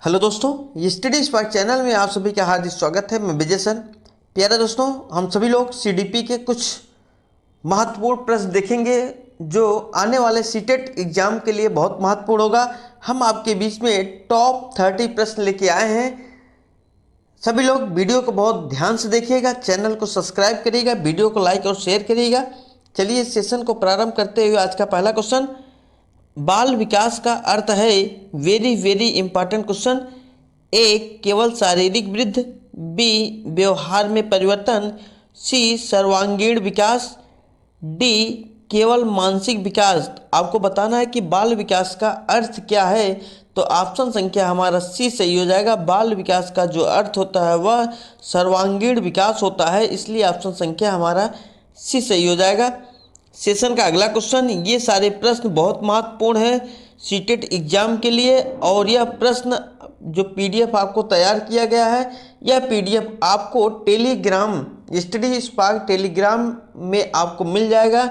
Hello दोस्तों, ये study spark channel में आप सभी का हार्दिक स्वागत है। मैं विजय सर। प्यारे दोस्तों, हम सभी लोग सीडीपी के कुछ महत्वपूर्ण प्रश्न देखेंगे जो आने वाले सीटेट एग्जाम के लिए बहुत महत्वपूर्ण होगा। हम आपके बीच में टॉप 30 प्रश्न लेके आए हैं। सभी लोग वीडियो को बहुत ध्यान से देखिएगा, चैनल को सब्सक्राइब करिएगा, वीडियो को लाइक और शेयर करिएगा। चलिए सेशन को प्रारंभ करते हुए आज का पहला क्वेश्चन। बाल विकास का अर्थ है, very very important question. A केवल शारीरिक वृद्धि, बी व्यवहार में परिवर्तन, सी सर्वांगीण विकास, डी केवल मानसिक विकास। आपको बताना है कि बाल विकास का अर्थ क्या है, तो ऑप्शन संख्या हमारा सी सही हो जाएगा। बाल विकास का जो अर्थ होता है वह सर्वांगीण विकास होता है, इसलिए ऑप्शन संख्या हमारा सी सही हो जाएगा। सेशन का अगला क्वेश्चन। ये सारे प्रश्न बहुत महत्वपूर्ण हैं सीटेट एग्जाम के लिए, और यह प्रश्न जो पीडीएफ आपको तैयार किया गया है, यह पीडीएफ आपको टेलीग्राम स्टडी स्पार्क टेलीग्राम में आपको मिल जाएगा।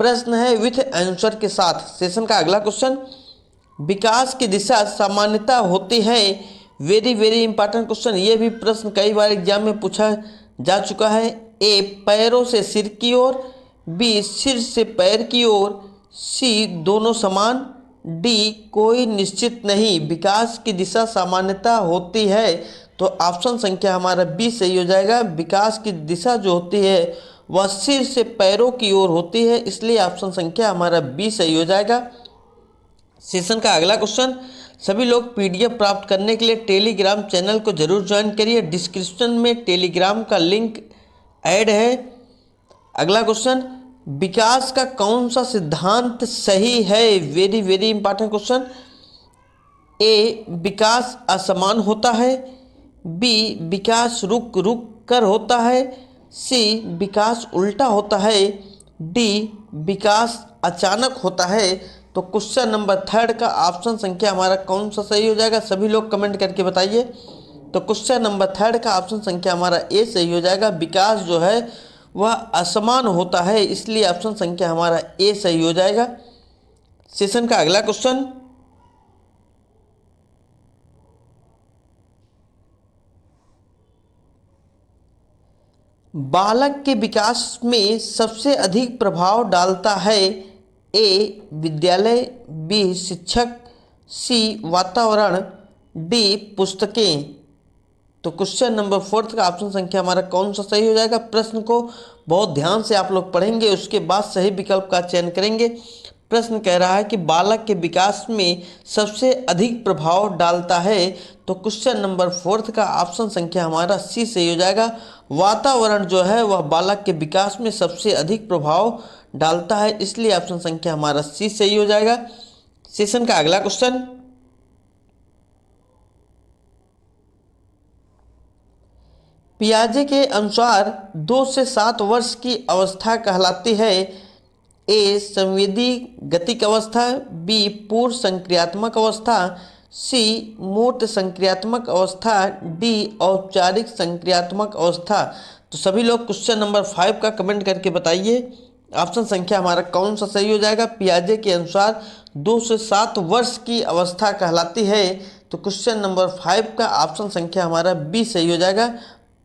प्रश्न है विथ आंसर के साथ। सेशन का अगला क्वेश्चन। विकास की दिशा सामान्यता होती है, वेरी वेरी इंपॉर्टेंट क्वेश्चन। ये भी प्रश्न कई बार एग्जाम में पूछा जा चुका है। ए पैरों से सिर की ओर, बी सिर से पैर की ओर, सी दोनों समान, डी कोई निश्चित नहीं। विकास की दिशा सामान्यता होती है, तो ऑप्शन संख्या हमारा बी सही हो जाएगा। विकास की दिशा जो होती है वह सिर से पैरों की ओर होती है, इसलिए ऑप्शन संख्या हमारा बी सही हो जाएगा। सेशन का अगला क्वेश्चन। सभी लोग पीडीएफ प्राप्त करने के लिए टेलीग्राम चैनल को जरूर ज्वाइन करिए, डिस्क्रिप्शन में टेलीग्राम का लिंक ऐड है। अगला क्वेश्चन। विकास का कौन सा सिद्धांत सही है, वेरी वेरी इंपॉर्टेंट क्वेश्चन। ए विकास असमान होता है, बी विकास रुक रुक कर होता है, सी विकास उल्टा होता है, डी विकास अचानक होता है। तो क्वेश्चन नंबर 3 का ऑप्शन संख्या हमारा कौन सा सही हो जाएगा, सभी लोग कमेंट करके बताइए। तो क्वेश्चन नंबर 3 का ऑप्शन संख्या हमारा ए सही हो जाएगा। विकास जो है वह असमान होता है, इसलिए ऑप्शन संख्या हमारा ए सही हो जाएगा। सेशन का अगला क्वेश्चन। बालक के विकास में सबसे अधिक प्रभाव डालता है, ए विद्यालय, बी शिक्षक, सी वातावरण, डी पुस्तकें। तो क्वेश्चन नंबर 4 का ऑप्शन संख्या हमारा कौन सा सही हो जाएगा। प्रश्न को बहुत ध्यान से आप लोग पढ़ेंगे, उसके बाद सही विकल्प का चयन करेंगे। प्रश्न कह रहा है कि बालक के विकास में सबसे अधिक प्रभाव डालता है, तो क्वेश्चन नंबर 4 का ऑप्शन संख्या हमारा सी सही हो जाएगा। वातावरण जो है वह बालक के विकास में सबसे अधिक प्रभाव डालता है, इसलिए ऑप्शन संख्या हमारा सी सही हो जाएगा। सेशन का अगला क्वेश्चन। पियाजे के अनुसार 2 से 7 वर्ष की अवस्था कहलाती है, ए संवेदी गतिक अवस्था, बी पूर्व संक्रियात्मक अवस्था, सी मूर्त संक्रियात्मक अवस्था, डी औपचारिक संक्रियात्मक अवस्था। तो सभी लोग क्वेश्चन नंबर 5 का कमेंट करके बताइए ऑप्शन संख्या हमारा कौन सा सही हो जाएगा। पियाजे के अनुसार 2 से 7 वर्ष की अवस्था कहलाती है, तो क्वेश्चन नंबर 5 का ऑप्शन संख्या हमारा बी सही हो जाएगा।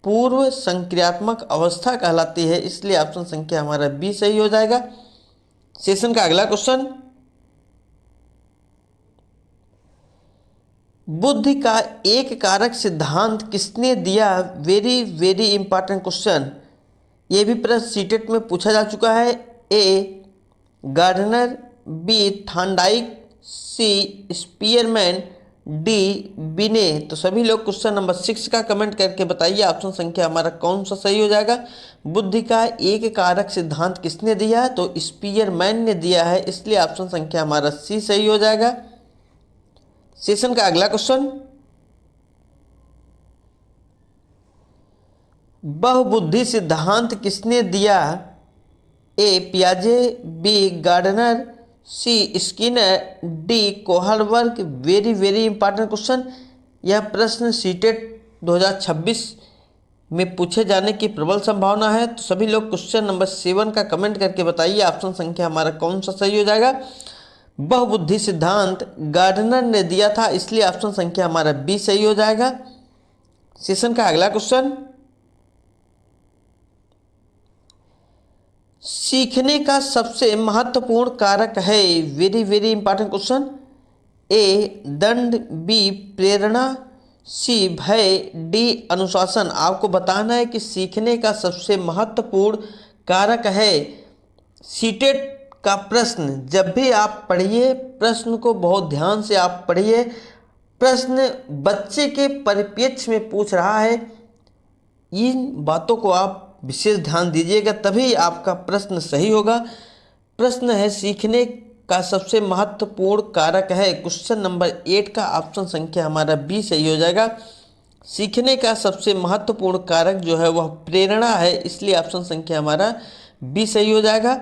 पूर्व संक्रियात्मक अवस्था कहलाती है, इसलिए ऑप्शन संख्या हमारा बी सही हो जाएगा। सेशन का अगला क्वेश्चन। बुद्धि का एक कारक सिद्धांत किसने दिया, वेरी वेरी इंपॉर्टेंट क्वेश्चन। ये भी प्रश्न सीटेट में पूछा जा चुका है। ए गार्डनर, बी थॉर्नडाइक, सी स्पीयरमैन, डी बिने। तो सभी लोग क्वेश्चन नंबर 6 का कमेंट करके बताइए ऑप्शन संख्या हमारा कौन सा सही हो जाएगा। बुद्धि का एक कारक सिद्धांत किसने दिया है, तो स्पीयरमैन ने दिया है, इसलिए ऑप्शन संख्या हमारा सी सही हो जाएगा। सेशन का अगला क्वेश्चन। बहुबुद्धि सिद्धांत किसने दिया, ए पियाजे, B Gardner, C Skinner, D Kohlberg. Very very important question. यह प्रश्न सीटेट 2026 में पूछे जाने की प्रबल संभावना है, तो सभी लोग क्वेश्चन नंबर 7 का कमेंट करके बताइए ऑप्शन संख्या हमारा कौन सा सही हो जाएगा। बहुबुद्धि सिद्धांत गार्डनर ने दिया था, इसलिए ऑप्शन संख्या हमारा बी सही हो जाएगा। सेशन का अगला क्वेश्चन, सीखने का सबसे महत्वपूर्ण कारक है, वेरी वेरी इंपॉर्टेंट क्वेश्चन। ए दंड, बी प्रेरणा, सी भय, डी अनुशासन। आपको बताना है कि सीखने का सबसे महत्वपूर्ण कारक है। सीटेट का प्रश्न जब भी आप पढ़िए, प्रश्न को बहुत ध्यान से आप पढ़िए। प्रश्न बच्चे के परिप्रेक्ष्य में पूछ रहा है, इन बातों को आप विशेष ध्यान दीजिएगा, तभी आपका प्रश्न सही होगा। प्रश्न है सीखने का सबसे महत्वपूर्ण कारक है, क्वेश्चन नंबर 8 का ऑप्शन संख्या हमारा बी सही हो जाएगा। सीखने का सबसे महत्वपूर्ण कारक जो है वह प्रेरणा है, इसलिए ऑप्शन संख्या हमारा बी सही हो जाएगा।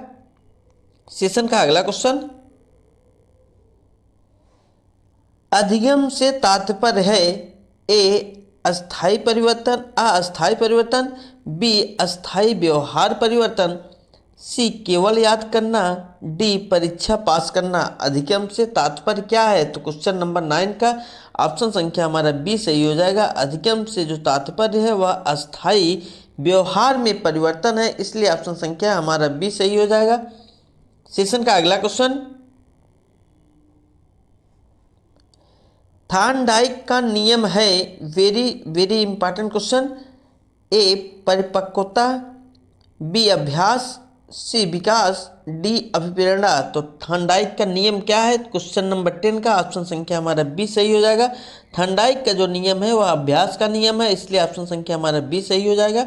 सेशन का अगला क्वेश्चन, अधिगम से तात्पर्य है, ए अस्थायी परिवर्तन, अस्थायी परिवर्तन, बी अस्थायी व्यवहार परिवर्तन, सी केवल याद करना, डी परीक्षा पास करना। अधिगम से तात्पर्य क्या है? तो क्वेश्चन नंबर 9 का ऑप्शन संख्या हमारा बी सही हो जाएगा। अधिगम से जो तात्पर्य है वह अस्थायी व्यवहार में परिवर्तन है, इसलिए ऑप्शन संख्या हमारा बी सही हो जाएगा। सेशन का अगला क्वेश्चन, थॉर्नडाइक का नियम है, वेरी वेरी इंपॉर्टेंट क्वेश्चन। ए परिपक्वता, बी अभ्यास, सी विकास, डी अभिप्रेरणा। तो थॉर्नडाइक का नियम क्या है? क्वेश्चन नंबर 10 का ऑप्शन संख्या हमारा बी सही हो जाएगा। थॉर्नडाइक का जो नियम है वह अभ्यास का नियम है, इसलिए ऑप्शन संख्या हमारा बी सही हो जाएगा।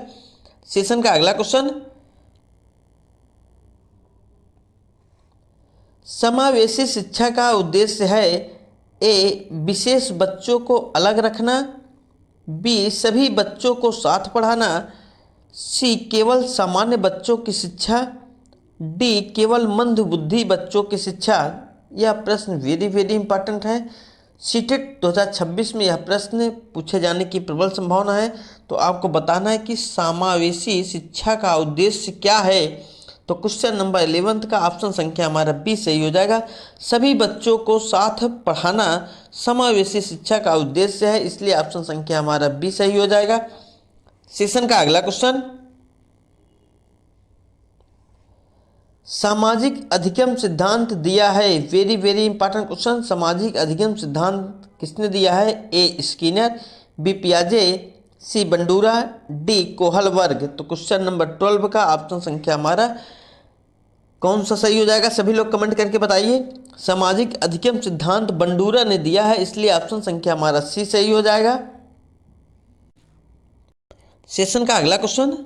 सेशन का अगला क्वेश्चन, समावेशी शिक्षा का उद्देश्य है, ए विशेष बच्चों को अलग रखना, बी सभी बच्चों को साथ पढ़ाना, सी केवल सामान्य बच्चों की शिक्षा, डी केवल मंदबुद्धि बच्चों की शिक्षा। यह प्रश्न वेरी वेरी इंपॉर्टेंट है। सीटेट 2026 में यह प्रश्न पूछे जाने की प्रबल संभावना है। तो आपको बताना है कि समावेशी शिक्षा का उद्देश्य क्या है। तो क्वेश्चन नंबर 11 का ऑप्शन संख्या हमारा बी सही हो जाएगा। सभी बच्चों को साथ पढ़ाना समावेशी शिक्षा का उद्देश्य है, इसलिए ऑप्शन संख्या हमारा बी सही हो जाएगा। सेशन का अगला क्वेश्चन, सामाजिक अधिगम सिद्धांत दिया है, वेरी वेरी इंपॉर्टेंट क्वेश्चन। सामाजिक अधिगम सिद्धांत किसने दिया है? ए स्किनर, बी पियाजे, सी बंडूरा, डी कोहल वर्ग। तो क्वेश्चन नंबर 12 का ऑप्शन संख्या हमारा कौन सा सही हो जाएगा? सभी लोग कमेंट करके बताइए। सामाजिक अधिगम सिद्धांत बंडूरा ने दिया है, इसलिए ऑप्शन संख्या हमारा सी सही हो जाएगा। सेशन का अगला क्वेश्चन,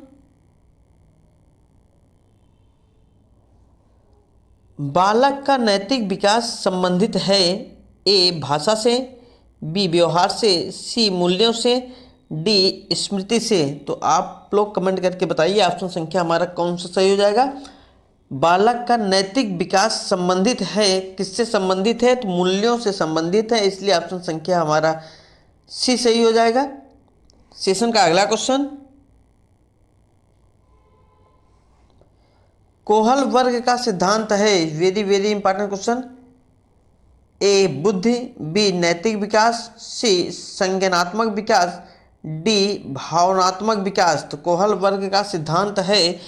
बालक का नैतिक विकास संबंधित है, ए भाषा से, बी व्यवहार से, सी मूल्यों से, डी स्मृति से। तो आप लोग कमेंट करके बताइए ऑप्शन संख्या हमारा कौन सा सही हो जाएगा। बालक का नैतिक विकास संबंधित है, किससे संबंधित है? तो मूल्यों से संबंधित है, इसलिए ऑप्शन संख्या हमारा सी सही हो जाएगा। सेशन का अगला क्वेश्चन, कोहल वर्ग का सिद्धांत है, वेरी वेरी इंपॉर्टेंट क्वेश्चन। ए बुद्धि, बी नैतिक विकास, सी संज्ञानात्मक विकास, डी भावनात्मक विकास। तो कोहल वर्ग का सिद्धांत है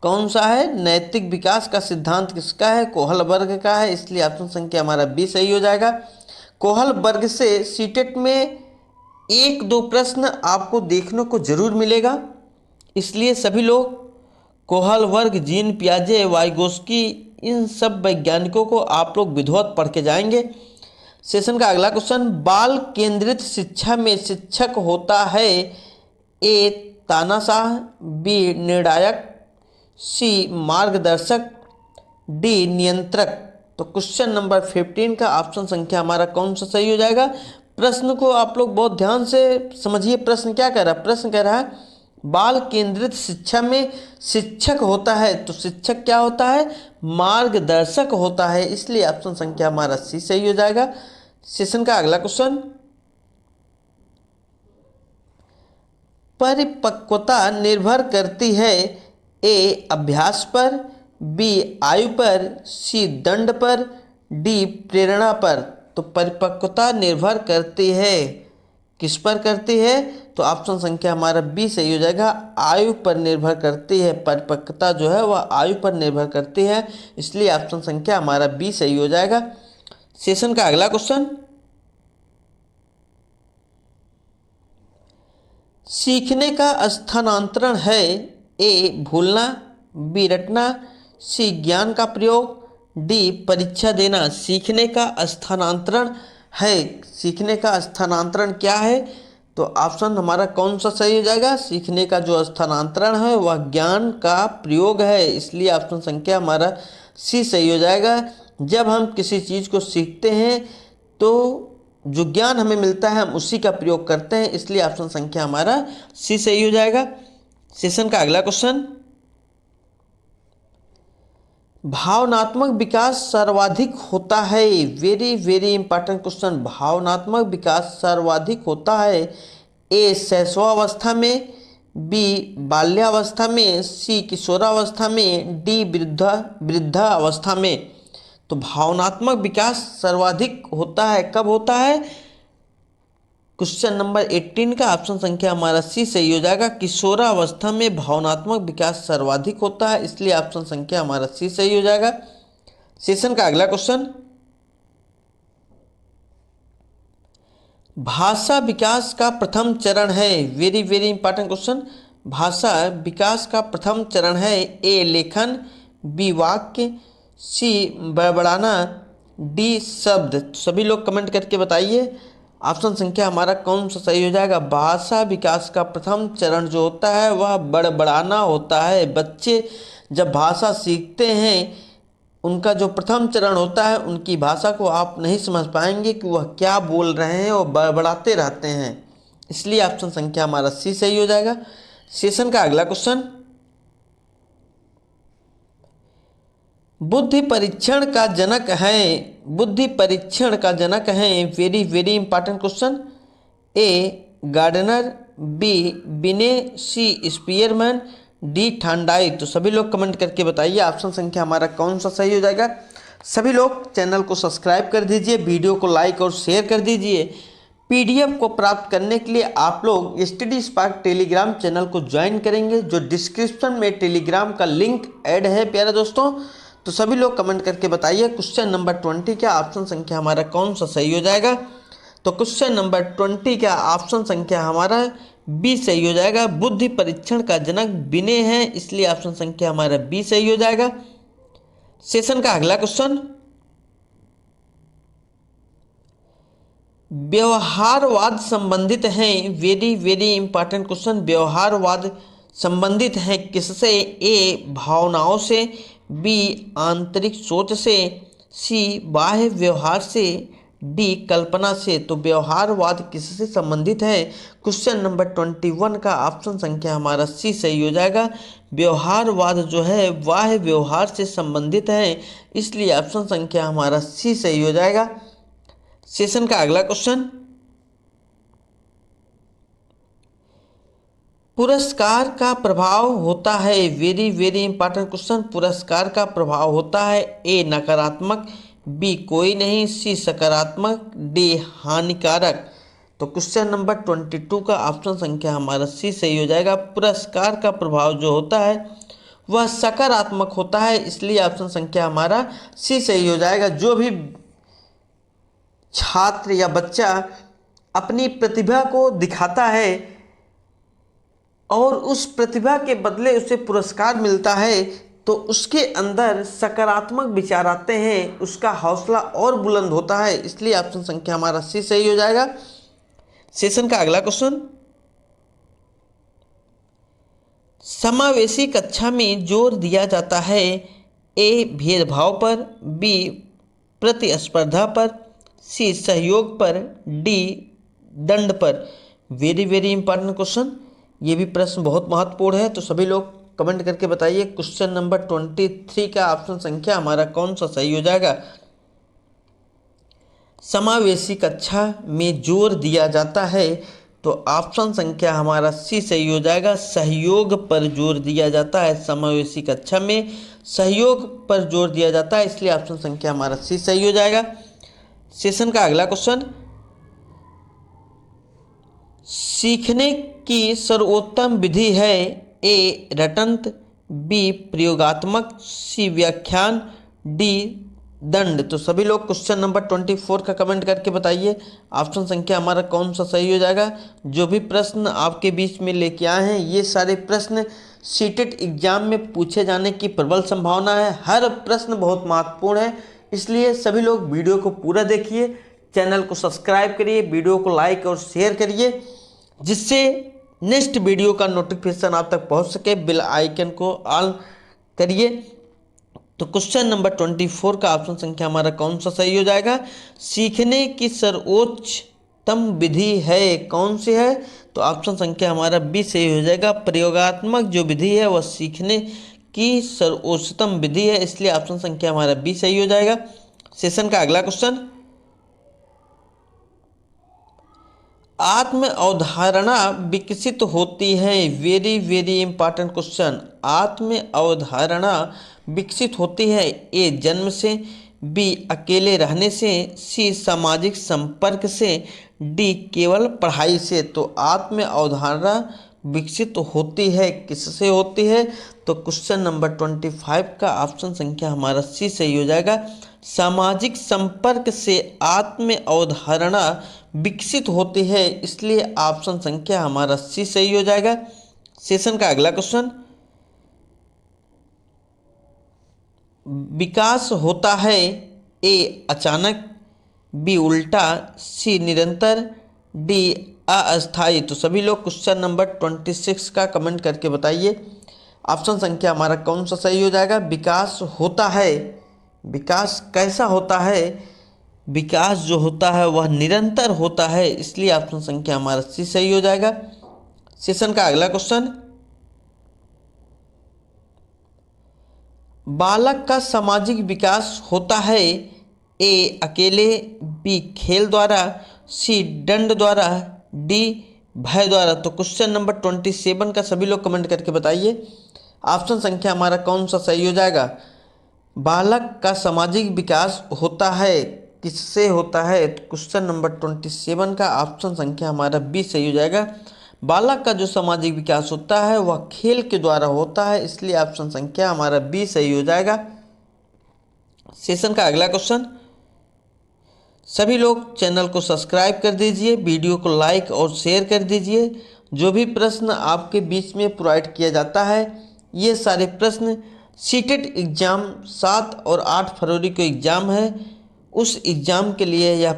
कौन सा है? नैतिक विकास का सिद्धांत किसका है? कोहल वर्ग का है, इसलिए ऑप्शन संख्या हमारा बी सही हो जाएगा। कोहल वर्ग से सीटेट में 1-2 प्रश्न आपको देखने को जरूर मिलेगा, इसलिए सभी लोग कोहल वर्ग, जीन पियाजे, वाइगोस्की, इन सब वैज्ञानिकों को आप लोग विधिवत पढ़ के जाएंगे। सेशन का अगला क्वेश्चन, बाल केंद्रित शिक्षा में शिक्षक होता है, ए तानाशाह, बी निर्णायक, सी मार्गदर्शक, डी नियंत्रक। तो क्वेश्चन नंबर 15 का ऑप्शन संख्या हमारा कौन सा सही हो जाएगा? प्रश्न को आप लोग बहुत ध्यान से समझिए। प्रश्न क्या कह रहा है? प्रश्न कह रहा है बाल केंद्रित शिक्षा में शिक्षक होता है, तो शिक्षक क्या होता है? मार्गदर्शक होता है, इसलिए ऑप्शन संख्या हमारा सी सही हो जाएगा। सेशन का अगला क्वेश्चन, परिपक्वता निर्भर करती है, ए अभ्यास पर, बी आयु पर, सी दंड पर, डी प्रेरणा पर। तो परिपक्वता निर्भर करती है, किस पर करती है? तो ऑप्शन संख्या हमारा बी सही हो जाएगा, आयु पर निर्भर करती है। परिपक्वता जो है वह आयु पर निर्भर करती है, इसलिए ऑप्शन संख्या हमारा बी सही हो जाएगा। सेशन का अगला क्वेश्चन, सीखने का स्थानांतरण है ए भूलना, बी रटना, सी ज्ञान का प्रयोग, डी परीक्षा देना। सीखने का स्थानांतरण है, सीखने का स्थानांतरण क्या है? तो ऑप्शन हमारा कौन सा सही हो जाएगा? सीखने का जो स्थानांतरण है वह ज्ञान का प्रयोग है, इसलिए ऑप्शन संख्या हमारा सी सही हो जाएगा। जब हम किसी चीज़ को सीखते हैं तो जो ज्ञान हमें मिलता है हम उसी का प्रयोग करते हैं, इसलिए ऑप्शन संख्या हमारा सी सही हो जाएगा। सेशन का अगला क्वेश्चन, भावनात्मक विकास सर्वाधिक होता है, वेरी वेरी इंपॉर्टेंट क्वेश्चन, भावनात्मक विकास सर्वाधिक होता है ए शैशवावस्था में, बी बाल्यावस्था में, सी किशोरावस्था में, डी वृद्धावस्था में। तो भावनात्मक विकास सर्वाधिक होता है, कब होता है? क्वेश्चन नंबर 18 का ऑप्शन संख्या हमारा सी सही हो जाएगा। किशोरावस्था में भावनात्मक विकास सर्वाधिक होता है, इसलिए ऑप्शन संख्या हमारा सी सही हो जाएगा। सेशन का अगला क्वेश्चन, भाषा विकास का प्रथम चरण है, वेरी वेरी इंपॉर्टेंट क्वेश्चन, भाषा विकास का प्रथम चरण है ए लेखन, बी वाक्य, सी बड़बड़ाना, डी शब्द। सभी लोग कमेंट करके बताइए ऑप्शन संख्या हमारा कौन सा सही हो जाएगा। भाषा विकास का प्रथम चरण जो होता है वह बड़बड़ाना होता है। बच्चे जब भाषा सीखते हैं उनका जो प्रथम चरण होता है, उनकी भाषा को आप नहीं समझ पाएंगे कि वह क्या बोल रहे हैं और बड़बड़ाते रहते हैं, इसलिए ऑप्शन संख्या हमारा सी सही हो जाएगा। सेशन का अगला क्वेश्चन, बुद्धि परीक्षण का जनक है, बुद्धि परीक्षण का जनक है, वेरी वेरी इंपॉर्टेंट क्वेश्चन, ए गार्डनर, बी बिने, सी स्पीयरमैन, डी थांडाई। तो सभी लोग कमेंट करके बताइए ऑप्शन संख्या हमारा कौन सा सही हो जाएगा। सभी लोग चैनल को सब्सक्राइब कर दीजिए, वीडियो को लाइक और शेयर कर दीजिए। पीडीएफ को प्राप्त करने के लिए आप लोग स्टडी स्पार्क टेलीग्राम चैनल को ज्वाइन करेंगे, जो डिस्क्रिप्शन में टेलीग्राम का लिंक ऐड है प्यारे दोस्तों। तो सभी लोग कमेंट करके बताइए क्वेश्चन नंबर 20 का ऑप्शन संख्या हमारा कौन सा सही हो जाएगा। तो क्वेश्चन नंबर 20 का ऑप्शन संख्या हमारा बी सही हो जाएगा। बुद्धि परीक्षण का जनक विनय है, इसलिए ऑप्शन संख्या हमारा बी सही हो जाएगा। सेशन का अगला क्वेश्चन, व्यवहारवाद संबंधित है, वेरी वेरी इंपॉर्टेंट क्वेश्चन, व्यवहारवाद संबंधित है किससे? ए भावनाओं से, बी आंतरिक सोच से, सी बाह्य व्यवहार से, डी कल्पना से। तो व्यवहारवाद किससे संबंधित है? क्वेश्चन नंबर 21 का ऑप्शन संख्या हमारा सी सही हो जाएगा। व्यवहारवाद जो है बाह्य व्यवहार से संबंधित है, इसलिए ऑप्शन संख्या हमारा सी सही हो जाएगा। सेशन का अगला क्वेश्चन, पुरस्कार का प्रभाव होता है, वेरी वेरी इंपॉर्टेंट क्वेश्चन, पुरस्कार का प्रभाव होता है ए नकारात्मक, बी कोई नहीं, सी सकारात्मक, डी हानिकारक। तो क्वेश्चन नंबर 22 का ऑप्शन संख्या हमारा सी सही हो जाएगा। पुरस्कार का प्रभाव जो होता है वह सकारात्मक होता है, इसलिए ऑप्शन संख्या हमारा सी सही हो जाएगा। जो भी छात्र या बच्चा अपनी प्रतिभा को दिखाता है और उस प्रतिभा के बदले उसे पुरस्कार मिलता है, तो उसके अंदर सकारात्मक विचार आते हैं, उसका हौसला और बुलंद होता है, इसलिए ऑप्शन संख्या हमारा सी सही हो जाएगा। सेशन का अगला क्वेश्चन, समावेशी कक्षा में जोर दिया जाता है ए भेदभाव पर, बी प्रतिस्पर्धा पर, सी सहयोग पर, डी दंड पर। वेरी वेरी इंपॉर्टेंट क्वेश्चन, ये भी प्रश्न बहुत महत्वपूर्ण है, तो सभी लोग कमेंट करके बताइए क्वेश्चन नंबर 23 का ऑप्शन संख्या हमारा कौन सा सही हो जाएगा। समावेशी कक्षा में जोर दिया जाता है, तो ऑप्शन संख्या हमारा सी सही हो जाएगा। सहयोग पर जोर दिया जाता है, समावेशी कक्षा में सहयोग पर जोर दिया जाता है, इसलिए ऑप्शन संख्या हमारा सी सही हो जाएगा। सेशन का अगला क्वेश्चन, सीखने की सर्वोत्तम विधि है ए रटंत, बी प्रयोगात्मक, सी व्याख्यान, डी दंड। तो सभी लोग क्वेश्चन नंबर 24 का कमेंट करके बताइए ऑप्शन संख्या हमारा कौन सा सही हो जाएगा। जो भी प्रश्न आपके बीच में लेके आए हैं ये सारे प्रश्न सीटेट एग्जाम में पूछे जाने की प्रबल संभावना है। हर प्रश्न बहुत महत्वपूर्ण है, इसलिए सभी लोग वीडियो को पूरा देखिए, चैनल को सब्सक्राइब करिए, वीडियो को लाइक और शेयर करिए, जिससे नेक्स्ट वीडियो का नोटिफिकेशन आप तक पहुंच सके। बेल आइकन को ऑन करिए। तो क्वेश्चन नंबर 24 का ऑप्शन संख्या हमारा कौन सा सही हो जाएगा। सीखने की सर्वोच्चतम विधि है कौन सी है, तो ऑप्शन संख्या हमारा बी सही हो जाएगा। प्रयोगात्मक जो विधि है वह सीखने की सर्वोच्चतम विधि है, इसलिए ऑप्शन संख्या हमारा बी सही हो जाएगा। सेशन का अगला क्वेश्चन, आत्म अवधारणा विकसित होती है, वेरी वेरी इंपॉर्टेंट क्वेश्चन। आत्म अवधारणा विकसित होती है ए जन्म से, बी अकेले रहने से, सी सामाजिक संपर्क से, डी केवल पढ़ाई से। तो आत्म अवधारणा विकसित होती है किससे होती है, तो क्वेश्चन नंबर 25 का ऑप्शन संख्या हमारा सी सही हो जाएगा। सामाजिक संपर्क से आत्म अवधारणा विकसित होती है, इसलिए ऑप्शन संख्या हमारा सी सही हो जाएगा। सेशन का अगला क्वेश्चन, विकास होता है ए अचानक, बी उल्टा, सी निरंतर, डी अस्थायी। तो सभी लोग क्वेश्चन नंबर 26 का कमेंट करके बताइए ऑप्शन संख्या हमारा कौन सा सही हो जाएगा। विकास होता है, विकास कैसा होता है, विकास जो होता है वह निरंतर होता है, इसलिए ऑप्शन संख्या हमारा सी सही हो जाएगा। सेशन का अगला क्वेश्चन, बालक का सामाजिक विकास होता है ए अकेले, बी खेल द्वारा, सी दंड द्वारा, डी भय द्वारा। तो क्वेश्चन नंबर 27 का सभी लोग कमेंट करके बताइए ऑप्शन संख्या हमारा कौन सा सही हो जाएगा। बालक का सामाजिक विकास होता है किससे होता है, तो क्वेश्चन नंबर 27 का ऑप्शन संख्या हमारा बी सही हो जाएगा। बालक का जो सामाजिक विकास होता है वह खेल के द्वारा होता है, इसलिए ऑप्शन संख्या हमारा बी सही हो जाएगा। सेशन का अगला क्वेश्चन, सभी लोग चैनल को सब्सक्राइब कर दीजिए, वीडियो को लाइक और शेयर कर दीजिए। जो भी प्रश्न आपके बीच में प्रोवाइड किया जाता है ये सारे प्रश्न सीटेट एग्ज़ाम 7 और 8 फरवरी को एग्ज़ाम है, उस एग्ज़ाम के लिए यह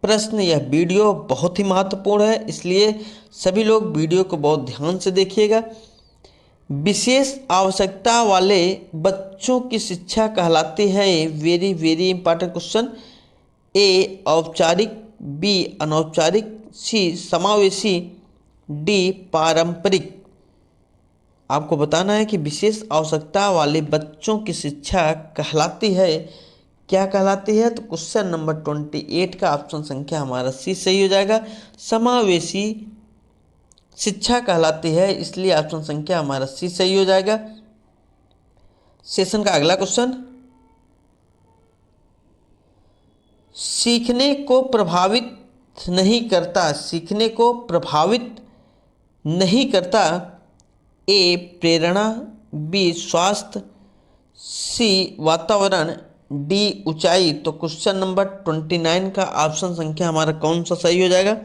प्रश्न यह वीडियो बहुत ही महत्वपूर्ण है, इसलिए सभी लोग वीडियो को बहुत ध्यान से देखिएगा। विशेष आवश्यकता वाले बच्चों की शिक्षा कहलाती है, वेरी वेरी इंपॉर्टेंट क्वेश्चन, ए औपचारिक, बी अनौपचारिक, सी समावेशी, डी पारंपरिक। आपको बताना है कि विशेष आवश्यकता वाले बच्चों की शिक्षा कहलाती है, क्या कहलाती है, तो क्वेश्चन नंबर 28 का ऑप्शन संख्या हमारा सी सही हो जाएगा। समावेशी शिक्षा कहलाती है, इसलिए ऑप्शन संख्या हमारा सी सही हो जाएगा। सेशन का अगला क्वेश्चन, सीखने को प्रभावित नहीं करता, सीखने को प्रभावित नहीं करता ए प्रेरणा, बी स्वास्थ्य, सी वातावरण, डी ऊंचाई। तो क्वेश्चन नंबर 29 का ऑप्शन संख्या हमारा कौन सा सही हो जाएगा।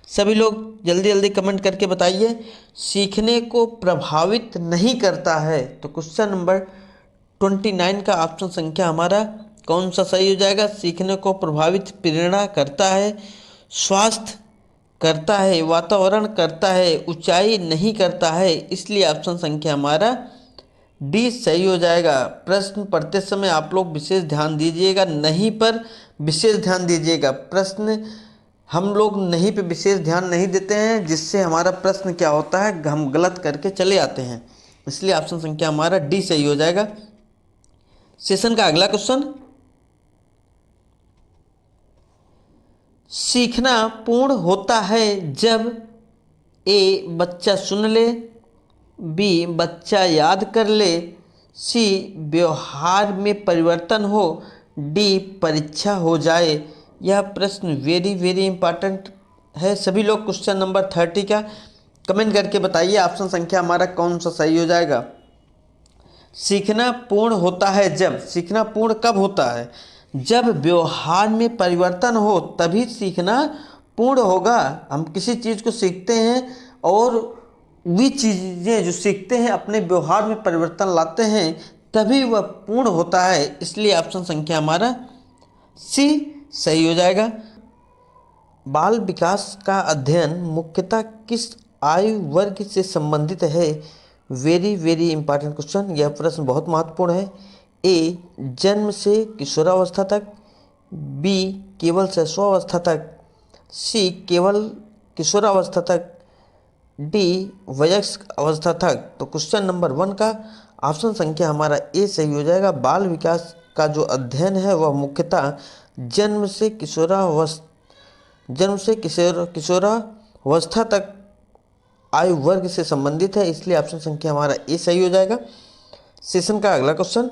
सभी लोग जल्दी जल्दी कमेंट करके बताइए सीखने को प्रभावित नहीं करता है, तो क्वेश्चन नंबर 29 का ऑप्शन संख्या हमारा कौन सा सही हो जाएगा। सीखने को प्रभावित प्रेरणा करता है, स्वास्थ्य करता है, वातावरण करता है, ऊंचाई नहीं करता है, इसलिए ऑप्शन संख्या हमारा डी सही हो जाएगा। प्रश्न पढ़ते समय आप लोग विशेष ध्यान दीजिएगा, नहीं पर विशेष ध्यान दीजिएगा। प्रश्न हम लोग नहीं पे विशेष ध्यान नहीं देते हैं, जिससे हमारा प्रश्न क्या होता है हम गलत करके चले आते हैं, इसलिए ऑप्शन संख्या हमारा डी सही हो जाएगा। सेशन का अगला क्वेश्चन, सीखना पूर्ण होता है जब ए बच्चा सुन ले, बी बच्चा याद कर ले, सी व्यवहार में परिवर्तन हो, डी परीक्षा हो जाए। यह प्रश्न वेरी वेरी इंपॉर्टेंट है। सभी लोग क्वेश्चन नंबर 30 का कमेंट करके बताइए ऑप्शन संख्या हमारा कौन सा सही हो जाएगा। सीखना पूर्ण होता है जब, सीखना पूर्ण कब होता है? जब व्यवहार में परिवर्तन हो तभी सीखना पूर्ण होगा। हम किसी चीज़ को सीखते हैं और वे चीज़ें जो सीखते हैं अपने व्यवहार में परिवर्तन लाते हैं तभी वह पूर्ण होता है। इसलिए ऑप्शन संख्या हमारा सी सही हो जाएगा। बाल विकास का अध्ययन मुख्यतः किस आयु वर्ग से संबंधित है? Very very important question. यह प्रश्न बहुत महत्वपूर्ण है। ए जन्म से किशोरावस्था तक, बी केवल शैशवावस्था तक, सी केवल किशोरावस्था तक, डी वयस्क अवस्था तक। तो क्वेश्चन नंबर 1 का ऑप्शन संख्या हमारा ए सही हो जाएगा। बाल विकास का जो अध्ययन है वह मुख्यतः जन्म से किशोरावस्था तक आयु वर्ग से संबंधित है। इसलिए ऑप्शन संख्या हमारा ए सही हो जाएगा। सेशन का अगला क्वेश्चन,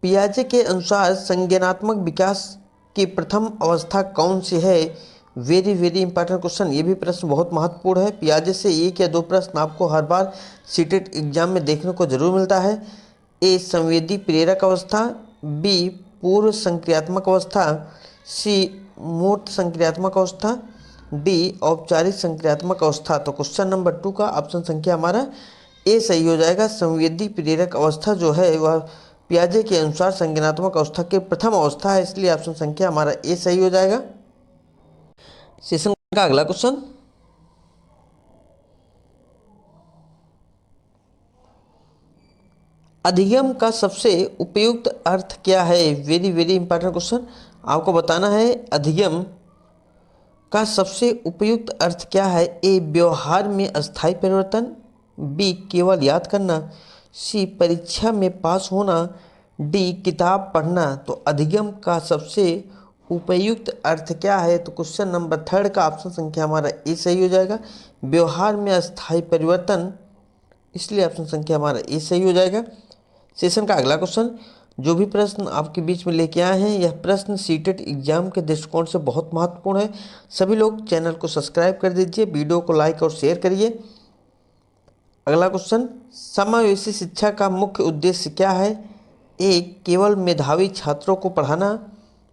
पियाजे के अनुसार संज्ञानात्मक विकास की प्रथम अवस्था कौन सी है? Very very important question. ये भी प्रश्न बहुत महत्वपूर्ण है। पियाजे से 1 या 2 प्रश्न आपको हर बार सीटेट एग्जाम में देखने को जरूर मिलता है। ए संवेदी प्रेरक अवस्था, बी पूर्व संक्रियात्मक अवस्था, सी मूर्त संक्रियात्मक अवस्था, डी औपचारिक संक्रियात्मक अवस्था। तो क्वेश्चन नंबर 2 का ऑप्शन संख्या हमारा ए सही हो जाएगा। संवेदी प्रेरक अवस्था जो है वह पियाजे के अनुसार संज्ञानात्मक अवस्था की प्रथम अवस्था है। इसलिए ऑप्शन संख्या हमारा ए सही हो जाएगा। सेशन का अगला क्वेश्चन, अधिगम का सबसे उपयुक्त अर्थ क्या है? Very very important question. आपको बताना है अधिगम का सबसे उपयुक्त अर्थ क्या है। ए व्यवहार में अस्थायी परिवर्तन, बी केवल याद करना, सी परीक्षा में पास होना, डी किताब पढ़ना। तो अधिगम का सबसे उपयुक्त अर्थ क्या है? तो क्वेश्चन नंबर 3 का ऑप्शन संख्या हमारा ए सही हो जाएगा। व्यवहार में अस्थायी परिवर्तन, इसलिए ऑप्शन संख्या हमारा ए सही हो जाएगा। सेशन का अगला क्वेश्चन, जो भी प्रश्न आपके बीच में लेके आए हैं यह प्रश्न सीटेट एग्जाम के दृष्टिकोण से बहुत महत्वपूर्ण है। सभी लोग चैनल को सब्सक्राइब कर दीजिए, वीडियो को लाइक और शेयर करिए। अगला क्वेश्चन, समावेशी शिक्षा का मुख्य उद्देश्य क्या है? ए केवल मेधावी छात्रों को पढ़ाना,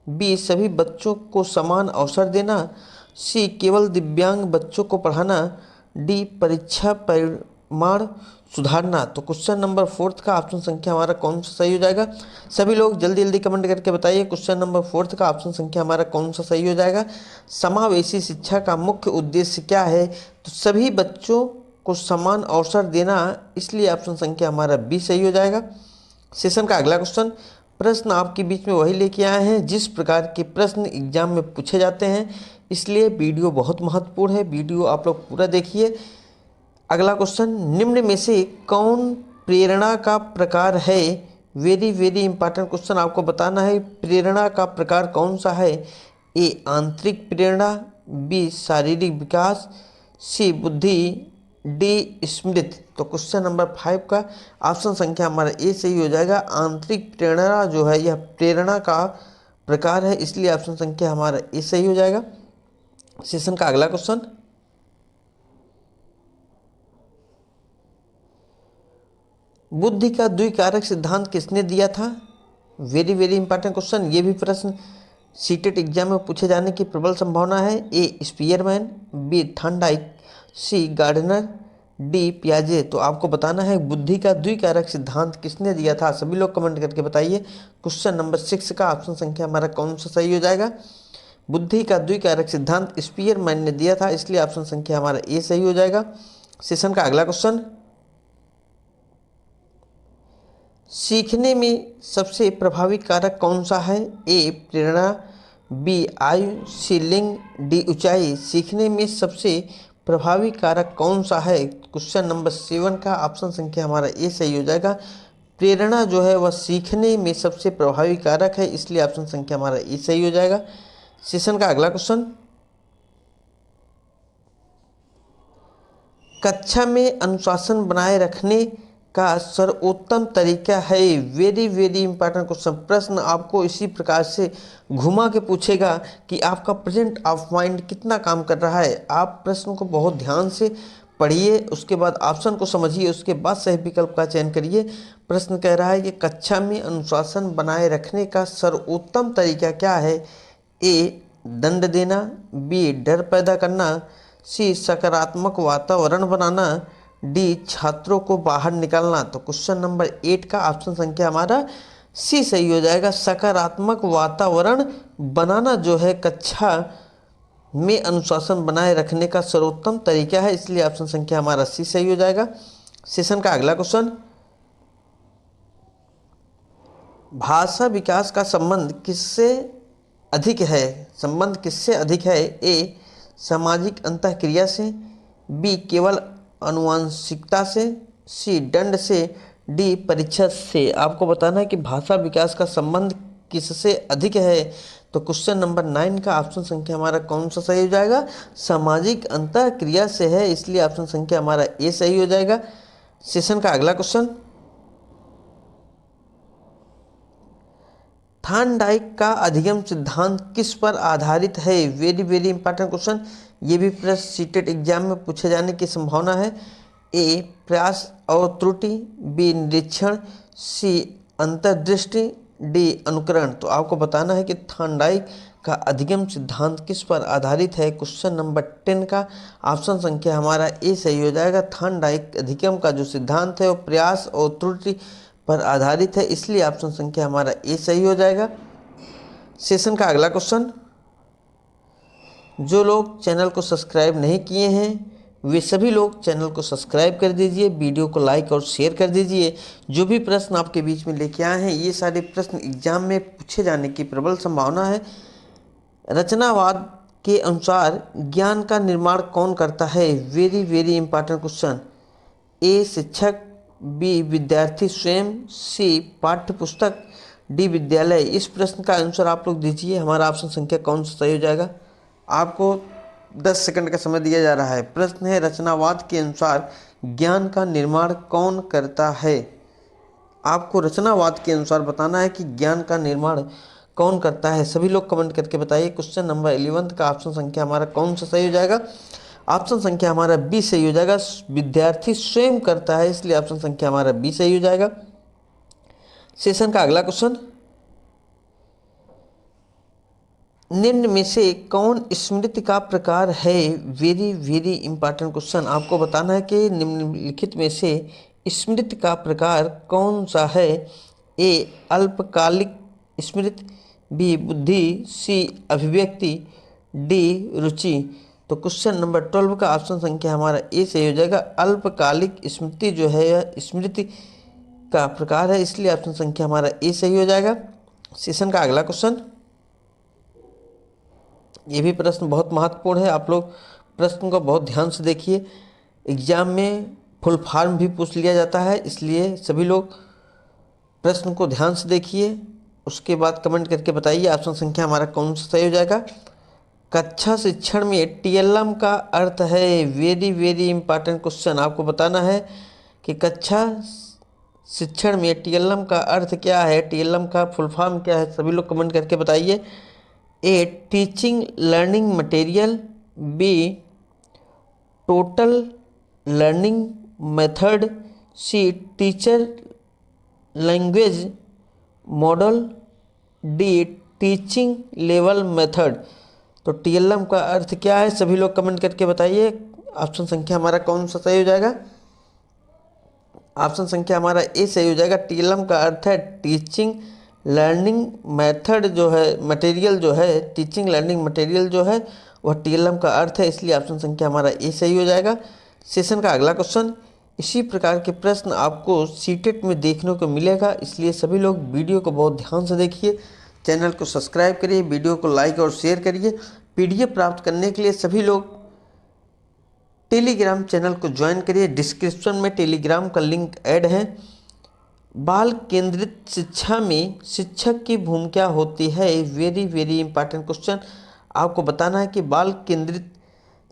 बी सभी बच्चों को समान अवसर देना, सी केवल दिव्यांग बच्चों को पढ़ाना, डी परीक्षा परिणाम सुधारना। तो क्वेश्चन नंबर 4 का ऑप्शन संख्या हमारा कौन सा सही हो जाएगा? सभी लोग जल्दी जल्दी कमेंट करके बताइए क्वेश्चन नंबर 4 का ऑप्शन संख्या हमारा कौन सा सही हो जाएगा। समावेशी शिक्षा का मुख्य उद्देश्य क्या है? तो सभी बच्चों को समान अवसर देना, इसलिए ऑप्शन संख्या हमारा बी सही हो जाएगा। सेशन का अगला क्वेश्चन, प्रश्न आपके बीच में वही लेके आए हैं जिस प्रकार के प्रश्न एग्जाम में पूछे जाते हैं, इसलिए वीडियो बहुत महत्वपूर्ण है। वीडियो आप लोग पूरा देखिए। अगला क्वेश्चन, निम्न में से कौन प्रेरणा का प्रकार है? Very very important question. आपको बताना है प्रेरणा का प्रकार कौन सा है। ए आंतरिक प्रेरणा, बी शारीरिक विकास, सी बुद्धि, डी स्मृति। तो क्वेश्चन नंबर 5 का ऑप्शन संख्या हमारा ए सही हो जाएगा। आंतरिक प्रेरणा जो है यह प्रेरणा का प्रकार है, इसलिए ऑप्शन संख्या हमारा ए सही हो जाएगा। सेशन का अगला क्वेश्चन, बुद्धि का द्विकारक सिद्धांत किसने दिया था? Very very important question. ये भी प्रश्न सीटेट एग्जाम में पूछे जाने की प्रबल संभावना है। ए स्पीयरमैन, बी थॉर्नडाइक, सी गार्डनर, डी पियाजे। तो आपको बताना है बुद्धि का द्विकारक सिद्धांत किसने दिया था। सभी लोग कमेंट करके बताइए क्वेश्चन नंबर 6 का ऑप्शन संख्या हमारा कौन सा सही हो जाएगा। बुद्धि का द्विकारक सिद्धांत स्पीयरमैन ने दिया था, इसलिए ऑप्शन संख्या हमारा ए सही हो जाएगा। सेशन का अगला क्वेश्चन, सीखने में सबसे प्रभावी कारक कौन सा है? ए प्रेरणा, बी आयु, सी लिंग, डी ऊंचाई। सीखने में सबसे प्रभावी कारक कौन सा है? क्वेश्चन नंबर 7 का ऑप्शन संख्या हमारा ए सही हो जाएगा। प्रेरणा जो है वह सीखने में सबसे प्रभावी कारक है, इसलिए ऑप्शन संख्या हमारा ए सही हो जाएगा। सेशन का अगला क्वेश्चन, कक्षा में अनुशासन बनाए रखने का सर्वोत्तम तरीका है। Very very important question. प्रश्न आपको इसी प्रकार से घुमा के पूछेगा कि आपका प्रेजेंट ऑफ माइंड कितना काम कर रहा है। आप प्रश्न को बहुत ध्यान से पढ़िए, उसके बाद ऑप्शन को समझिए, उसके बाद सही विकल्प का चयन करिए। प्रश्न कह रहा है कि कक्षा में अनुशासन बनाए रखने का सर्वोत्तम तरीका क्या है। ए दंड देना, बी डर पैदा करना, सी सकारात्मक वातावरण बनाना, डी छात्रों को बाहर निकालना। तो क्वेश्चन नंबर 8 का ऑप्शन संख्या हमारा सी सही हो जाएगा। सकारात्मक वातावरण बनाना जो है कक्षा में अनुशासन बनाए रखने का सर्वोत्तम तरीका है, इसलिए ऑप्शन संख्या हमारा सी सही हो जाएगा। सेशन का अगला क्वेश्चन, भाषा विकास का संबंध किससे अधिक है। संबंध किससे अधिक है। ए सामाजिक अंतःक्रिया से, बी केवल आनुवंशिकता से, सी दंड से, डी परीक्षा से। आपको बताना है कि भाषा विकास का संबंध किससे अधिक है। तो क्वेश्चन नंबर 9 का ऑप्शन संख्या हमारा कौन सा सही हो जाएगा। सामाजिक अंतःक्रिया से है, इसलिए ऑप्शन संख्या हमारा ए सही हो जाएगा। सेशन का अगला क्वेश्चन, थॉर्नडाइक का अधिगम सिद्धांत किस पर आधारित है। Very very important question. ये भी प्रश्न सीटेट एग्जाम में पूछे जाने की संभावना है। ए प्रयास और त्रुटि, बी निरीक्षण, सी अंतर्दृष्टि, डी अनुकरण। तो आपको बताना है कि थॉर्नडाइक का अधिगम सिद्धांत किस पर आधारित है। क्वेश्चन नंबर 10 का ऑप्शन संख्या हमारा ए सही हो जाएगा। थॉर्नडाइक अधिगम का जो सिद्धांत है वो प्रयास और त्रुटि पर आधारित है, इसलिए ऑप्शन संख्या हमारा ए सही हो जाएगा। सेशन का अगला क्वेश्चन, जो लोग चैनल को सब्सक्राइब नहीं किए हैं वे सभी लोग चैनल को सब्सक्राइब कर दीजिए, वीडियो को लाइक और शेयर कर दीजिए। जो भी प्रश्न आपके बीच में लेके आए हैं ये सारे प्रश्न एग्जाम में पूछे जाने की प्रबल संभावना है। रचनावाद के अनुसार ज्ञान का निर्माण कौन करता है। Very very important question. A शिक्षक, बी विद्यार्थी स्वयं, सी पाठ्य पुस्तक, डी विद्यालय। इस प्रश्न का आंसर आप लोग दीजिए। हमारा ऑप्शन संख्या कौन सा सही हो जाएगा। आपको 10 सेकंड का समय दिया जा रहा है। प्रश्न है रचनावाद के अनुसार ज्ञान का निर्माण कौन करता है। आपको रचनावाद के अनुसार बताना है कि ज्ञान का निर्माण कौन करता है। सभी लोग कमेंट करके बताइए। क्वेश्चन नंबर 11 का ऑप्शन संख्या हमारा कौन सा सही हो जाएगा। ऑप्शन संख्या हमारा बी सही हो जाएगा। विद्यार्थी स्वयं करता है, इसलिए ऑप्शन संख्या हमारा बी सही हो जाएगा। सेशन का अगला क्वेश्चन, निम्न में से कौन स्मृति का प्रकार है। Very very important question. आपको बताना है कि निम्नलिखित में से स्मृति का प्रकार कौन सा है। ए अल्पकालिक स्मृति, बी बुद्धि, सी अभिव्यक्ति, डी रुचि। तो क्वेश्चन नंबर 12 का ऑप्शन संख्या हमारा ए सही हो जाएगा। अल्पकालिक स्मृति जो है यह स्मृति का प्रकार है, इसलिए ऑप्शन संख्या हमारा ए सही हो जाएगा। सेशन का अगला क्वेश्चन, ये भी प्रश्न बहुत महत्वपूर्ण है। आप लोग प्रश्न को बहुत ध्यान से देखिए। एग्जाम में फुल फॉर्म भी पूछ लिया जाता है, इसलिए सभी लोग प्रश्न को ध्यान से देखिए, उसके बाद कमेंट करके बताइए ऑप्शन संख्या हमारा कौन सा सही हो जाएगा। कक्षा शिक्षण में टीएलएम का अर्थ है। Very very important question. आपको बताना है कि कक्षा शिक्षण में टीएलएम का अर्थ क्या है, टीएलएम का फुल फॉर्म क्या है। सभी लोग कमेंट करके बताइए। A teaching learning material, B total learning method, C teacher language model, D teaching level method. तो टीएलएम का अर्थ क्या है, सभी लोग कमेंट करके बताइए। ऑप्शन संख्या हमारा कौन सा सही हो जाएगा। ऑप्शन संख्या हमारा ए सही हो जाएगा। टीएलएम का अर्थ है टीचिंग लर्निंग मेथड जो है, मटेरियल जो है, टीचिंग लर्निंग मटेरियल जो है वह टीएलएम का अर्थ है, इसलिए ऑप्शन संख्या हमारा ए सही हो जाएगा। सेशन का अगला क्वेश्चन, इसी प्रकार के प्रश्न आपको सीटेट में देखने को मिलेगा, इसलिए सभी लोग वीडियो को बहुत ध्यान से देखिए, चैनल को सब्सक्राइब करिए, वीडियो को लाइक और शेयर करिए। पीडीएफ प्राप्त करने के लिए सभी लोग टेलीग्राम चैनल को ज्वाइन करिए। डिस्क्रिप्शन में टेलीग्राम का लिंक ऐड है। बाल केंद्रित शिक्षा में शिक्षक की भूमिका होती है। Very very important question. आपको बताना है कि बाल केंद्रित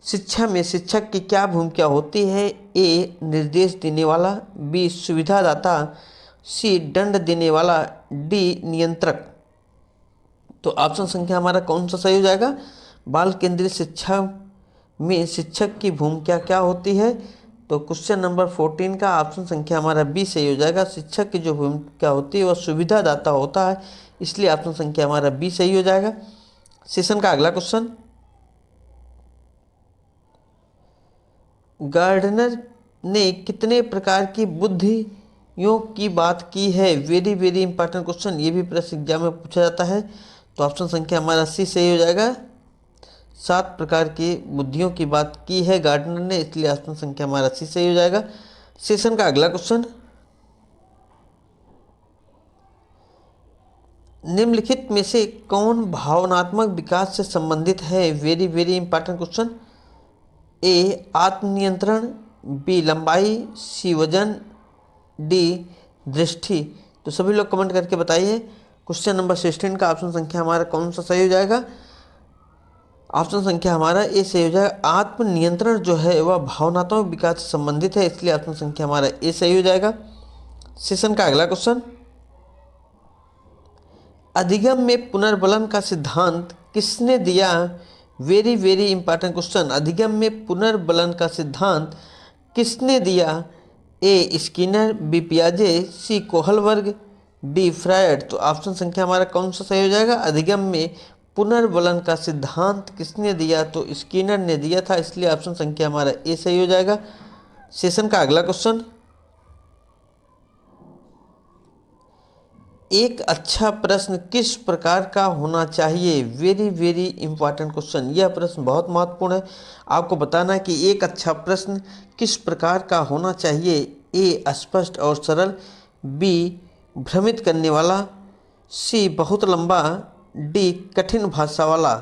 शिक्षा में शिक्षक की क्या भूमिका होती है? ए निर्देश देने वाला, बी सुविधादाता, सी दंड देने वाला, डी नियंत्रक। तो ऑप्शन संख्या हमारा कौन सा सही हो जाएगा? बाल केंद्रित शिक्षा में शिक्षक की भूमिका क्या होती है? तो क्वेश्चन नंबर 14 का ऑप्शन संख्या हमारा बी सही हो जाएगा। शिक्षक की जो भूमिका होती है वह सुविधादाता होता है, इसलिए ऑप्शन संख्या हमारा बी सही हो जाएगा। सेशन का अगला क्वेश्चन, गार्डनर ने कितने प्रकार की बुद्धियों की बात की है? वेरी वेरी इंपॉर्टेंट क्वेश्चन, ये भी प्रश्न एग्जाम में पूछा जाता है। तो ऑप्शन संख्या हमारा सी सही हो जाएगा। 7 प्रकार की बुद्धियों की बात की है गार्डनर ने, इसलिए ऑप्शन संख्या हमारा सी सही हो जाएगा। सेशन का अगला क्वेश्चन, निम्नलिखित में से कौन भावनात्मक विकास से संबंधित है? Very very important question. A आत्मनियंत्रण, बी लंबाई, सी वजन, डी दृष्टि। तो सभी लोग कमेंट करके बताइए क्वेश्चन नंबर 16 का ऑप्शन संख्या हमारा कौन सा सही हो जाएगा? ऑप्शन संख्या हमारा ए सही हो जाएगा। आत्मनियंत्रण जो है वह भावनात्मक विकास से संबंधित है, इसलिए ऑप्शन संख्या हमारा ए सही हो जाएगा। सेशन का अगला क्वेश्चन, अधिगम में पुनर्बलन का सिद्धांत किसने दिया? वेरी वेरी इंपॉर्टेंट क्वेश्चन, अधिगम में पुनर्बलन का सिद्धांत किसने दिया? ए स्किनर, बी पियाजे, सी कोहलबर्ग, डी फ्रायड। तो ऑप्शन संख्या हमारा कौन सा सही हो जाएगा? अधिगम में पुनर्बलन का सिद्धांत किसने दिया? तो स्किनर ने दिया था, इसलिए ऑप्शन संख्या हमारा ए सही हो जाएगा। सेशन का अगला क्वेश्चन, एक अच्छा प्रश्न किस प्रकार का होना चाहिए? वेरी वेरी इंपॉर्टेंट क्वेश्चन, यह प्रश्न बहुत महत्वपूर्ण है। आपको बताना है कि एक अच्छा प्रश्न किस प्रकार का होना चाहिए। ए स्पष्ट और सरल, बी भ्रमित करने वाला, सी बहुत लंबा, डी कठिन भाषा वाला।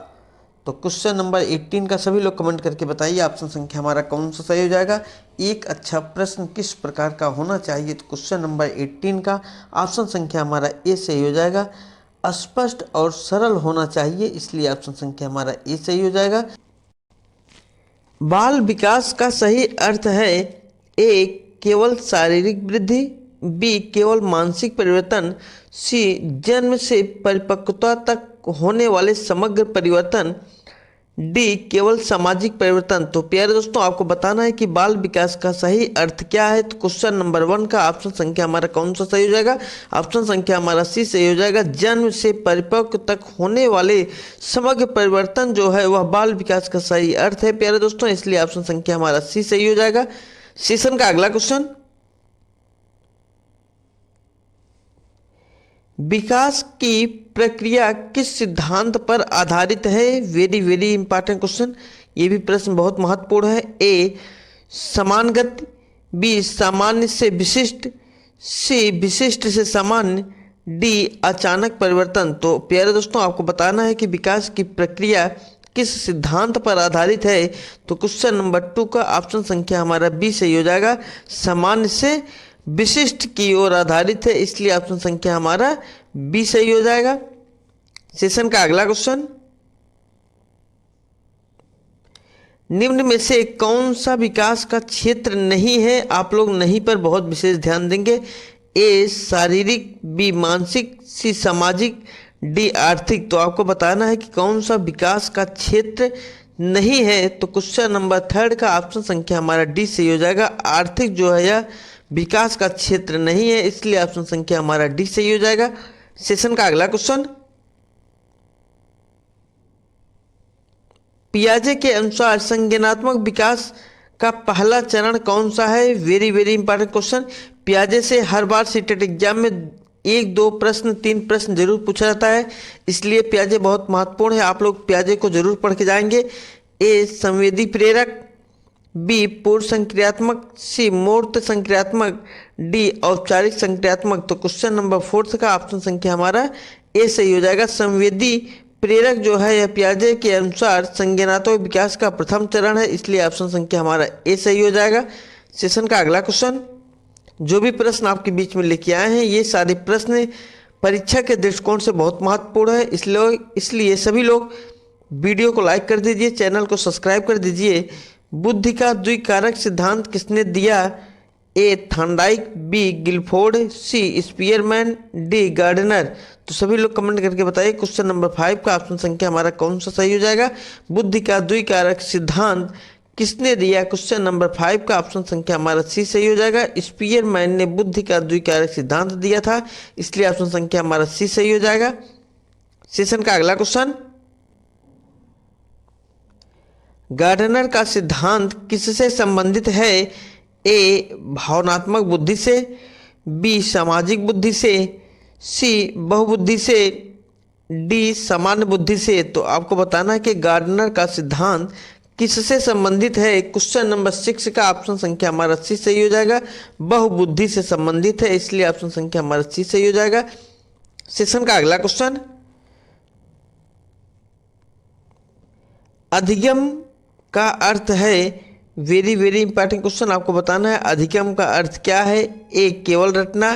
तो क्वेश्चन नंबर 18 का सभी लोग कमेंट करके बताइए ऑप्शन संख्या हमारा कौन सा सही हो जाएगा? एक अच्छा प्रश्न किस प्रकार का होना चाहिए? तो क्वेश्चन नंबर 18 का ऑप्शन संख्या हमारा ए सही हो जाएगा। स्पष्ट और सरल होना चाहिए, इसलिए ऑप्शन संख्या हमारा ए सही हो जाएगा। बाल विकास का सही अर्थ है? ए केवल शारीरिक वृद्धि, बी केवल मानसिक परिवर्तन, सी जन्म से परिपक्वता तक होने वाले समग्र परिवर्तन, डी केवल सामाजिक परिवर्तन। तो प्यारे दोस्तों, आपको बताना है कि बाल विकास का सही अर्थ क्या है। तो क्वेश्चन नंबर 1 का ऑप्शन संख्या हमारा कौन सा सही हो जाएगा? ऑप्शन संख्या हमारा सी सही हो जाएगा। जन्म से परिपक्व तक होने वाले समग्र परिवर्तन जो है वह बाल विकास का सही अर्थ है प्यारे दोस्तों, इसलिए ऑप्शन संख्या हमारा सी सही हो जाएगा। सेशन का अगला क्वेश्चन, विकास की प्रक्रिया किस सिद्धांत पर आधारित है? वेरी वेरी इंपॉर्टेंट क्वेश्चन, ये भी प्रश्न बहुत महत्वपूर्ण है। ए समान गति, बी सामान्य से विशिष्ट, सी विशिष्ट से सामान्य, डी अचानक परिवर्तन। तो प्यारे दोस्तों, आपको बताना है कि विकास की प्रक्रिया किस सिद्धांत पर आधारित है। तो क्वेश्चन नंबर 2 का ऑप्शन संख्या हमारा बी सही हो जाएगा। सामान्य से विशिष्ट की ओर आधारित है, इसलिए ऑप्शन संख्या हमारा बी सही हो जाएगा। सेशन का अगला क्वेश्चन, निम्न में से कौन सा विकास का क्षेत्र नहीं है? आप लोग नहीं पर बहुत विशेष ध्यान देंगे। ए शारीरिक, बी मानसिक, सी सामाजिक, डी आर्थिक। तो आपको बताना है कि कौन सा विकास का क्षेत्र नहीं है। तो क्वेश्चन नंबर 3 का ऑप्शन संख्या हमारा डी सही हो जाएगा। आर्थिक जो है यह विकास का क्षेत्र नहीं है, इसलिए ऑप्शन संख्या हमारा डी सही हो जाएगा। सेशन का अगला क्वेश्चन, पियाजे के अनुसार संज्ञानात्मक विकास का पहला चरण कौन सा है? वेरी वेरी इंपॉर्टेंट क्वेश्चन, पियाजे से हर बार सीटेट एग्जाम में 1, 2 प्रश्न 3 प्रश्न जरूर पूछा जाता है, इसलिए पियाजे बहुत महत्वपूर्ण है। आप लोग पियाजे को जरूर पढ़ के जाएंगे। ए संवेदी प्रेरक, बी पूर्व संक्रियात्मक, सी मूर्त संक्रियात्मक, डी औपचारिक संक्रियात्मक। तो क्वेश्चन नंबर 4 का ऑप्शन संख्या हमारा ए सही हो जाएगा। संवेदी प्रेरक जो है यह पियाजे के अनुसार संज्ञानात्मक विकास का प्रथम चरण है, इसलिए ऑप्शन संख्या हमारा ए सही हो जाएगा। सेशन का अगला क्वेश्चन, जो भी प्रश्न आपके बीच में लेके आए हैं ये सारे प्रश्न परीक्षा के दृष्टिकोण से बहुत महत्वपूर्ण है, इसलिए सभी लोग वीडियो को लाइक कर दीजिए, चैनल को सब्सक्राइब कर दीजिए। बुद्धि का द्विकारक सिद्धांत किसने दिया? ए थॉर्नडाइक, बी गिलफोर्ड, सी स्पीयरमैन, डी गार्डनर। तो सभी लोग कमेंट करके बताइए क्वेश्चन नंबर 5 का ऑप्शन संख्या हमारा कौन सा सही हो जाएगा? बुद्धि का द्विकारक सिद्धांत किसने दिया? क्वेश्चन नंबर 5 का ऑप्शन संख्या हमारा सी सही हो जाएगा। स्पीयरमैन ने बुद्धि का द्विकारक सिद्धांत दिया था, इसलिए ऑप्शन संख्या हमारा सी सही हो जाएगा। सेशन का अगला क्वेश्चन, गार्डनर का सिद्धांत किससे संबंधित है? ए भावनात्मक बुद्धि से, बी सामाजिक बुद्धि से, सी बहुबुद्धि से, डी सामान्य बुद्धि से। तो आपको बताना है कि गार्डनर का सिद्धांत किससे संबंधित है? क्वेश्चन नंबर 6 का ऑप्शन संख्या हमारा सी सही हो जाएगा। बहुबुद्धि से संबंधित है, इसलिए ऑप्शन संख्या हमारा सी सही हो जाएगा। सेशन का अगला क्वेश्चन, अधिगम का अर्थ है, वेरी वेरी इंपॉर्टेंट क्वेश्चन, आपको बताना है अधिगम का अर्थ क्या है? ए केवल रटना,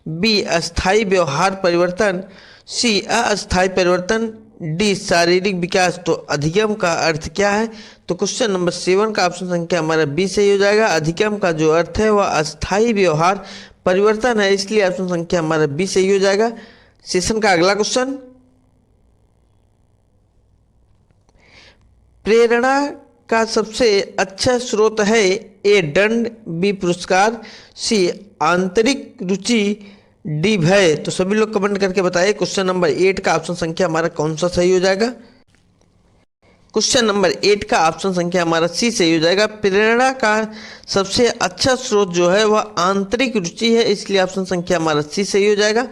बी अस्थायी व्यवहार परिवर्तन, सी अस्थायी परिवर्तन, डी शारीरिक विकास। तो अधिगम का अर्थ क्या है? तो क्वेश्चन नंबर 7 का ऑप्शन संख्या हमारा बी सही हो जाएगा। अधिगम का जो अर्थ है वह अस्थायी व्यवहार परिवर्तन है, इसलिए ऑप्शन संख्या हमारा बी सही हो जाएगा। सेशन का अगला क्वेश्चन, प्रेरणा का सबसे अच्छा स्रोत है? ए दंड, बी पुरस्कार, सी आंतरिक रुचि, डी भय। तो सभी लोग कमेंट करके बताइए क्वेश्चन नंबर 8 का ऑप्शन संख्या हमारा कौन सा सही हो जाएगा? क्वेश्चन नंबर 8 का ऑप्शन संख्या हमारा सी सही हो जाएगा। प्रेरणा का सबसे अच्छा स्रोत जो है वह आंतरिक रुचि है, इसलिए ऑप्शन संख्या हमारा सी सही हो जाएगा।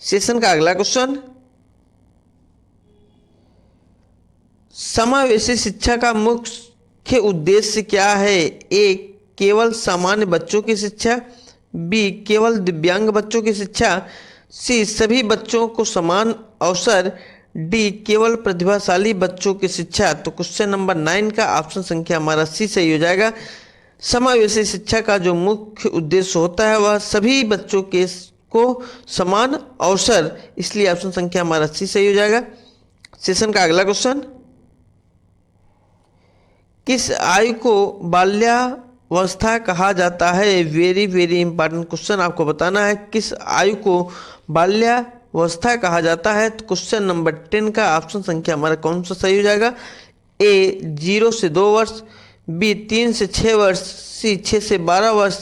सेशन का अगला क्वेश्चन, समावेशी शिक्षा का मुख्य उद्देश्य क्या है? ए केवल सामान्य बच्चों की शिक्षा, बी केवल दिव्यांग बच्चों की शिक्षा, सी सभी बच्चों को समान अवसर, डी केवल प्रतिभाशाली बच्चों की शिक्षा। तो क्वेश्चन नंबर 9 का ऑप्शन संख्या हमारा सी सही हो जाएगा। समावेशी शिक्षा का जो मुख्य उद्देश्य होता है वह सभी बच्चों के को समान अवसर, इसलिए ऑप्शन संख्या हमारा सी सही हो जाएगा। सेशन का अगला क्वेश्चन, किस आयु को बाल्यावस्था कहा जाता है? वेरी वेरी इंपॉर्टेंट क्वेश्चन, आपको बताना है किस आयु को बाल्यावस्था कहा जाता है। तो क्वेश्चन नंबर 10 का ऑप्शन संख्या हमारा कौन सा सही हो जाएगा? ए 0 से 2 वर्ष, बी 3 से 6 वर्ष, सी 6 से 12 वर्ष,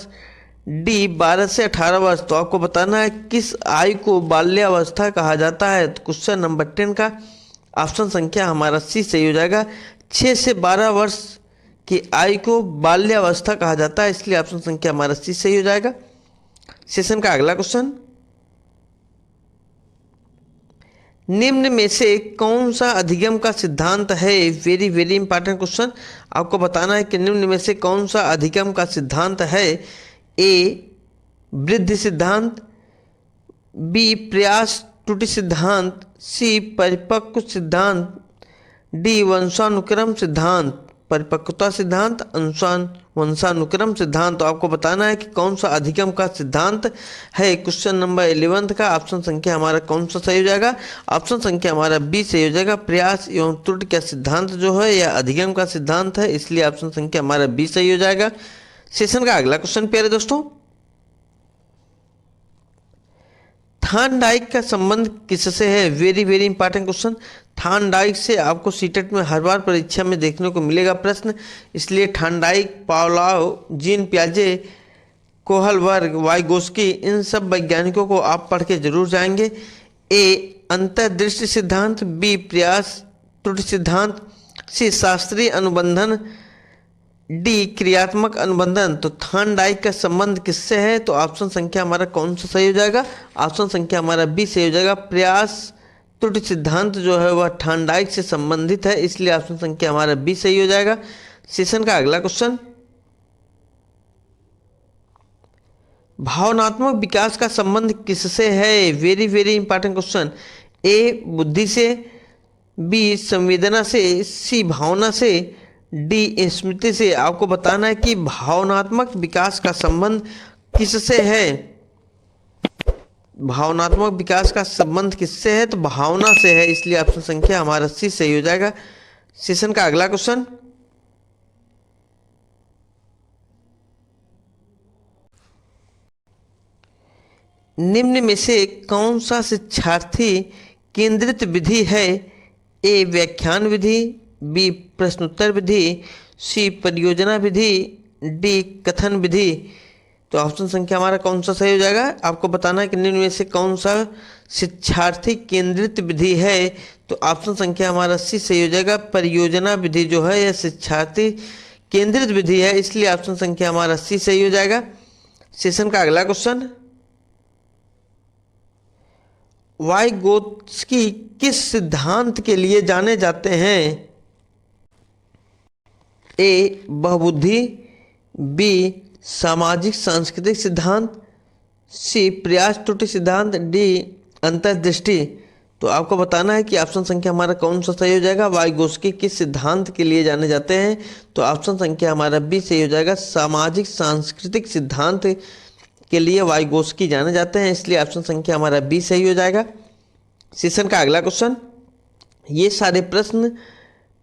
डी 12 से 18 वर्ष। तो आपको बताना है किस आयु को बाल्यावस्था कहा जाता है। तो क्वेश्चन नंबर 10 का ऑप्शन संख्या हमारा सी सही हो जाएगा। 6 से 12 वर्ष की आयु को बाल्यावस्था कहा जाता है, इसलिए ऑप्शन संख्या हमारा सी सही हो जाएगा। सेशन का अगला क्वेश्चन, निम्न में से कौन सा अधिगम का सिद्धांत है? वेरी वेरी इंपॉर्टेंट क्वेश्चन, आपको बताना है कि निम्न में से कौन सा अधिगम का सिद्धांत है? ए वृद्धि सिद्धांत, बी प्रयास त्रुटि सिद्धांत, सी परिपक्व सिद्धांत, डी वंशानुक्रम सिद्धांत। परिपक्वता सिद्धांत, वंशानुक्रम सिद्धांत। तो आपको बताना है कि कौन सा अधिगम का सिद्धांत है। क्वेश्चन नंबर 11 का ऑप्शन संख्या हमारा कौन सा सही हो जाएगा? ऑप्शन संख्या हमारा बी सही हो जाएगा। प्रयास एवं त्रुटि का सिद्धांत जो है यह अधिगम का सिद्धांत है, इसलिए ऑप्शन संख्या हमारा बी सही हो जाएगा। सेशन का अगला क्वेश्चन प्यारे दोस्तों, थॉर्नडाइक का संबंध किससे है? Very very important question, Thorndike से आपको सीटेट में हर बार परीक्षा में देखने को मिलेगा प्रश्न, इसलिए थॉर्नडाइक, पावलोव, जीन पियाजे, कोहलबर्ग, वाइगोस्की, इन सब वैज्ञानिकों को आप पढ़ के जरूर जाएंगे। ए अंतर्दृष्टि सिद्धांत, बी प्रयास त्रुटि सिद्धांत, सी शास्त्रीय अनुबंधन, डी क्रियात्मक अनुबंधन। तो थॉर्नडाइक का संबंध किससे है? तो ऑप्शन संख्या हमारा कौन सा सही हो जाएगा? ऑप्शन संख्या हमारा बी सही हो जाएगा। प्रयास त्रुटि सिद्धांत जो है वह थॉर्नडाइक से संबंधित है, इसलिए ऑप्शन संख्या हमारा बी सही हो जाएगा। सेशन का अगला क्वेश्चन, भावनात्मक विकास का संबंध किससे है? वेरी वेरी इंपॉर्टेंट क्वेश्चन, ए बुद्धि से, बी संवेदना से, सी भावना से, डी स्मृति से। आपको बताना है कि भावनात्मक विकास का संबंध किससे है? भावनात्मक विकास का संबंध किससे है? तो भावना से है, इसलिए ऑप्शन संख्या हमारा सी सही हो जाएगा। सेशन का अगला क्वेश्चन, निम्न में से कौन सा शिक्षार्थी केंद्रित विधि है? ए व्याख्यान विधि, बी प्रश्नोत्तर विधि, सी परियोजना विधि, डी कथन विधि। तो ऑप्शन संख्या हमारा कौन सा सही हो जाएगा? आपको बताना है कि निम्न में से कौन सा शिक्षार्थी केंद्रित विधि है। तो ऑप्शन संख्या हमारा सी सही हो जाएगा। परियोजना विधि जो है यह शिक्षार्थी केंद्रित विधि है, इसलिए ऑप्शन संख्या हमारा सी सही हो जाएगा। सेशन का अगला क्वेश्चन, वाइगोत्स्की किस सिद्धांत के लिए जाने जाते हैं? ए बहुबुद्धि, बी सामाजिक सांस्कृतिक सिद्धांत, सी प्रयास त्रुटि सिद्धांत, डी अंतर्दृष्टि। तो आपको बताना है कि ऑप्शन संख्या हमारा कौन सा सही हो जाएगा। वाइगोत्स्की किस सिद्धांत के लिए जाने जाते हैं? तो ऑप्शन संख्या हमारा बी सही हो जाएगा। सामाजिक सांस्कृतिक सिद्धांत के लिए वाइगोत्स्की जाने जाते हैं, इसलिए ऑप्शन संख्या हमारा बी सही हो जाएगा। सेशन का अगला क्वेश्चन, ये सारे प्रश्न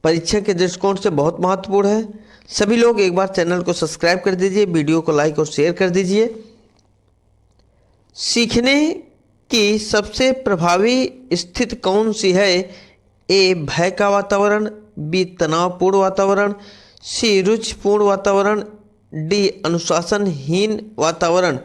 परीक्षा के दृष्टिकोण से बहुत महत्वपूर्ण है। सभी लोग एक बार चैनल को सब्सक्राइब कर दीजिए, वीडियो को लाइक और शेयर कर दीजिए। सीखने की सबसे प्रभावी स्थिति कौन सी है? ए भय का वातावरण, बी तनावपूर्ण वातावरण, सी रुचिपूर्ण वातावरण, डी अनुशासनहीन वातावरण।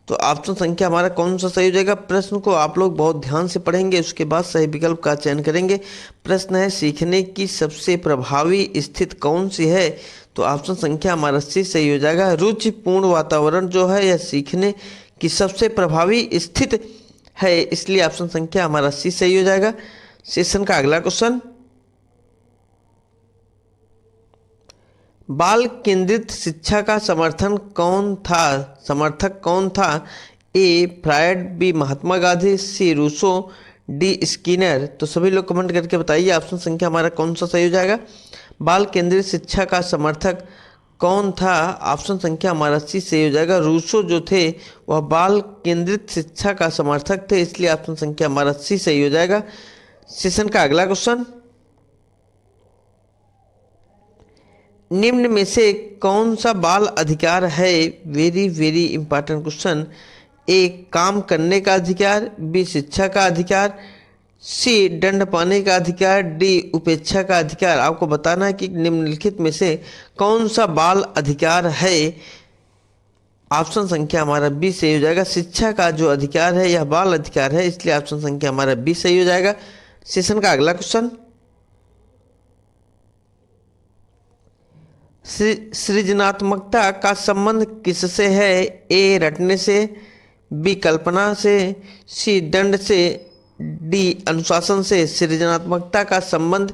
तो ऑप्शन संख्या हमारा कौन सा सही हो जाएगा? प्रश्न को आप लोग बहुत ध्यान से पढ़ेंगे, उसके बाद सही विकल्प का चयन करेंगे। प्रश्न है सीखने की सबसे प्रभावी स्थिति कौन सी है? तो ऑप्शन संख्या हमारा सी सही हो जाएगा। रुचिपूर्ण वातावरण जो है यह सीखने की सबसे प्रभावी स्थिति है, इसलिए ऑप्शन संख्या हमारा सी सही हो जाएगा। सेशन का अगला क्वेश्चन, बाल केंद्रित शिक्षा का समर्थक कौन था? A Freud, B Mahatma Gandhi, C Rousseau, D Skinner. तो सभी लोग कमेंट करके बताइए ऑप्शन संख्या हमारा कौन सा सही हो जाएगा। बाल केंद्रित शिक्षा का समर्थक कौन था? ऑप्शन संख्या हमारा सी सही हो जाएगा। रूसो जो थे वह बाल केंद्रित शिक्षा का समर्थक थे, इसलिए ऑप्शन संख्या हमारा सी सही हो जाएगा। सेशन का अगला क्वेश्चन, निम्न में से कौन सा बाल अधिकार है? Very very important question. A काम करने का अधिकार, बी शिक्षा का अधिकार, सी दंड पाने का अधिकार, डी उपेक्षा का अधिकार। आपको बताना है कि निम्नलिखित में से कौन सा बाल अधिकार है। ऑप्शन संख्या हमारा बी सही हो जाएगा। शिक्षा का जो अधिकार है यह बाल अधिकार है, इसलिए ऑप्शन संख्या हमारा बी सही हो जाएगा। सेशन का अगला क्वेश्चन, सृजनात्मकता का संबंध किससे है? ए रटने से, बी कल्पना से, सी दंड से, डी अनुशासन से। सृजनात्मकता का संबंध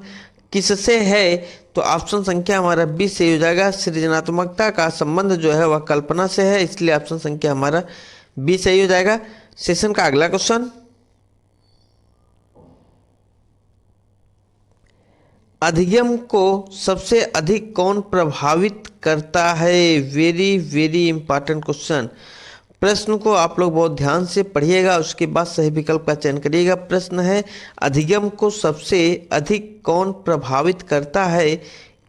किससे है? तो ऑप्शन संख्या हमारा बी सही हो जाएगा। सृजनात्मकता का संबंध जो है वह कल्पना से है, इसलिए ऑप्शन संख्या हमारा बी सही हो जाएगा। सेशन का अगला क्वेश्चन, अधिगम को सबसे अधिक कौन प्रभावित करता है? Very very important question. प्रश्न को आप लोग बहुत ध्यान से पढ़िएगा, उसके बाद सही विकल्प का चयन करिएगा। प्रश्न है अधिगम को सबसे अधिक कौन प्रभावित करता है?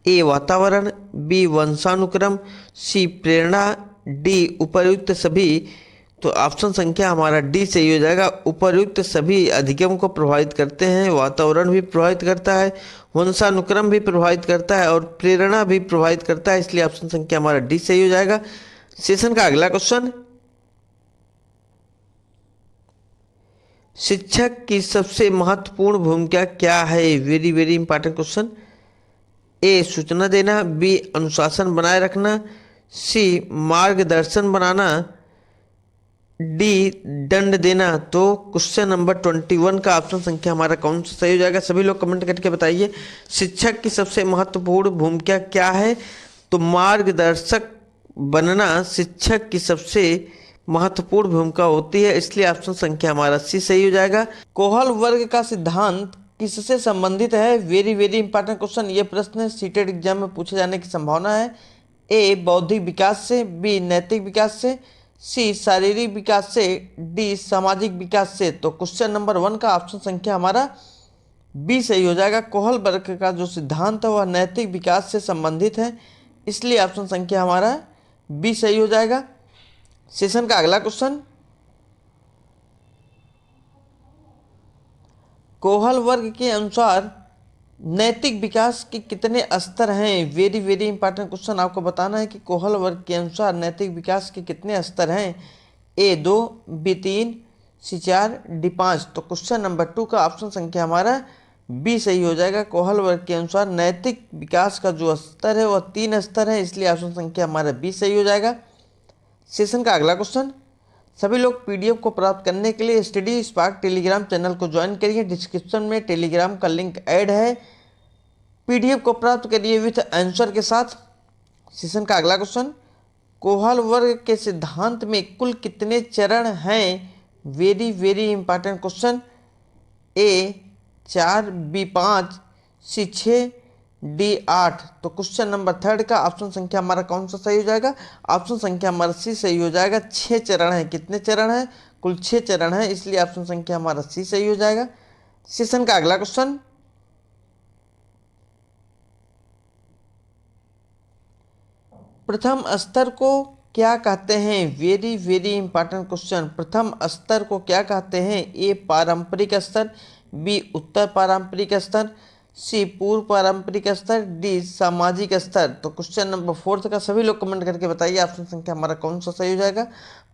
ए वातावरण, बी वंशानुक्रम, सी प्रेरणा, डी उपर्युक्त सभी। तो ऑप्शन संख्या हमारा डी सही हो जाएगा। उपर्युक्त सभी अधिगम को प्रभावित करते हैं। वातावरण भी प्रभावित करता है, वंशानुक्रम भी प्रभावित करता है और प्रेरणा भी प्रभावित करता है, इसलिए ऑप्शन संख्या हमारा डी सही हो जाएगा। सेशन का अगला क्वेश्चन, शिक्षक की सबसे महत्वपूर्ण भूमिका क्या है? Very very important question. A सूचना देना, बी अनुशासन बनाए रखना, सी मार्गदर्शन बनाना, डी दंड देना। तो क्वेश्चन नंबर 21 का ऑप्शन संख्या हमारा कौन सा सही हो जाएगा? सभी लोग कमेंट करके बताइए शिक्षक की सबसे महत्वपूर्ण भूमिका क्या है? तो मार्गदर्शक बनना शिक्षक की सबसे महत्वपूर्ण भूमिका होती है, इसलिए ऑप्शन संख्या हमारा सी सही हो जाएगा। कोहल वर्ग का सिद्धांत किससे संबंधित है? Very very important question. ये प्रश्न सीटेट एग्जाम में पूछे जाने की संभावना है। ए बौद्धिक विकास से, बी नैतिक विकास से, सी शारीरिक विकास से, डी सामाजिक विकास से। तो क्वेश्चन नंबर 1 का ऑप्शन संख्या हमारा बी सही हो जाएगा। कोहल वर्ग का जो सिद्धांत है वह नैतिक विकास से संबंधित है, इसलिए ऑप्शन संख्या हमारा बी सही हो जाएगा। सेशन का अगला क्वेश्चन, कोहल वर्ग के अनुसार नैतिक विकास के कितने स्तर हैं? Very very important question. आपको बताना है कि कोहल वर्ग के अनुसार नैतिक विकास के कितने स्तर हैं? ए 2, बी 3, सी 4, डी 5। तो क्वेश्चन नंबर 2 का ऑप्शन संख्या हमारा बी सही हो जाएगा। कोहल वर्ग के अनुसार नैतिक विकास का जो स्तर है वह 3 स्तर है, इसलिए ऑप्शन संख्या हमारा बी सही हो जाएगा। सेशन का अगला क्वेश्चन, सभी लोग पीडीएफ को प्राप्त करने के लिए स्टडी स्पार्क टेलीग्राम चैनल को ज्वाइन करिए। डिस्क्रिप्शन में टेलीग्राम का लिंक ऐड है, पीडीएफ को प्राप्त करिए विथ आंसर के साथ। सेशन का अगला क्वेश्चन, कोहल वर्ग के सिद्धांत में कुल कितने चरण हैं? Very very important question. A 4, B 5, C 6, D 8। तो क्वेश्चन नंबर 3 का ऑप्शन संख्या हमारा कौन सा सही हो जाएगा? ऑप्शन संख्या हमारा सी सही हो जाएगा। 6 चरण है। कितने चरण है? कुल 6 चरण है, इसलिए ऑप्शन संख्या हमारा सी सही हो जाएगा। सेशन का अगला क्वेश्चन, प्रथम स्तर को क्या कहते हैं? Very very important question. प्रथम स्तर को क्या कहते हैं? ए पारंपरिक स्तर, बी उत्तर पारंपरिक स्तर, सी पूर्व पारंपरिक स्तर, डी सामाजिक स्तर। तो क्वेश्चन नंबर 4 का सभी लोग कमेंट करके बताइए ऑप्शन संख्या हमारा कौन सा सही हो जाएगा।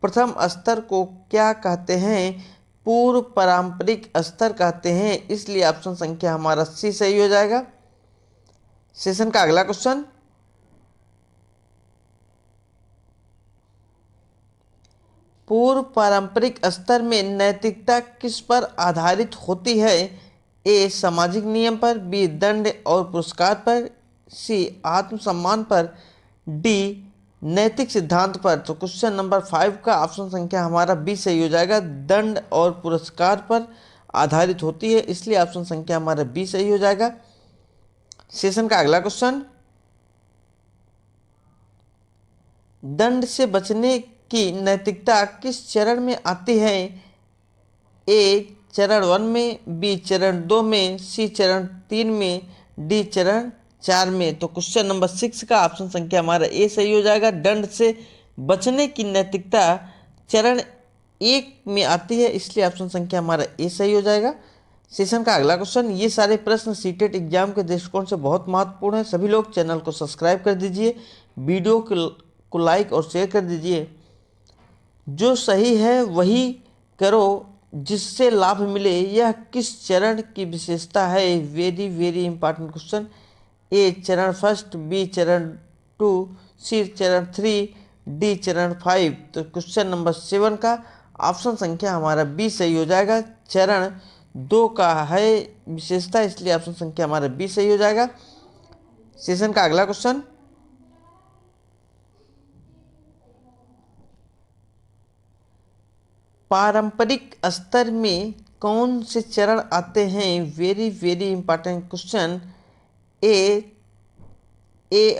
प्रथम स्तर को क्या कहते हैं? पूर्व पारंपरिक स्तर कहते हैं, इसलिए ऑप्शन संख्या हमारा सी सही हो जाएगा। सेशन का अगला क्वेश्चन, पूर्व पारंपरिक स्तर में नैतिकता किस पर आधारित होती है? ए सामाजिक नियम पर, बी दंड और पुरस्कार पर, सी आत्मसम्मान पर, डी नैतिक सिद्धांत पर। तो क्वेश्चन नंबर 5 का ऑप्शन संख्या हमारा बी सही हो जाएगा। दंड और पुरस्कार पर आधारित होती है, इसलिए ऑप्शन संख्या हमारा बी सही हो जाएगा। सेशन का अगला क्वेश्चन, दंड से बचने की नैतिकता किस चरण में आती है? ए चरण 1 में, बी चरण 2 में, सी चरण 3 में, डी चरण 4 में। तो क्वेश्चन नंबर 6 का ऑप्शन संख्या हमारा ए सही हो जाएगा। दंड से बचने की नैतिकता चरण 1 में आती है, इसलिए ऑप्शन संख्या हमारा ए सही हो जाएगा। सेशन का अगला क्वेश्चन, ये सारे प्रश्न सीटेट एग्जाम के दृष्टिकोण से बहुत महत्वपूर्ण है। सभी लोग चैनल को सब्सक्राइब कर दीजिए, वीडियो को लाइक और शेयर कर दीजिए। जो सही है वही करो जिससे लाभ मिले, यह किस चरण की विशेषता है? Very very important question. A चरण 1, बी चरण 2, सी चरण 3, डी चरण 5। तो क्वेश्चन नंबर 7 का ऑप्शन संख्या हमारा बी सही हो जाएगा। चरण 2 का है विशेषता, इसलिए ऑप्शन संख्या हमारा बी सही हो जाएगा। सेशन का अगला क्वेश्चन, पारंपरिक स्तर में कौन से चरण आते हैं? Very very important question. A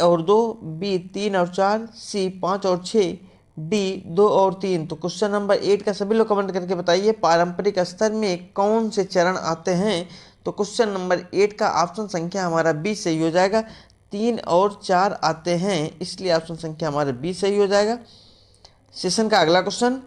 और 2, बी 3 और 4, सी 5 और 6, डी 2 और 3। तो क्वेश्चन नंबर 8 का सभी लोग कमेंट करके बताइए पारंपरिक स्तर में कौन से चरण आते हैं? तो क्वेश्चन नंबर 8 का ऑप्शन संख्या हमारा बी सही हो जाएगा। 3 और 4 आते हैं, इसलिए ऑप्शन संख्या हमारा बी सही हो जाएगा। सेशन का अगला क्वेश्चन,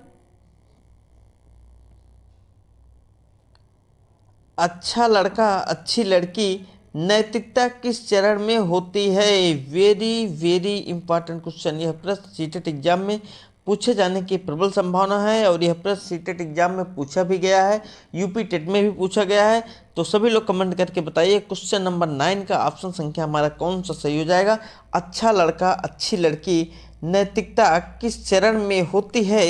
अच्छा लड़का अच्छी लड़की नैतिकता किस चरण में होती है? Very very important question. यह प्रश्न सीटेट एग्जाम में पूछे जाने की प्रबल संभावना है और यह प्रश्न सीटेट एग्जाम में पूछा भी गया है, यूपी टेट में भी पूछा गया है। तो सभी लोग कमेंट करके बताइए क्वेश्चन नंबर 9 का ऑप्शन संख्या हमारा कौन सा सही हो जाएगा। अच्छा लड़का अच्छी लड़की नैतिकता किस चरण में होती है?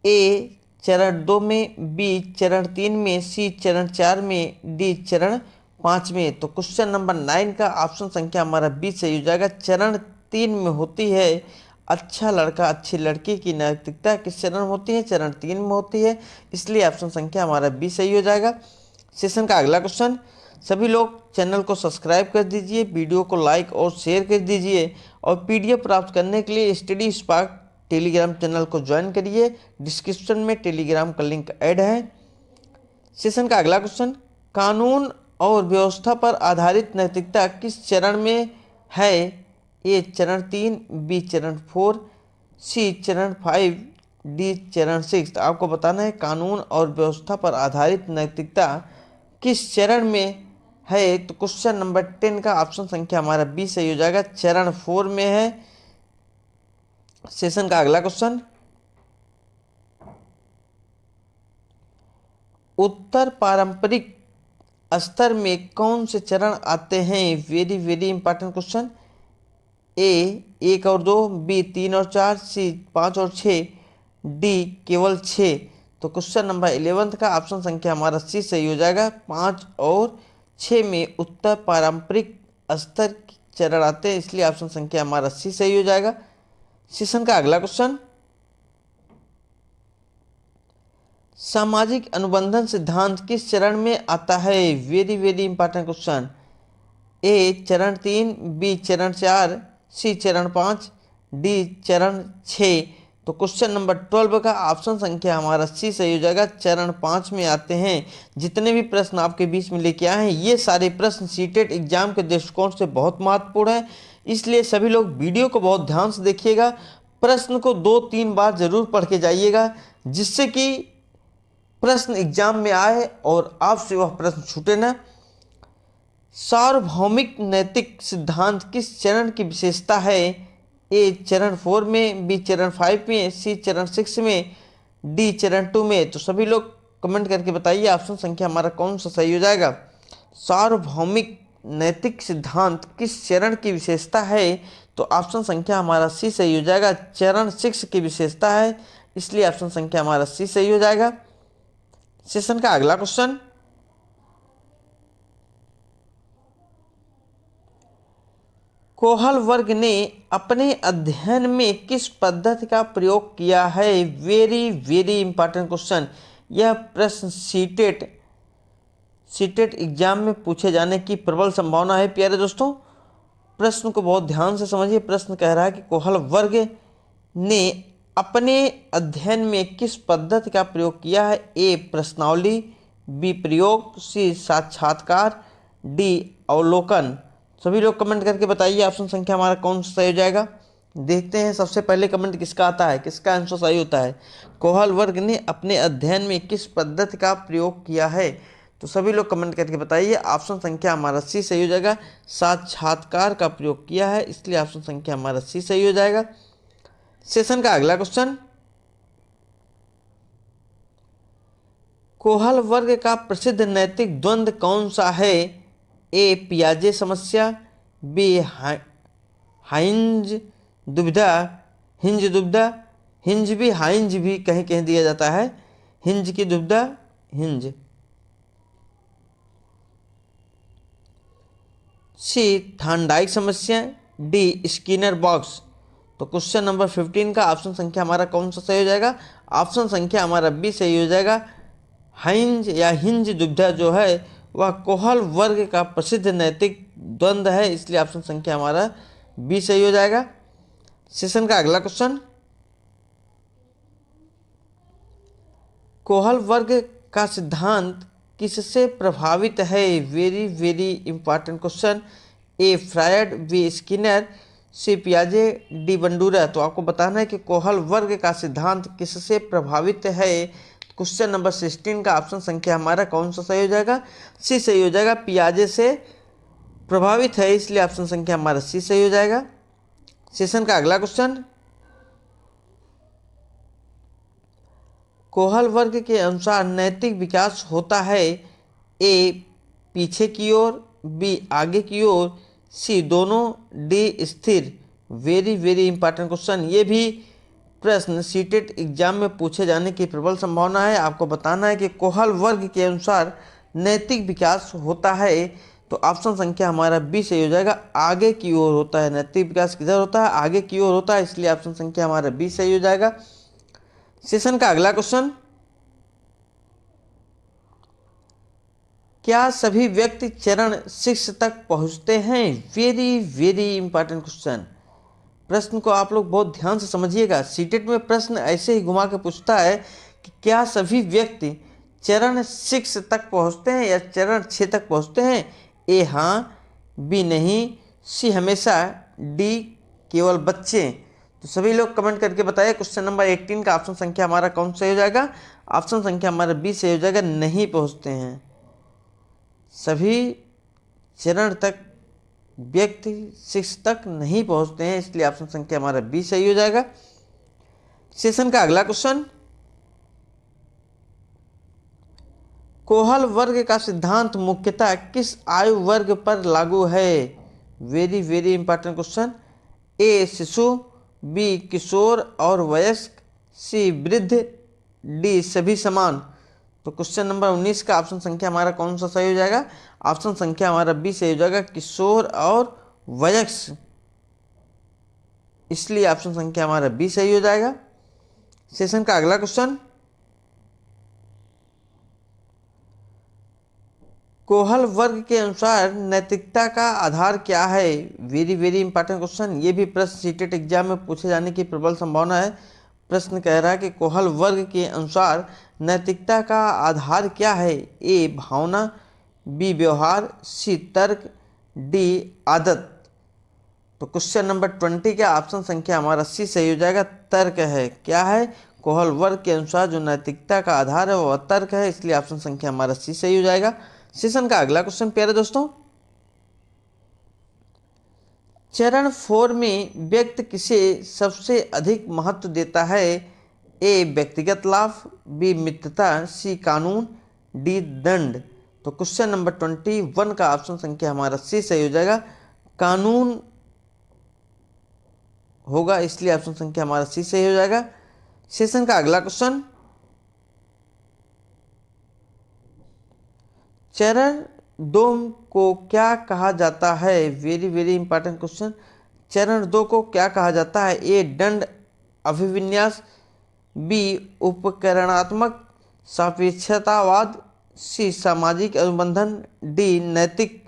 ए चरण 2 में, बी चरण 3 में, सी चरण 4 में, डी चरण 5 में। तो क्वेश्चन नंबर 9 का ऑप्शन संख्या हमारा बी सही हो जाएगा। चरण 3 में होती है। अच्छा लड़का अच्छी लड़की की नैतिकता किस चरण में होती है? चरण 3 में होती है, इसलिए ऑप्शन संख्या हमारा बी सही हो जाएगा। सेशन का अगला क्वेश्चन, सभी लोग चैनल को सब्सक्राइब कर दीजिए, वीडियो को लाइक और शेयर कर दीजिए और पीडीएफ प्राप्त करने के लिए स्टडी स्पार्क टेलीग्राम चैनल को ज्वाइन करिए। डिस्क्रिप्शन में टेलीग्राम का लिंक ऐड है। सेशन का अगला क्वेश्चन, कानून और व्यवस्था पर आधारित नैतिकता किस चरण में है? ए चरण 3, बी चरण 4, सी चरण 5, डी चरण 6। आपको बताना है कानून और व्यवस्था पर आधारित नैतिकता किस चरण में है। तो क्वेश्चन नंबर 10 का ऑप्शन संख्या हमारा बी सही हो जाएगा, चरण 4 में है। सेशन का अगला क्वेश्चन, उत्तर पारंपरिक स्तर में कौन से चरण आते हैं? Very very important question. A 1 और 2, बी 3 और 4, सी 5 और 6, डी केवल 6। तो क्वेश्चन नंबर 11 का ऑप्शन संख्या हमारा सी सही हो जाएगा, 5 और 6 में उत्तर पारंपरिक स्तर चरण आते हैं, इसलिए ऑप्शन संख्या हमारा सी सही हो जाएगा। सेशन का अगला क्वेश्चन, सामाजिक अनुबंधन सिद्धांत किस चरण में आता है? Very very important question. A चरण 3, बी चरण 4, सी चरण 5, डी चरण 6। तो क्वेश्चन नंबर 12 का ऑप्शन संख्या हमारा सी सही हो जाएगा, चरण 5 में आते हैं। जितने भी प्रश्न आपके बीच में लेके आए हैं ये सारे प्रश्न सीटेट एग्जाम के दृष्टिकोण से बहुत महत्वपूर्ण है, इसलिए सभी लोग वीडियो को बहुत ध्यान से देखिएगा, प्रश्न को 2-3 बार जरूर पढ़ के जाइएगा, जिससे कि प्रश्न एग्जाम में आए और आपसे वह प्रश्न छूटे ना। सार्वभौमिक नैतिक सिद्धांत किस चरण की विशेषता है? ए चरण 4 में, बी चरण 5 में, सी चरण 6 में, डी चरण 2 में। तो सभी लोग कमेंट करके बताइए ऑप्शन संख्या हमारा कौन सा सही हो जाएगा। सार्वभौमिक नैतिक सिद्धांत किस चरण की विशेषता है? तो ऑप्शन संख्या हमारा सी सही हो जाएगा, चरण 6 की विशेषता है, इसलिए ऑप्शन संख्या हमारा सी सही हो जाएगा। सेशन का अगला क्वेश्चन, कोहल वर्ग ने अपने अध्ययन में किस पद्धति का प्रयोग किया है? Very very important question. यह प्रश्न सीटेट एग्जाम में पूछे जाने की प्रबल संभावना है। प्यारे दोस्तों, प्रश्न को बहुत ध्यान से समझिए। प्रश्न कह रहा है कि कोहल वर्ग ने अपने अध्ययन में किस पद्धति का प्रयोग किया है? ए प्रश्नावली, बी प्रयोग, सी साक्षात्कार, डी अवलोकन। सभी लोग कमेंट करके बताइए ऑप्शन संख्या हमारा कौन सा सही हो जाएगा। देखते हैं सबसे पहले कमेंट किसका आता है, किसका आंसर सही होता है। कोहल वर्ग ने अपने अध्ययन में किस पद्धति का प्रयोग किया है? तो सभी लोग कमेंट करके बताइए ऑप्शन संख्या हमारा सी सही हो जाएगा, साक्षात्कार का प्रयोग किया है, इसलिए ऑप्शन संख्या हमारा सी सही हो जाएगा। सेशन का अगला क्वेश्चन, कोहल वर्ग का प्रसिद्ध नैतिक द्वंद्व कौन सा है? ए पियाजे समस्या, बी हाइंज दुविधा, हिंज भी हाइंज भी कहीं कहीं दिया जाता है, हिंज की दुविधा, हिंज। सी थानडाइक समस्या, डी स्किनर बॉक्स। तो क्वेश्चन नंबर 15 का ऑप्शन संख्या हमारा कौन सा सही हो जाएगा? ऑप्शन संख्या हमारा बी सही हो जाएगा, हाइंज या हिंज दुविधा जो है वह कोहल वर्ग का प्रसिद्ध नैतिक द्वंद्व है, इसलिए ऑप्शन संख्या हमारा बी सही हो जाएगा। सेशन का अगला क्वेश्चन, कोहल वर्ग का सिद्धांत किससे प्रभावित है? Very very important question. A Freud, B Skinner, C पियाजे, डी बंडूरा। तो आपको बताना है कि कोहल वर्ग का सिद्धांत किससे प्रभावित है। क्वेश्चन नंबर 16 का ऑप्शन संख्या हमारा कौन सा सही हो जाएगा? सी सही हो जाएगा, पियाजे से प्रभावित है, इसलिए ऑप्शन संख्या हमारा सी सही हो जाएगा। सेशन का अगला क्वेश्चन, कोहल वर्ग के अनुसार नैतिक विकास होता है ए पीछे की ओर, बी आगे की ओर, सी दोनों, डी स्थिर। Very very important question. ये भी प्रश्न सीटेट एग्जाम में पूछे जाने की प्रबल संभावना है। आपको बताना है कि कोहल वर्ग के अनुसार नैतिक विकास होता है, तो ऑप्शन संख्या हमारा बी सही हो जाएगा, आगे की ओर होता है। नैतिक विकास किधर होता है? आगे की ओर होता है, इसलिए ऑप्शन संख्या हमारा बी सही हो जाएगा। सेशन का अगला क्वेश्चन, क्या सभी व्यक्ति चरण 6 तक पहुंचते हैं? Very very important question. प्रश्न को आप लोग बहुत ध्यान से समझिएगा। सीटेट में प्रश्न ऐसे ही घुमा के पूछता है कि क्या सभी व्यक्ति चरण 6 तक पहुंचते हैं या चरण 6 तक पहुंचते हैं? ए हाँ, बी नहीं, सी हमेशा, डी केवल बच्चे। तो सभी लोग कमेंट करके बताइए क्वेश्चन नंबर 18 का ऑप्शन संख्या हमारा कौन सा हो जाएगा? ऑप्शन संख्या हमारा बी सही हो जाएगा, नहीं पहुंचते हैं। सभी चरण तक व्यक्ति 6 तक नहीं पहुंचते हैं, इसलिए ऑप्शन संख्या हमारा बी सही हो जाएगा। सेशन का अगला क्वेश्चन, कोहल वर्ग का सिद्धांत मुख्यतः किस आयु वर्ग पर लागू है? Very very important question. A शिशु, बी किशोर और वयस्क, सी वृद्ध, डी सभी समान। तो क्वेश्चन नंबर 19 का ऑप्शन संख्या हमारा कौन सा सही हो जाएगा? ऑप्शन संख्या हमारा बी सही हो जाएगा, किशोर और वयस्क, इसलिए ऑप्शन संख्या हमारा बी सही हो जाएगा। सेशन का अगला क्वेश्चन, कोहल वर्ग के अनुसार नैतिकता का आधार क्या है? Very very important question. ये भी प्रश्न सीटेट एग्जाम में पूछे जाने की प्रबल संभावना है। प्रश्न कह रहा है कि कोहल वर्ग के अनुसार नैतिकता का आधार क्या है? ए भावना, बी व्यवहार, सी तर्क, डी आदत। तो क्वेश्चन नंबर 20 का ऑप्शन संख्या हमारा सी सही हो जाएगा, तर्क है। क्या है? कोहल वर्ग के अनुसार जो नैतिकता का आधार है वह तर्क है, इसलिए ऑप्शन संख्या हमारा सी सही हो जाएगा। सेशन का अगला क्वेश्चन प्यारे दोस्तों, चरण 4 में व्यक्ति किसे सबसे अधिक महत्व देता है? ए व्यक्तिगत लाभ, बी मित्रता, सी कानून, डी दंड। तो क्वेश्चन नंबर 21 का ऑप्शन संख्या हमारा सी सही हो जाएगा, कानून होगा, इसलिए ऑप्शन संख्या हमारा सी सही हो जाएगा। सेशन का अगला क्वेश्चन, चरण 2 को क्या कहा जाता है? Very very important question. चरण 2 को क्या कहा जाता है? ए दंड अभिविन्यास, बी उपकरणात्मक सापेक्षतावाद, सी सामाजिक अनुबंधन, डी नैतिक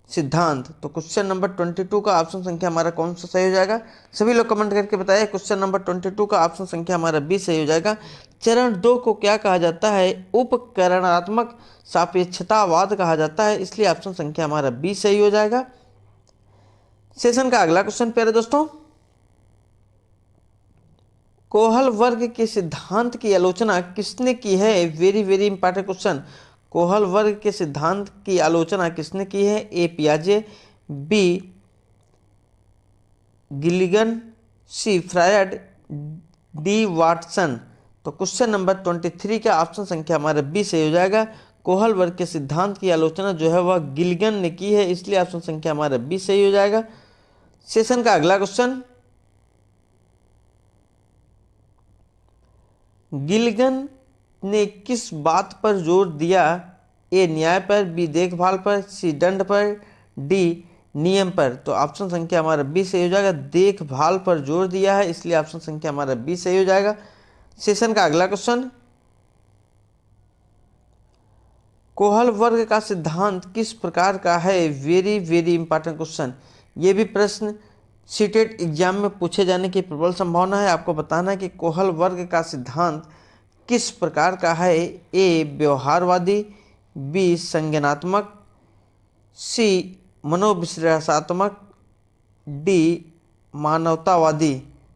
सिद्धांत। तो क्वेश्चन नंबर 22 का ऑप्शन संख्या हमारा कौन सा सही हो जाएगा? सभी लोग कमेंट करके बताइए क्वेश्चन नंबर 22 का ऑप्शन संख्या हमारा बी सही हो जाएगा। चरण 2 को क्या कहा जाता है? उपकरणात्मक सापेक्षतावाद कहा जाता है, इसलिए ऑप्शन संख्या हमारा बी सही हो जाएगा। सेशन का अगला क्वेश्चन प्यारे दोस्तों, कोहल वर्ग के सिद्धांत की आलोचना किसने की है? Very very important question. Kohlberg के सिद्धांत की आलोचना किसने की है? ए पियाजे, B Gilligan, C Freud, D Watson. तो क्वेश्चन नंबर 23 का ऑप्शन संख्या हमारा बी सही हो जाएगा। कोहल वर्ग के सिद्धांत की आलोचना जो है वह गिलिगन ने की है, इसलिए ऑप्शन संख्या हमारा बी सही हो जाएगा। सेशन का अगला क्वेश्चन, गिलिगन ने किस बात पर जोर दिया? ए न्याय पर, बी देखभाल पर, सी दंड पर, डी नियम पर। तो ऑप्शन संख्या हमारा बी सही हो जाएगा, देखभाल पर जोर दिया है, इसलिए ऑप्शन संख्या हमारा बी सही हो जाएगा। सेशन का अगला क्वेश्चन, कोहल वर्ग का सिद्धांत किस प्रकार का है? Very very important question. ये भी प्रश्न सीटेट एग्जाम में पूछे जाने की प्रबल संभावना है। आपको बताना है कि कोहल वर्ग का सिद्धांत किस प्रकार का है? ए व्यवहारवादी, बी संज्ञानात्मक, सी मनोविश्लेषणात्मक, डी मानवतावादी।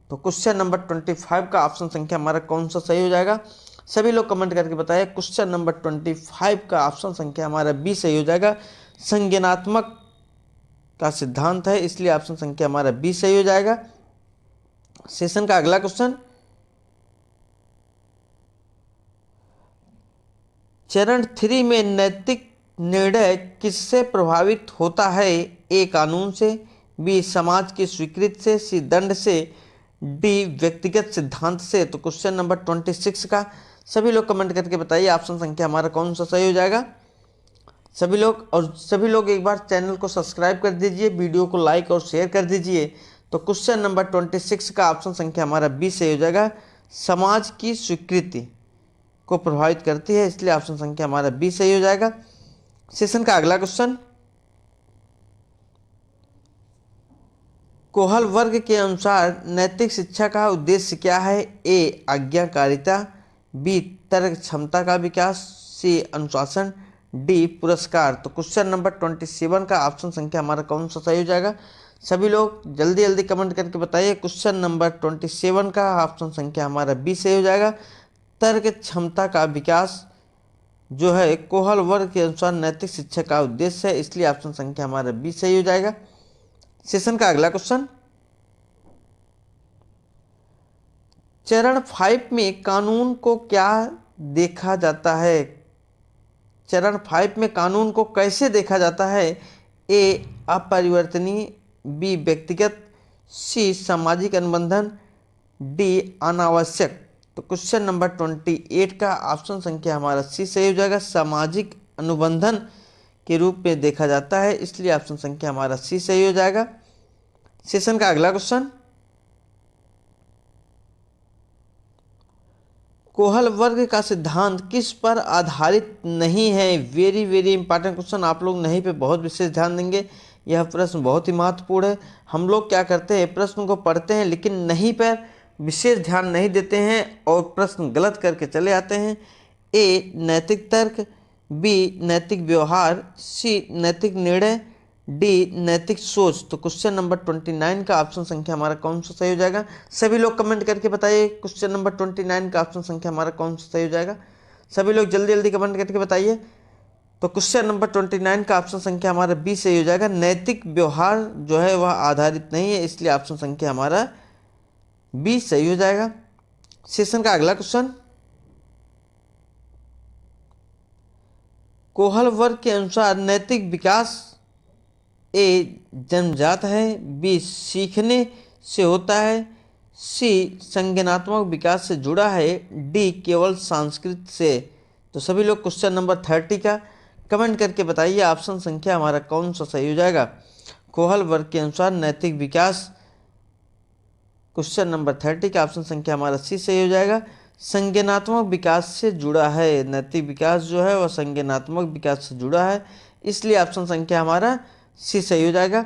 तो क्वेश्चन नंबर 25 का ऑप्शन संख्या हमारा कौन सा सही हो जाएगा? सभी लोग कमेंट करके बताइए क्वेश्चन नंबर 25 का ऑप्शन संख्या हमारा बी सही हो जाएगा, संज्ञानात्मक का सिद्धांत है, इसलिए ऑप्शन संख्या हमारा बी सही हो जाएगा। सेशन का अगला क्वेश्चन, चरण 3 में नैतिक निर्णय किससे प्रभावित होता है? ए कानून से, बी समाज की स्वीकृति से, सी दंड से, डी व्यक्तिगत सिद्धांत से। तो क्वेश्चन नंबर 26 का सभी लोग कमेंट करके बताइए ऑप्शन संख्या हमारा कौन सा सही हो जाएगा? सभी लोग एक बार चैनल को सब्सक्राइब कर दीजिए, वीडियो को लाइक और शेयर कर दीजिए। तो क्वेश्चन नंबर 26 का ऑप्शन संख्या हमारा बी सही हो जाएगा, समाज की स्वीकृति को प्रभावित करती है, इसलिए ऑप्शन संख्या हमारा बी सही हो जाएगा। सेशन का अगला क्वेश्चन, कोहल वर्ग के अनुसार नैतिक शिक्षा का उद्देश्य क्या है? ए आज्ञाकारिता, बी तर्क क्षमता का विकास, सी अनुशासन, डी पुरस्कार। तो क्वेश्चन नंबर 27 का ऑप्शन संख्या हमारा कौन सा सही हो जाएगा? सभी लोग जल्दी जल्दी कमेंट करके बताइए। क्वेश्चन नंबर 27 का ऑप्शन संख्या हमारा बी सही हो जाएगा। तर्क क्षमता का विकास जो है कोहल वर्ग के अनुसार नैतिक शिक्षा का उद्देश्य है, इसलिए ऑप्शन संख्या हमारा बी सही हो जाएगा। सेशन का अगला क्वेश्चन, चरण 5 में कानून को क्या देखा जाता है? चरण 5 में कानून को कैसे देखा जाता है? ए अपरिवर्तनीय, बी व्यक्तिगत, सी सामाजिक अनुबंधन, डी अनावश्यक। तो क्वेश्चन नंबर 28 का ऑप्शन संख्या हमारा सी सही हो जाएगा। सामाजिक अनुबंधन के रूप में देखा जाता है, इसलिए ऑप्शन संख्या हमारा सी सही हो जाएगा। सेशन का अगला क्वेश्चन, कोहल वर्ग का सिद्धांत किस पर आधारित नहीं है? वेरी वेरी इंपॉर्टेंट क्वेश्चन, आप लोग नहीं पे बहुत विशेष ध्यान देंगे। यह प्रश्न बहुत ही महत्वपूर्ण है। हम लोग क्या करते हैं, प्रश्न को पढ़ते हैं लेकिन नहीं पर विशेष ध्यान नहीं देते हैं और प्रश्न गलत करके चले आते हैं। ए नैतिक तर्क, बी नैतिक व्यवहार, सी नैतिक निर्णय, डी नैतिक सोच। तो क्वेश्चन नंबर 29 का ऑप्शन संख्या हमारा कौन सा सही हो जाएगा? सभी लोग कमेंट करके बताइए क्वेश्चन नंबर 29 का ऑप्शन संख्या हमारा कौन सा सही हो जाएगा? सभी लोग जल्दी जल्दी कमेंट करके बताइए। तो क्वेश्चन नंबर 29 का ऑप्शन संख्या हमारा बी सही हो जाएगा। नैतिक व्यवहार जो है वह आधारित नहीं है, इसलिए ऑप्शन संख्या हमारा बी सही हो जाएगा। सेशन का अगला क्वेश्चन, कोहल वर्ग के अनुसार नैतिक विकास ए जन्मजात है, बी सीखने से होता है, सी संज्ञानात्मक विकास से जुड़ा है, डी केवल संस्कृत से। तो सभी लोग क्वेश्चन नंबर 30 का कमेंट करके बताइए ऑप्शन संख्या हमारा कौन सा सही हो जाएगा? कोहल वर्ग के अनुसार नैतिक विकास, क्वेश्चन नंबर 30 का ऑप्शन संख्या हमारा सी सही हो जाएगा। संज्ञानात्मक विकास से जुड़ा है, नैतिक विकास जो है वह संज्ञानात्मक विकास से जुड़ा है, इसलिए ऑप्शन संख्या हमारा सी सही हो जाएगा।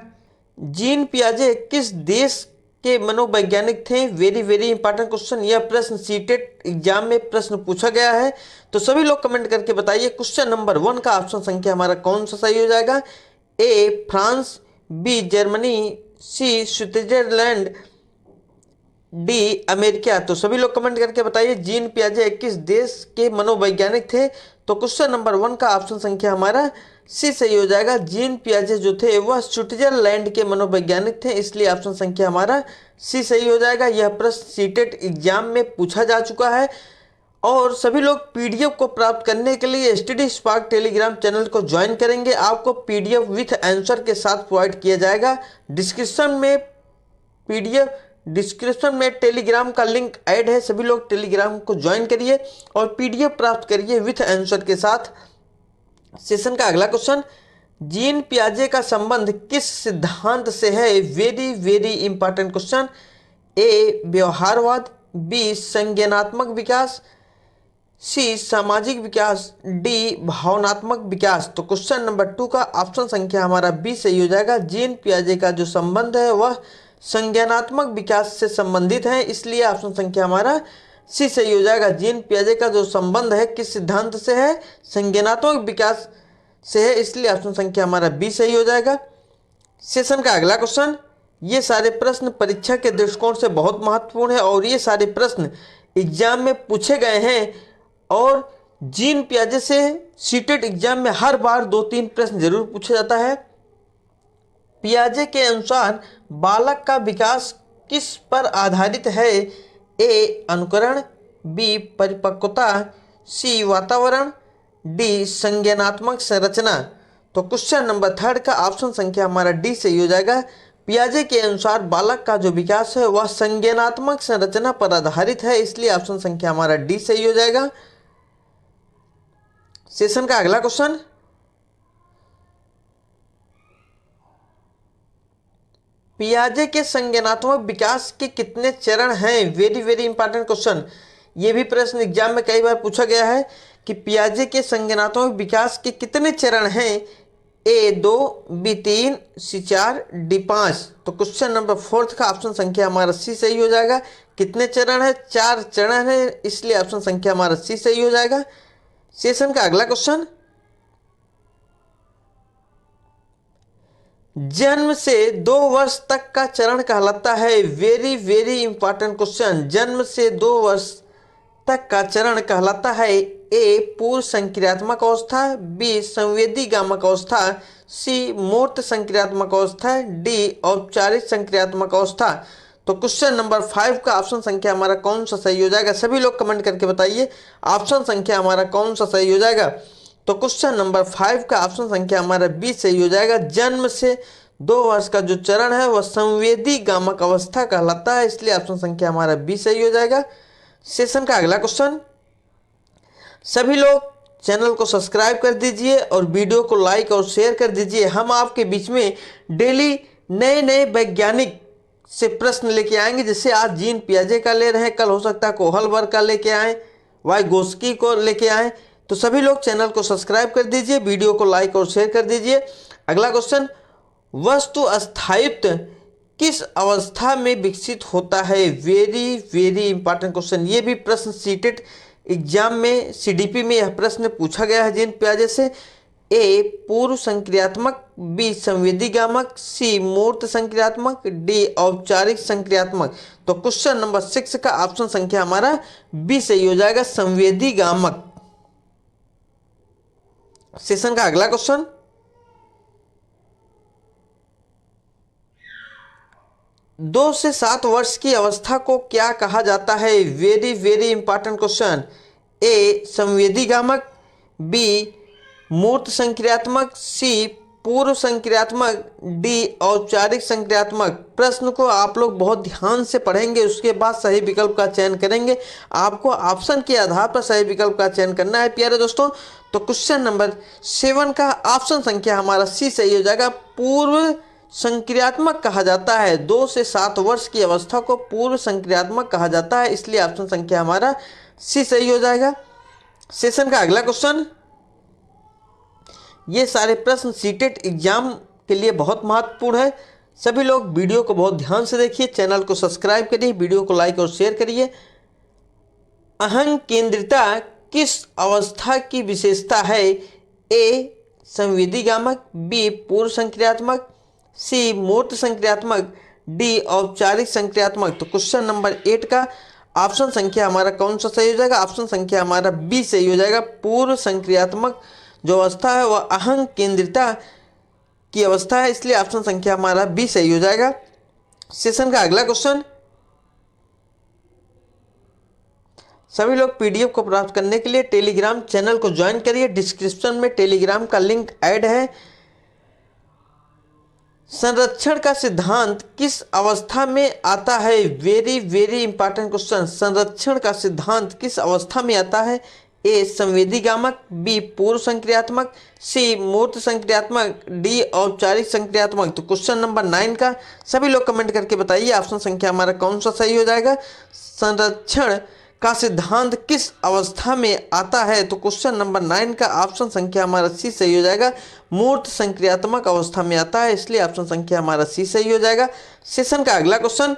जीन पियाजे किस देश के मनोवैज्ञानिक थे? वेरी वेरी इंपॉर्टेंट क्वेश्चन, यह प्रश्न सीटेट एग्जाम में प्रश्न पूछा गया है। तो सभी लोग कमेंट करके बताइए क्वेश्चन नंबर 1 का ऑप्शन संख्या हमारा कौन सा सही हो जाएगा? A France, B Germany, C Switzerland, D America. तो सभी लोग कमेंट करके बताइए जीन पियाजे किस देश के मनोवैज्ञानिक थे? तो क्वेश्चन नंबर 1 का ऑप्शन संख्या हमारा सी सही हो जाएगा। जीन पियाजे जो थे वह स्विट्जरलैंड के मनोवैज्ञानिक थे, इसलिए ऑप्शन संख्या हमारा सी सही हो जाएगा। यह प्रश्न सीटेट एग्जाम में पूछा जा चुका है। और सभी लोग पीडीएफ को प्राप्त करने के लिए स्टडी स्पार्क टेलीग्राम चैनल को ज्वाइन करेंगे। आपको पीडीएफ विथ आंसर के साथ प्रोवाइड किया जाएगा। डिस्क्रिप्शन में टेलीग्राम का लिंक ऐड है, सभी लोग टेलीग्राम को ज्वाइन करिए और पीडीएफ प्राप्त करिए विथ आंसर के साथ। सेशन का अगला क्वेश्चन, जीन पियाजे का संबंध किस सिद्धांत से है? Very very important question. A व्यवहारवाद, बी संज्ञानात्मक विकास, सी सामाजिक विकास, डी भावनात्मक विकास। तो क्वेश्चन नंबर 2 का ऑप्शन संख्या हमारा बी सही हो जाएगा। जीन पियाजे का जो संबंध है वह संज्ञानात्मक विकास से संबंधित है, इसलिए ऑप्शन संख्या हमारा सी सही हो जाएगा। जीन पियाजे का जो संबंध है किस सिद्धांत से है? संज्ञानात्मक विकास से है, इसलिए ऑप्शन संख्या हमारा बी सही हो जाएगा। सेशन का अगला क्वेश्चन, ये सारे प्रश्न परीक्षा के दृष्टिकोण से बहुत महत्वपूर्ण है और ये सारे प्रश्न एग्जाम में पूछे गए हैं। और जीन पियाजे से सीटेट एग्जाम में हर बार 2-3 प्रश्न जरूर पूछा जाता है। पियाजे के अनुसार बालक का विकास किस पर आधारित है? ए अनुकरण, बी परिपक्वता, सी वातावरण, डी संज्ञानात्मक संरचना। तो क्वेश्चन नंबर 3 का ऑप्शन संख्या हमारा डी सही हो जाएगा। पियाजे के अनुसार बालक का जो विकास है वह संज्ञानात्मक संरचना पर आधारित है, इसलिए ऑप्शन संख्या हमारा डी सही हो जाएगा। सेशन का अगला क्वेश्चन, पियाजे के संज्ञानात्मक विकास के कितने चरण हैं? वेरी वेरी इंपॉर्टेंट क्वेश्चन, ये भी प्रश्न एग्जाम में कई बार पूछा गया है कि पियाजे के संज्ञानात्मक विकास के कितने चरण हैं? ए 2, बी 3, सी 4, डी 5। तो क्वेश्चन नंबर 4 का ऑप्शन संख्या हमारा सी सही हो जाएगा। कितने चरण है? 4 चरण है, इसलिए ऑप्शन संख्या हमारा सी सही हो जाएगा। सेशन का अगला क्वेश्चन, जन्म से 2 वर्ष तक का चरण कहलाता है, वेरी वेरी इंपॉर्टेंट क्वेश्चन, जन्म से 2 वर्ष तक का चरण कहलाता है, ए पूर्व संक्रियात्मक अवस्था, बी संवेदी गामक अवस्था, सी मूर्त संक्रियात्मक अवस्था, डी औपचारिक संक्रियात्मक अवस्था। तो क्वेश्चन नंबर 5 का ऑप्शन संख्या हमारा कौन सा सही हो जाएगा? सभी लोग कमेंट करके बताइए ऑप्शन संख्या हमारा कौन सा सही हो जाएगा। तो क्वेश्चन नंबर 5 का ऑप्शन संख्या हमारा बी सही हो जाएगा। जन्म से 2 वर्ष का जो चरण है वह संवेदी गामक अवस्था कहलाता है, इसलिए ऑप्शन संख्या हमारा बी सही हो जाएगा। सेशन का अगला क्वेश्चन, सभी लोग चैनल को सब्सक्राइब कर दीजिए और वीडियो को लाइक और शेयर कर दीजिए। हम आपके बीच में डेली नए नए वैज्ञानिक से प्रश्न लेके आएंगे। जैसे आज जीन पियाजे का ले रहे हैं, कल हो सकता है कोहलबर्ग का लेके आए, वाइगोस्की को लेके आए। तो सभी लोग चैनल को सब्सक्राइब कर दीजिए, वीडियो को लाइक और शेयर कर दीजिए। अगला क्वेश्चन, वस्तु स्थायित्व किस अवस्था में विकसित होता है? वेरी वेरी इंपॉर्टेंट क्वेश्चन, ये भी प्रश्न सीटेट एग्जाम में सीडीपी में यह प्रश्न पूछा गया है जीन पियाजे से। ए पूर्व संक्रियात्मक, बी संवेदी गामक, सी मूर्त संक्रियात्मक, डी औपचारिक संक्रियात्मक। तो क्वेश्चन नंबर 6 का ऑप्शन संख्या हमारा बी सही हो जाएगा, संवेदी गामक। सेशन का अगला क्वेश्चन, दो से 7 वर्ष की अवस्था को क्या कहा जाता है? वेरी वेरी इंपॉर्टेंट क्वेश्चन, ए संवेदी गामक, बी मूर्त संक्रियात्मक, सी पूर्व संक्रियात्मक, डी औपचारिक संक्रियात्मक। प्रश्न को आप लोग बहुत ध्यान से पढ़ेंगे, उसके बाद सही विकल्प का चयन करेंगे। आपको ऑप्शन के आधार पर सही विकल्प का चयन करना है प्यारे दोस्तों। तो क्वेश्चन नंबर 7 का ऑप्शन संख्या हमारा सी सही हो जाएगा, पूर्व संक्रियात्मक कहा जाता है। 2 से 7 वर्ष की अवस्था को पूर्व संक्रियात्मक कहा जाता है, इसलिए ऑप्शन संख्या हमारा सी सही हो जाएगा। सेशन का अगला क्वेश्चन, ये सारे प्रश्न सीटेट एग्जाम के लिए बहुत महत्वपूर्ण है। सभी लोग वीडियो को बहुत ध्यान से देखिए, चैनल को सब्सक्राइब करिए, वीडियो को लाइक और शेयर करिए। अहंग केंद्रिता किस अवस्था की विशेषता है? ए संवेदी गामक, बी पूर्व संक्रियात्मक, सी मूर्त संक्रियात्मक, डी औपचारिक संक्रियात्मक। तो क्वेश्चन नंबर 8 का ऑप्शन संख्या हमारा कौन सा सही हो जाएगा? ऑप्शन संख्या हमारा बी सही हो जाएगा, पूर्व संक्रियात्मक जो अवस्था है वह अहंग केंद्रिता की अवस्था है, इसलिए ऑप्शन संख्या हमारा बी सही हो जाएगा। सेशन का अगला क्वेश्चन, सभी लोग पीडीएफ को प्राप्त करने के लिए टेलीग्राम चैनल को ज्वाइन करिए, डिस्क्रिप्शन में टेलीग्राम का लिंक ऐड है। संरक्षण का सिद्धांत किस अवस्था में आता है? वेरी वेरी इंपॉर्टेंट क्वेश्चन, संरक्षण का सिद्धांत किस अवस्था में आता है? ए संवेदी गामक, बी पूर्व संक्रियात्मक, सी मूर्त संक्रियात्मक, डी औपचारिक संक्रियात्मक। तो क्वेश्चन नंबर 9 का सभी लोग कमेंट करके बताइए ऑप्शन संख्या हमारा कौन सा सही हो जाएगा। संरक्षण का सिद्धांत किस अवस्था में आता है? तो क्वेश्चन नंबर 9 का ऑप्शन संख्या हमारा सी सही हो जाएगा, मूर्त संक्रियात्मक अवस्था में आता है, इसलिए ऑप्शन संख्या हमारा सी सही हो जाएगा। सेशन का अगला क्वेश्चन,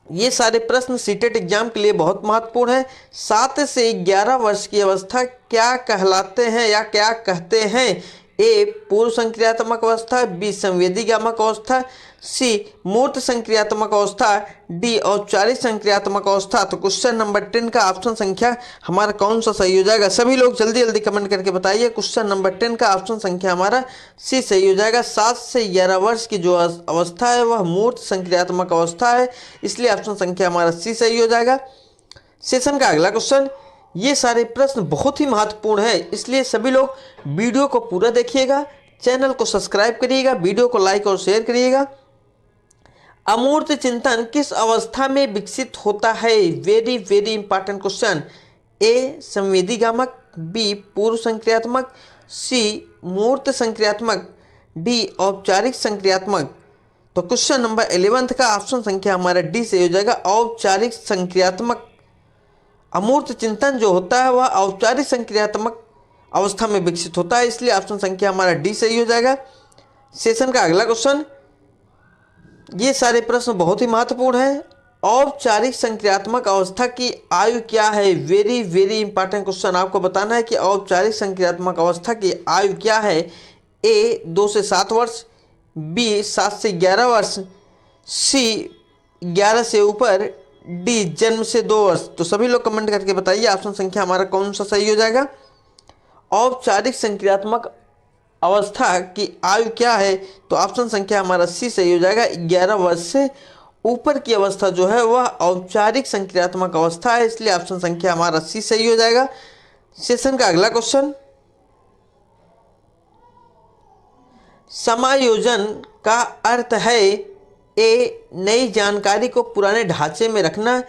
ये सारे प्रश्न सीटेट एग्जाम के लिए बहुत महत्वपूर्ण है। 7 से 11 वर्ष की अवस्था क्या कहलाते हैं या क्या कहते हैं? ए पूर्व संक्रियात्मक अवस्था, बी संवेदी गामक अवस्था, सी मूर्त संक्रियात्मक अवस्था, डी औपचारिक संक्रियात्मक अवस्था। तो क्वेश्चन नंबर 10 का ऑप्शन संख्या हमारा कौन सा सही हो जाएगा? सभी लोग जल्दी जल्दी कमेंट करके बताइए। क्वेश्चन नंबर 10 का ऑप्शन संख्या हमारा सी सही हो जाएगा। 7 से 11 वर्ष की जो अवस्था है वह मूर्त संक्रियात्मक अवस्था है, इसलिए ऑप्शन संख्या हमारा सी सही हो जाएगा। सेशन का अगला क्वेश्चन, ये सारे प्रश्न बहुत ही महत्वपूर्ण है, इसलिए सभी लोग वीडियो को पूरा देखिएगा, चैनल को सब्सक्राइब करिएगा, वीडियो को लाइक और शेयर करिएगा। अमूर्त चिंतन किस अवस्था में विकसित होता है? वेरी वेरी इंपॉर्टेंट क्वेश्चन, ए संवेदी गामक, बी पूर्व संक्रियात्मक, सी मूर्त संक्रियात्मक, डी औपचारिक संक्रियात्मक। तो क्वेश्चन नंबर 11 का ऑप्शन संख्या हमारा डी से हो जाएगा, औपचारिक संक्रियात्मक। अमूर्त चिंतन जो होता है वह औपचारिक संक्रियात्मक अवस्था में विकसित होता है, इसलिए ऑप्शन संख्या हमारा डी सही हो जाएगा। सेशन का अगला क्वेश्चन, ये सारे प्रश्न बहुत ही महत्वपूर्ण है, औपचारिक संक्रियात्मक अवस्था की आयु क्या है? Very very important question. आपको बताना है कि औपचारिक संक्रियात्मक अवस्था की आयु क्या है। ए 2 से 7 वर्ष, बी 7 से 11 वर्ष, सी 11 से ऊपर, डी जन्म से 2 वर्ष। तो सभी लोग कमेंट करके बताइए ऑप्शन संख्या हमारा कौन सा सही हो जाएगा। औपचारिक संक्रियात्मक अवस्था की आयु क्या है? तो ऑप्शन संख्या हमारा सी सही हो जाएगा। 11 वर्ष से ऊपर की अवस्था जो है वह औपचारिक संक्रियात्मक अवस्था है, इसलिए ऑप्शन संख्या हमारा सी सही हो जाएगा। सेशन का अगला क्वेश्चन, समायोजन का अर्थ है ए नई जानकारी को पुराने ढांचे में रखना,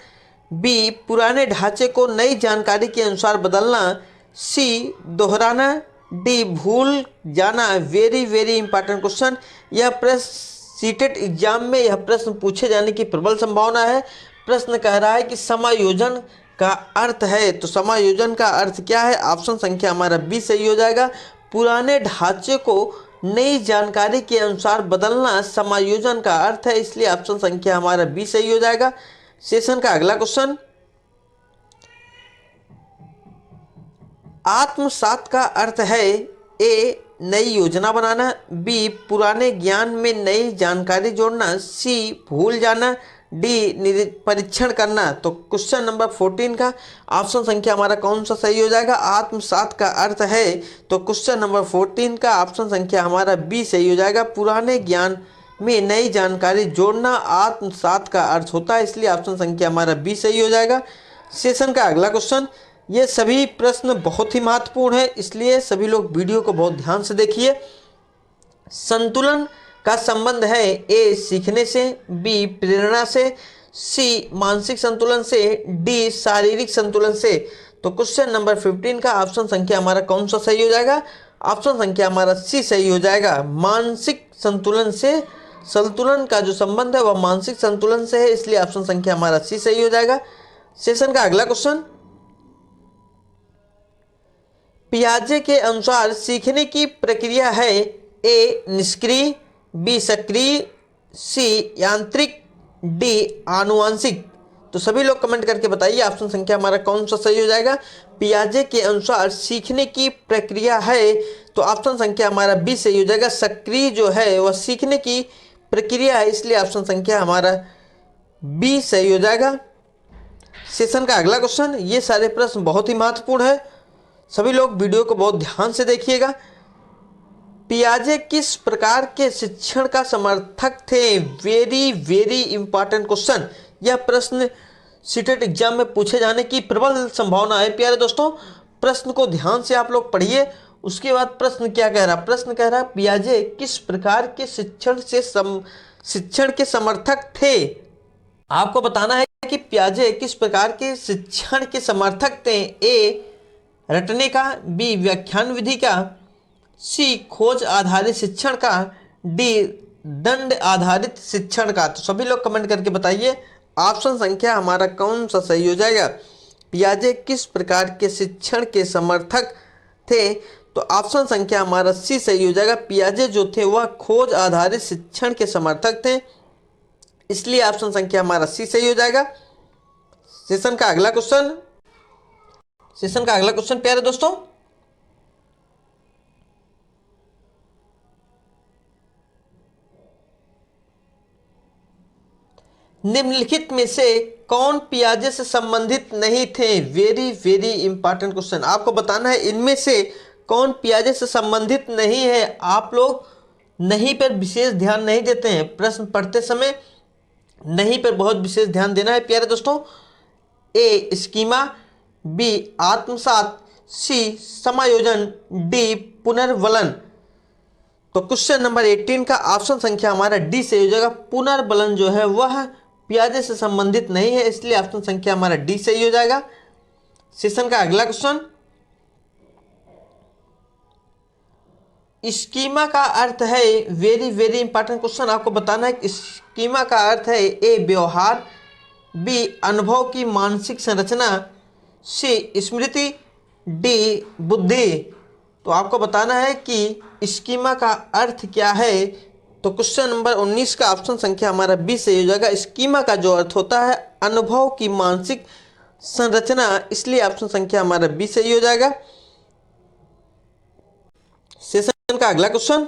बी पुराने ढांचे को नई जानकारी के अनुसार बदलना, सी दोहराना, डी भूल जाना। Very very important question. यह प्रश्न सीटेट एग्जाम में यह प्रश्न पूछे जाने की प्रबल संभावना है। प्रश्न कह रहा है कि समायोजन का अर्थ है, तो समायोजन का अर्थ क्या है? ऑप्शन संख्या हमारा बी सही हो जाएगा। पुराने ढांचे को नई जानकारी के अनुसार बदलना समायोजन का अर्थ है, इसलिए ऑप्शन संख्या हमारा बी सही हो जाएगा। सेशन का अगला क्वेश्चन, आत्मसात का अर्थ है ए नई योजना बनाना, बी पुराने ज्ञान में नई जानकारी जोड़ना, सी भूल जाना, डी परीक्षण करना। तो क्वेश्चन नंबर 14 का ऑप्शन संख्या हमारा कौन सा सही हो जाएगा? आत्मसात का अर्थ है, तो क्वेश्चन नंबर 14 का ऑप्शन संख्या हमारा बी सही हो जाएगा। पुराने ज्ञान में नई जानकारी जोड़ना आत्मसात का अर्थ होता है, इसलिए ऑप्शन संख्या हमारा बी सही हो जाएगा। सेशन का अगला क्वेश्चन, ये सभी प्रश्न बहुत ही महत्वपूर्ण है, इसलिए सभी लोग वीडियो को बहुत ध्यान से देखिए। संतुलन का संबंध है ए सीखने से, बी प्रेरणा से, सी मानसिक संतुलन से, डी शारीरिक संतुलन से। तो क्वेश्चन नंबर 15 का ऑप्शन संख्या हमारा कौन सा सही हो जाएगा? ऑप्शन संख्या हमारा सी सही हो जाएगा। मानसिक संतुलन से, संतुलन का जो संबंध है वह मानसिक संतुलन से है, इसलिए ऑप्शन संख्या हमारा सी सही हो जाएगा। सेशन का अगला क्वेश्चन, पियाजे के अनुसार सीखने की प्रक्रिया है ए निष्क्रिय, बी सक्रिय, सी यांत्रिक, डी आनुवांशिक। तो सभी लोग कमेंट करके बताइए ऑप्शन संख्या हमारा कौन सा सही हो जाएगा। पियाजे के अनुसार सीखने की प्रक्रिया है, तो ऑप्शन संख्या हमारा बी सही हो जाएगा। सक्रिय जो है वह सीखने की प्रक्रिया है, इसलिए ऑप्शन संख्या हमारा बी सही हो जाएगा। सेशन का अगला क्वेश्चन, ये सारे प्रश्न बहुत ही महत्वपूर्ण है, सभी लोग वीडियो को बहुत ध्यान से देखिएगा। पियाजे किस प्रकार के शिक्षण का समर्थक थे? Very very important question. यह प्रश्न सीटेट एग्जाम में पूछे जाने की प्रबल संभावना है। प्यारे दोस्तों, प्रश्न को ध्यान से आप लोग पढ़िए। उसके बाद प्रश्न क्या कह रहा है? प्रश्न कह रहा है पियाजे किस प्रकार के शिक्षण के समर्थक थे। आपको बताना है कि पियाजे किस प्रकार के शिक्षण के समर्थक थे। ए रटने का, बी व्याख्यान विधि का, सी खोज आधारित शिक्षण का, डी दंड आधारित शिक्षण का। तो सभी लोग कमेंट करके बताइए ऑप्शन संख्या हमारा कौन सा सही हो जाएगा। पियाजे किस प्रकार के शिक्षण के समर्थक थे, तो ऑप्शन संख्या हमारा सी सही हो जाएगा। पियाजे जो थे वह खोज आधारित शिक्षण के समर्थक थे, इसलिए ऑप्शन संख्या हमारा सी सही हो जाएगा। सेशन का अगला क्वेश्चन, प्यारे दोस्तों, निम्नलिखित में से कौन पियाजे से संबंधित नहीं थे? Very very important question. आपको बताना है इनमें से कौन पियाजे से संबंधित नहीं है। आप लोग नहीं पर विशेष ध्यान नहीं देते हैं, प्रश्न पढ़ते समय नहीं पर बहुत विशेष ध्यान देना है प्यारे दोस्तों। ए स्कीमा, बी आत्मसात, सी समायोजन, डी पुनर्बलन। तो क्वेश्चन नंबर 18 का ऑप्शन संख्या हमारा डी से हो जाएगा। पुनर्बलन जो है वह पियाजे से संबंधित नहीं है, इसलिए ऑप्शन संख्या हमारा डी सही हो जाएगा। सेशन का अगला क्वेश्चन, स्कीमा का अर्थ है, वेरी वेरी इंपॉर्टेंट क्वेश्चन। आपको बताना है स्कीमा का अर्थ है ए व्यवहार, बी अनुभव की मानसिक संरचना, सी स्मृति, डी बुद्धि। तो आपको बताना है कि स्कीमा का अर्थ क्या है। तो क्वेश्चन नंबर 19 का ऑप्शन संख्या हमारा बी सही हो जाएगा। स्कीमा का जो अर्थ होता है अनुभव की मानसिक संरचना, इसलिए ऑप्शन संख्या हमारा बी सही हो जाएगा। सेशन का अगला क्वेश्चन,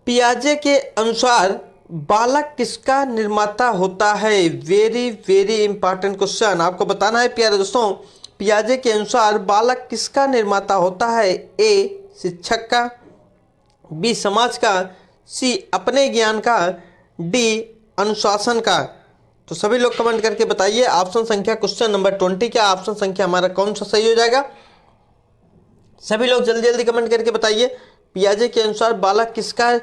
पियाजे के अनुसार बालक किसका निर्माता होता है? वेरी वेरी इंपॉर्टेंट क्वेश्चन, आपको बताना है प्यारे दोस्तों। पियाजे के अनुसार बालक किसका निर्माता होता है? ए शिक्षक का, बी समाज का, सी अपने ज्ञान का, डी अनुशासन का। तो सभी लोग कमेंट करके बताइए ऑप्शन संख्या क्वेश्चन नंबर 20 का ऑप्शन संख्या हमारा कौन सा सही हो जाएगा? सभी लोग जल्दी जल्दी कमेंट करके बताइए पियाजे के अनुसार बालक किसका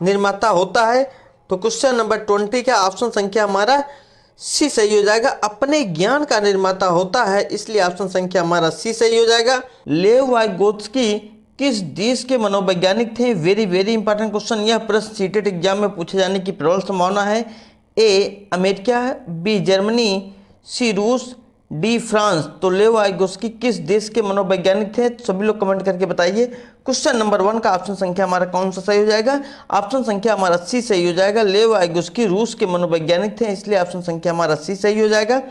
निर्माता होता है? तो क्वेश्चन नंबर 20 का ऑप्शन संख्या हमारा सी सही हो जाएगा। अपने ज्ञान का निर्माता होता है, इसलिए ऑप्शन संख्या हमारा सी सही हो जाएगा। लेव वाइगोत्स्की किस देश के मनोवैज्ञानिक थे? वेरी वेरी इंपॉर्टेंट क्वेश्चन, यह प्रश्न सीटेट एग्जाम में पूछे जाने की प्रबल संभावना है। ए अमेरिका, बी जर्मनी, सी रूस, डी फ्रांस। तो लेव वाइगोत्स्की किस देश के मनोवैज्ञानिक थे? तो सभी लोग कमेंट करके बताइए। क्वेश्चन नंबर 1 का ऑप्शन संख्या हमारा कौन सा सही हो जाएगा? ऑप्शन संख्या हमारा सी सही हो जाएगा। लेव वाइगोत्स्की रूस के मनोवैज्ञानिक थे, इसलिए ऑप्शन संख्या हमारा सी सही हो जाएगा।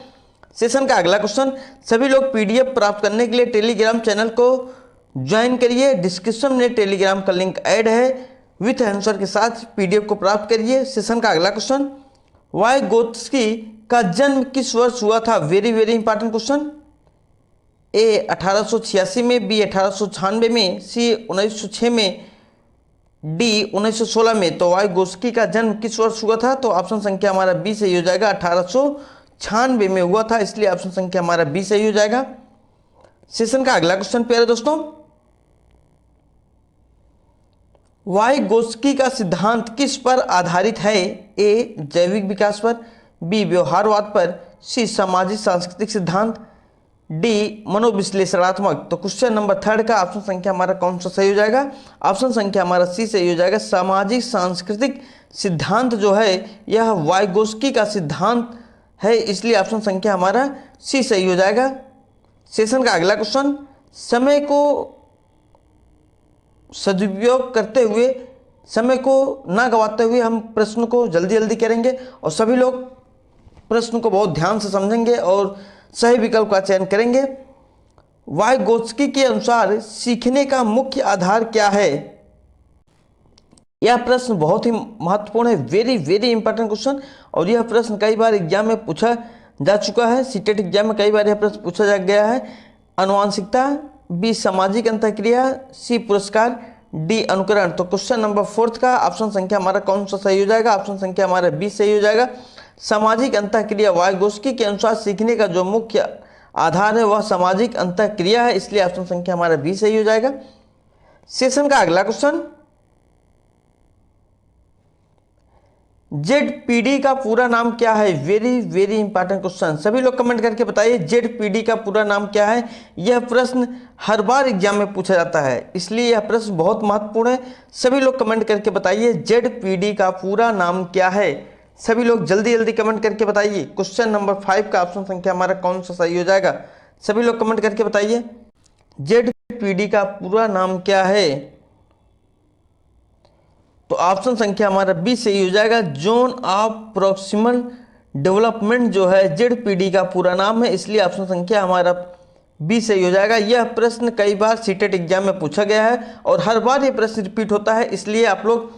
सेशन का अगला क्वेश्चन, सभी लोग पीडीएफ प्राप्त करने के लिए टेलीग्राम चैनल को ज्वाइन करिए। डिस्क्रिप्शन में टेलीग्राम का लिंक ऐड है, विथ आंसर के साथ पीडीएफ को प्राप्त करिए। सेशन का अगला क्वेश्चन, वाइगोत्स्की का जन्म किस वर्ष हुआ था? Very very important question. A 1886 में, बी 1896 में, सी 1906 में, डी 1916 में। तो वाइगोत्स्की का जन्म किस वर्ष हुआ था? तो ऑप्शन संख्या हमारा बी सही हो जाएगा। 1896 में हुआ था, इसलिए ऑप्शन संख्या हमारा बी सही हो जाएगा। सेशन का अगला क्वेश्चन प्यारे दोस्तों, वाइगोत्स्की का सिद्धांत किस पर आधारित है? ए जैविक विकास पर, बी व्यवहारवाद पर, सी सामाजिक सांस्कृतिक सिद्धांत, डी मनोविश्लेषणात्मक। तो क्वेश्चन नंबर 3 का ऑप्शन संख्या हमारा कौन सा सही हो जाएगा? ऑप्शन संख्या हमारा सी सही हो जाएगा। सामाजिक सांस्कृतिक सिद्धांत जो है यह वाइगोत्स्की का सिद्धांत है, इसलिए ऑप्शन संख्या हमारा सी सही हो जाएगा। सेशन का अगला क्वेश्चन, समय को सदुपयोग करते हुए, समय को ना गवाते हुए हम प्रश्न को जल्दी जल्दी करेंगे और सभी लोग प्रश्न को बहुत ध्यान से समझेंगे और सही विकल्प का चयन करेंगे। वाइगोत्स्की के अनुसार सीखने का मुख्य आधार क्या है? यह प्रश्न बहुत ही महत्वपूर्ण है, वेरी वेरी इंपॉर्टेंट क्वेश्चन, और यह प्रश्न कई बार एग्जाम में पूछा जा चुका है। सीटेट एग्जाम में कई बार यह प्रश्न पूछा जा गया है। आनुवंशिकता, बी सामाजिक अंतःक्रिया, सी पुरस्कार, डी अनुकरण। तो क्वेश्चन नंबर 4 का ऑप्शन संख्या हमारा कौन सा सही हो जाएगा? ऑप्शन संख्या हमारा बी सही हो जाएगा। सामाजिक अंतःक्रिया, वाइगोत्स्की के अनुसार सीखने का जो मुख्य आधार है वह सामाजिक अंतःक्रिया है, इसलिए ऑप्शन संख्या हमारा बी सही हो जाएगा। सेशन का अगला क्वेश्चन, जेडपीडी का पूरा नाम क्या है? वेरी वेरी इंपॉर्टेंट क्वेश्चन, सभी लोग कमेंट करके बताइए जेडपीडी का पूरा नाम क्या है। यह प्रश्न हर बार एग्जाम में पूछा जाता है, इसलिए यह प्रश्न बहुत महत्वपूर्ण है। सभी लोग कमेंट करके बताइए जेडपीडी का पूरा नाम क्या है। सभी लोग जल्दी जल्दी कमेंट करके बताइए। क्वेश्चन नंबर 5 का ऑप्शन संख्या हमारा कौन सा सही हो जाएगा? सभी लोग कमेंट करके बताइए जेडपीडी का पूरा नाम क्या है? तो ऑप्शन संख्या हमारा बी सही हो जाएगा। जोन ऑफ प्रोक्सिमल डेवलपमेंट जो है जेडपीडी का पूरा नाम है, इसलिए ऑप्शन संख्या हमारा बी सही हो जाएगा। यह प्रश्न कई बार सीटेट एग्जाम में पूछा गया है और हर बार यह प्रश्न रिपीट होता है, इसलिए आप लोग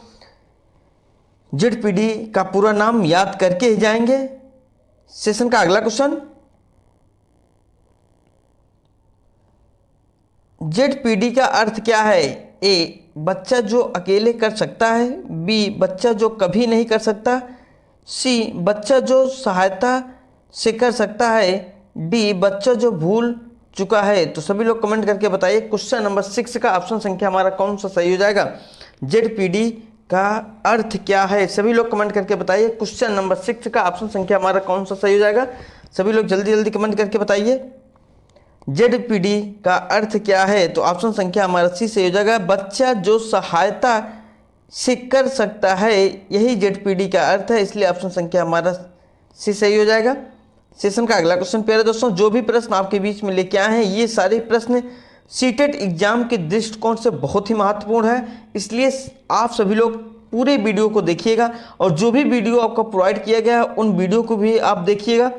जेडपीडी का पूरा नाम याद करके ही जाएंगे। सेशन का अगला क्वेश्चन, जेडपीडी का अर्थ क्या है? ए बच्चा जो अकेले कर सकता है, बी बच्चा जो कभी नहीं कर सकता, सी बच्चा जो सहायता से कर सकता है, डी बच्चा जो भूल चुका है। तो सभी लोग कमेंट करके बताइए क्वेश्चन नंबर 6 का ऑप्शन संख्या हमारा कौन सा सही हो जाएगा? जेडपीडी का अर्थ क्या है? सभी लोग कमेंट करके बताइए क्वेश्चन नंबर 6 का ऑप्शन संख्या हमारा कौन सा सही हो जाएगा? सभी लोग जल्दी जल्दी कमेंट करके बताइए जेडपीडी का अर्थ क्या है? तो ऑप्शन संख्या हमारा सी सही हो जाएगा। बच्चा जो सहायता से कर सकता है, यही जेडपीडी का अर्थ है, इसलिए ऑप्शन संख्या हमारा सी सही हो जाएगा। सेशन का अगला क्वेश्चन प्यारे दोस्तों, जो भी प्रश्न आपके बीच में लेके आए हैं ये सारे प्रश्न सीटेट एग्जाम के दृष्टिकोण से बहुत ही महत्वपूर्ण है, इसलिए आप सभी लोग पूरे वीडियो को देखिएगा और जो भी वीडियो आपको प्रोवाइड किया गया है उन वीडियो को भी आप देखिएगा।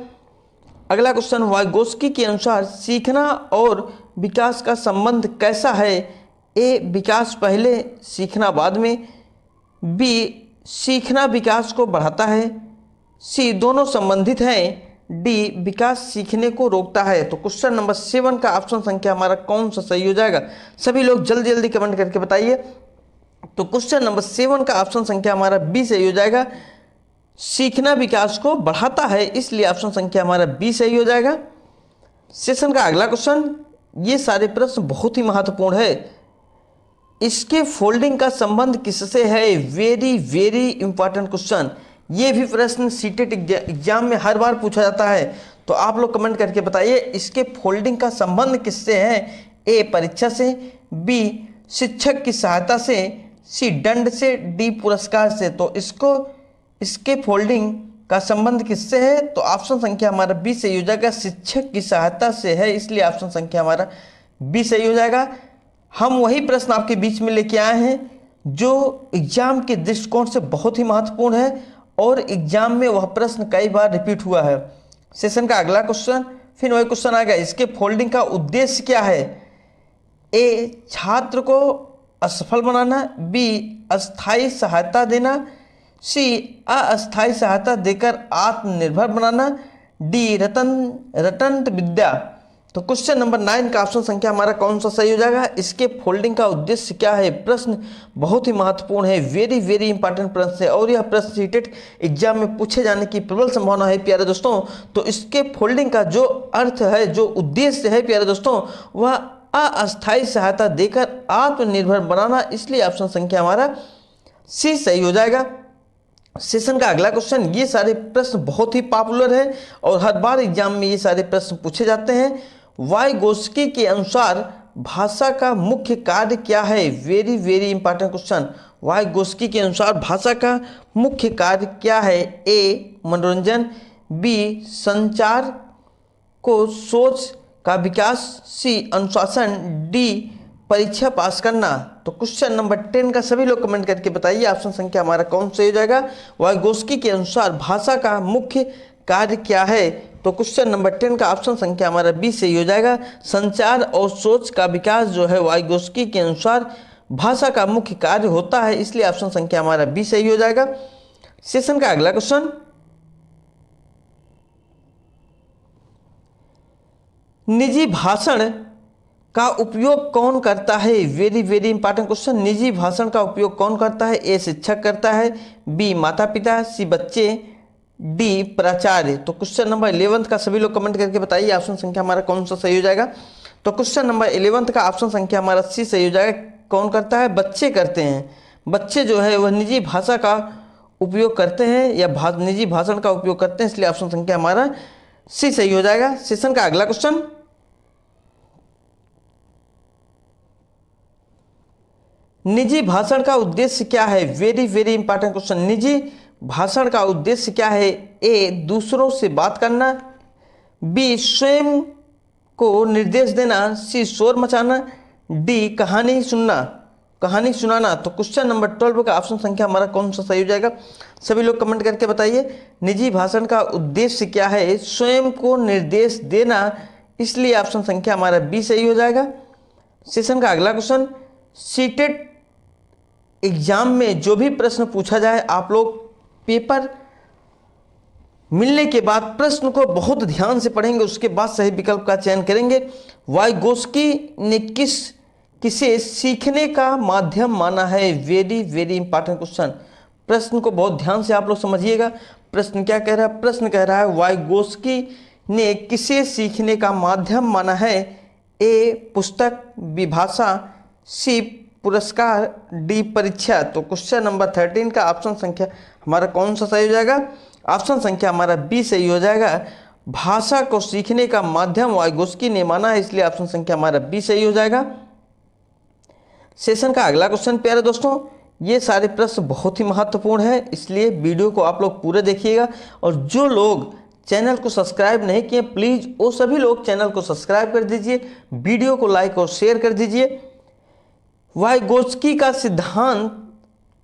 अगला क्वेश्चन, वाइगोस्की के अनुसार सीखना और विकास का संबंध कैसा है? ए, विकास पहले सीखना बाद में, बी, सीखना विकास को बढ़ाता है, सी, दोनों संबंधित हैं, डी, विकास सीखने को रोकता है। तो क्वेश्चन नंबर 7 का ऑप्शन संख्या हमारा कौन सा सही हो जाएगा? सभी लोग जल्दी जल्दी कमेंट करके बताइए। तो क्वेश्चन नंबर 7 का ऑप्शन संख्या हमारा बी सही हो जाएगा, सीखना विकास को बढ़ाता है, इसलिए ऑप्शन संख्या हमारा बी सही हो जाएगा। सेशन का अगला क्वेश्चन, ये सारे प्रश्न बहुत ही महत्वपूर्ण है। इसके फोल्डिंग का संबंध किससे है? Very very important question. ये भी प्रश्न सीटेट एग्जाम में हर बार पूछा जाता है, तो आप लोग कमेंट करके बताइए इसके फोल्डिंग का संबंध किससे है? ए, परीक्षा से, बी, शिक्षक की सहायता से, सी, दंड से, डी, पुरस्कार से। तो इसके फोल्डिंग का संबंध किससे है? तो ऑप्शन संख्या हमारा बी सही हो जाएगा, शिक्षक की सहायता से है, इसलिए ऑप्शन संख्या हमारा बी सही हो जाएगा। हम वही प्रश्न आपके बीच में लेके आए हैं जो एग्जाम के दृष्टिकोण से बहुत ही महत्वपूर्ण है और एग्जाम में वह प्रश्न कई बार रिपीट हुआ है। सेशन का अगला क्वेश्चन फिर वही क्वेश्चन आ गया, इसके फोल्डिंग का उद्देश्य क्या है? ए, छात्र को असफल बनाना, बी, अस्थायी सहायता देना, सी, अस्थायी सहायता देकर आत्मनिर्भर बनाना, डी, रटंत विद्या। तो क्वेश्चन नंबर 9 का ऑप्शन संख्या हमारा कौन सा सही हो जाएगा? इसके फोल्डिंग का उद्देश्य क्या है? प्रश्न बहुत ही महत्वपूर्ण है, वेरी वेरी इंपॉर्टेंट प्रश्न है और यह प्रश्न सीटेट एग्जाम में पूछे जाने की प्रबल संभावना है प्यारे दोस्तों। तो इसके फोल्डिंग का जो अर्थ है, जो उद्देश्य है प्यारे दोस्तों, वह अस्थायी सहायता देकर आत्मनिर्भर बनाना, इसलिए ऑप्शन संख्या हमारा सी सही हो जाएगा। सेशन का अगला क्वेश्चन, ये सारे प्रश्न बहुत ही पॉपुलर है और हर बार एग्जाम में ये सारे प्रश्न पूछे जाते हैं। वाइगोस्की के अनुसार भाषा का मुख्य कार्य क्या है? Very very important question. Vygotsky के अनुसार भाषा का मुख्य कार्य क्या है? ए, मनोरंजन, बी, संचार को सोच का विकास, सी, अनुशासन, डी, परीक्षा पास करना। तो क्वेश्चन नंबर 10 का सभी लोग कमेंट करके बताइए ऑप्शन संख्या हमारा कौन सही हो जाएगा? वाइगोस्की के अनुसार भाषा का मुख्य कार्य क्या है? तो क्वेश्चन नंबर 10 का ऑप्शन संख्या हमारा बी सही हो जाएगा, संचार और सोच का विकास जो है वाइगोस्की के अनुसार भाषा का मुख्य कार्य होता है, इसलिए ऑप्शन संख्या हमारा बी सही हो जाएगा। सेशन का अगला क्वेश्चन, निजी भाषण का उपयोग कौन करता है? Very very important question. निजी भाषण का उपयोग कौन करता है? ए, शिक्षक करता है, बी, माता पिता, सी, बच्चे, डी, प्राचार्य। तो क्वेश्चन नंबर 11 का सभी लोग कमेंट करके बताइए ऑप्शन संख्या हमारा कौन सा सही हो जाएगा? तो क्वेश्चन नंबर 11 का ऑप्शन संख्या हमारा सी सही हो जाएगा। कौन करता है? बच्चे करते हैं। बच्चे जो है वह निजी भाषा का उपयोग करते हैं या निजी भाषण का उपयोग करते हैं, इसलिए ऑप्शन संख्या हमारा सी सही हो जाएगा। सेशन का अगला क्वेश्चन, निजी भाषण का उद्देश्य क्या है? Very very important question. निजी भाषण का उद्देश्य क्या है? ए, दूसरों से बात करना, बी, स्वयं को निर्देश देना, सी, शोर मचाना, डी, कहानी सुनाना। तो क्वेश्चन नंबर 12 का ऑप्शन संख्या हमारा कौन सा सही हो जाएगा? सभी लोग कमेंट करके बताइए निजी भाषण का उद्देश्य क्या है? स्वयं को निर्देश देना, इसलिए ऑप्शन संख्या हमारा बी सही हो जाएगा। सेशन का अगला क्वेश्चन, सीटेट एग्जाम में जो भी प्रश्न पूछा जाए आप लोग पेपर मिलने के बाद प्रश्न को बहुत ध्यान से पढ़ेंगे, उसके बाद सही विकल्प का चयन करेंगे। वाइगोस्की ने किसे सीखने का माध्यम माना है? Very very important question. प्रश्न को बहुत ध्यान से आप लोग समझिएगा। प्रश्न क्या कह रहा है? प्रश्न कह रहा है वाइगोस्की ने किसे सीखने का माध्यम माना है? ए, पुस्तक, बी, भाषा, सी, पुरस्कार, डी, परीक्षा। तो क्वेश्चन नंबर 13 का ऑप्शन संख्या हमारा कौन सा सही हो जाएगा? ऑप्शन संख्या हमारा बी सही हो जाएगा। भाषा को सीखने का माध्यम वाइगोस्की ने माना है, इसलिए ऑप्शन संख्या हमारा बी सही हो जाएगा। सेशन का अगला क्वेश्चन प्यारे दोस्तों, ये सारे प्रश्न बहुत ही महत्वपूर्ण है, इसलिए वीडियो को आप लोग पूरे देखिएगा और जो लोग चैनल को सब्सक्राइब नहीं किए प्लीज़ वो सभी लोग चैनल को सब्सक्राइब कर दीजिए, वीडियो को लाइक और शेयर कर दीजिए। वाइगोत्स्की का सिद्धांत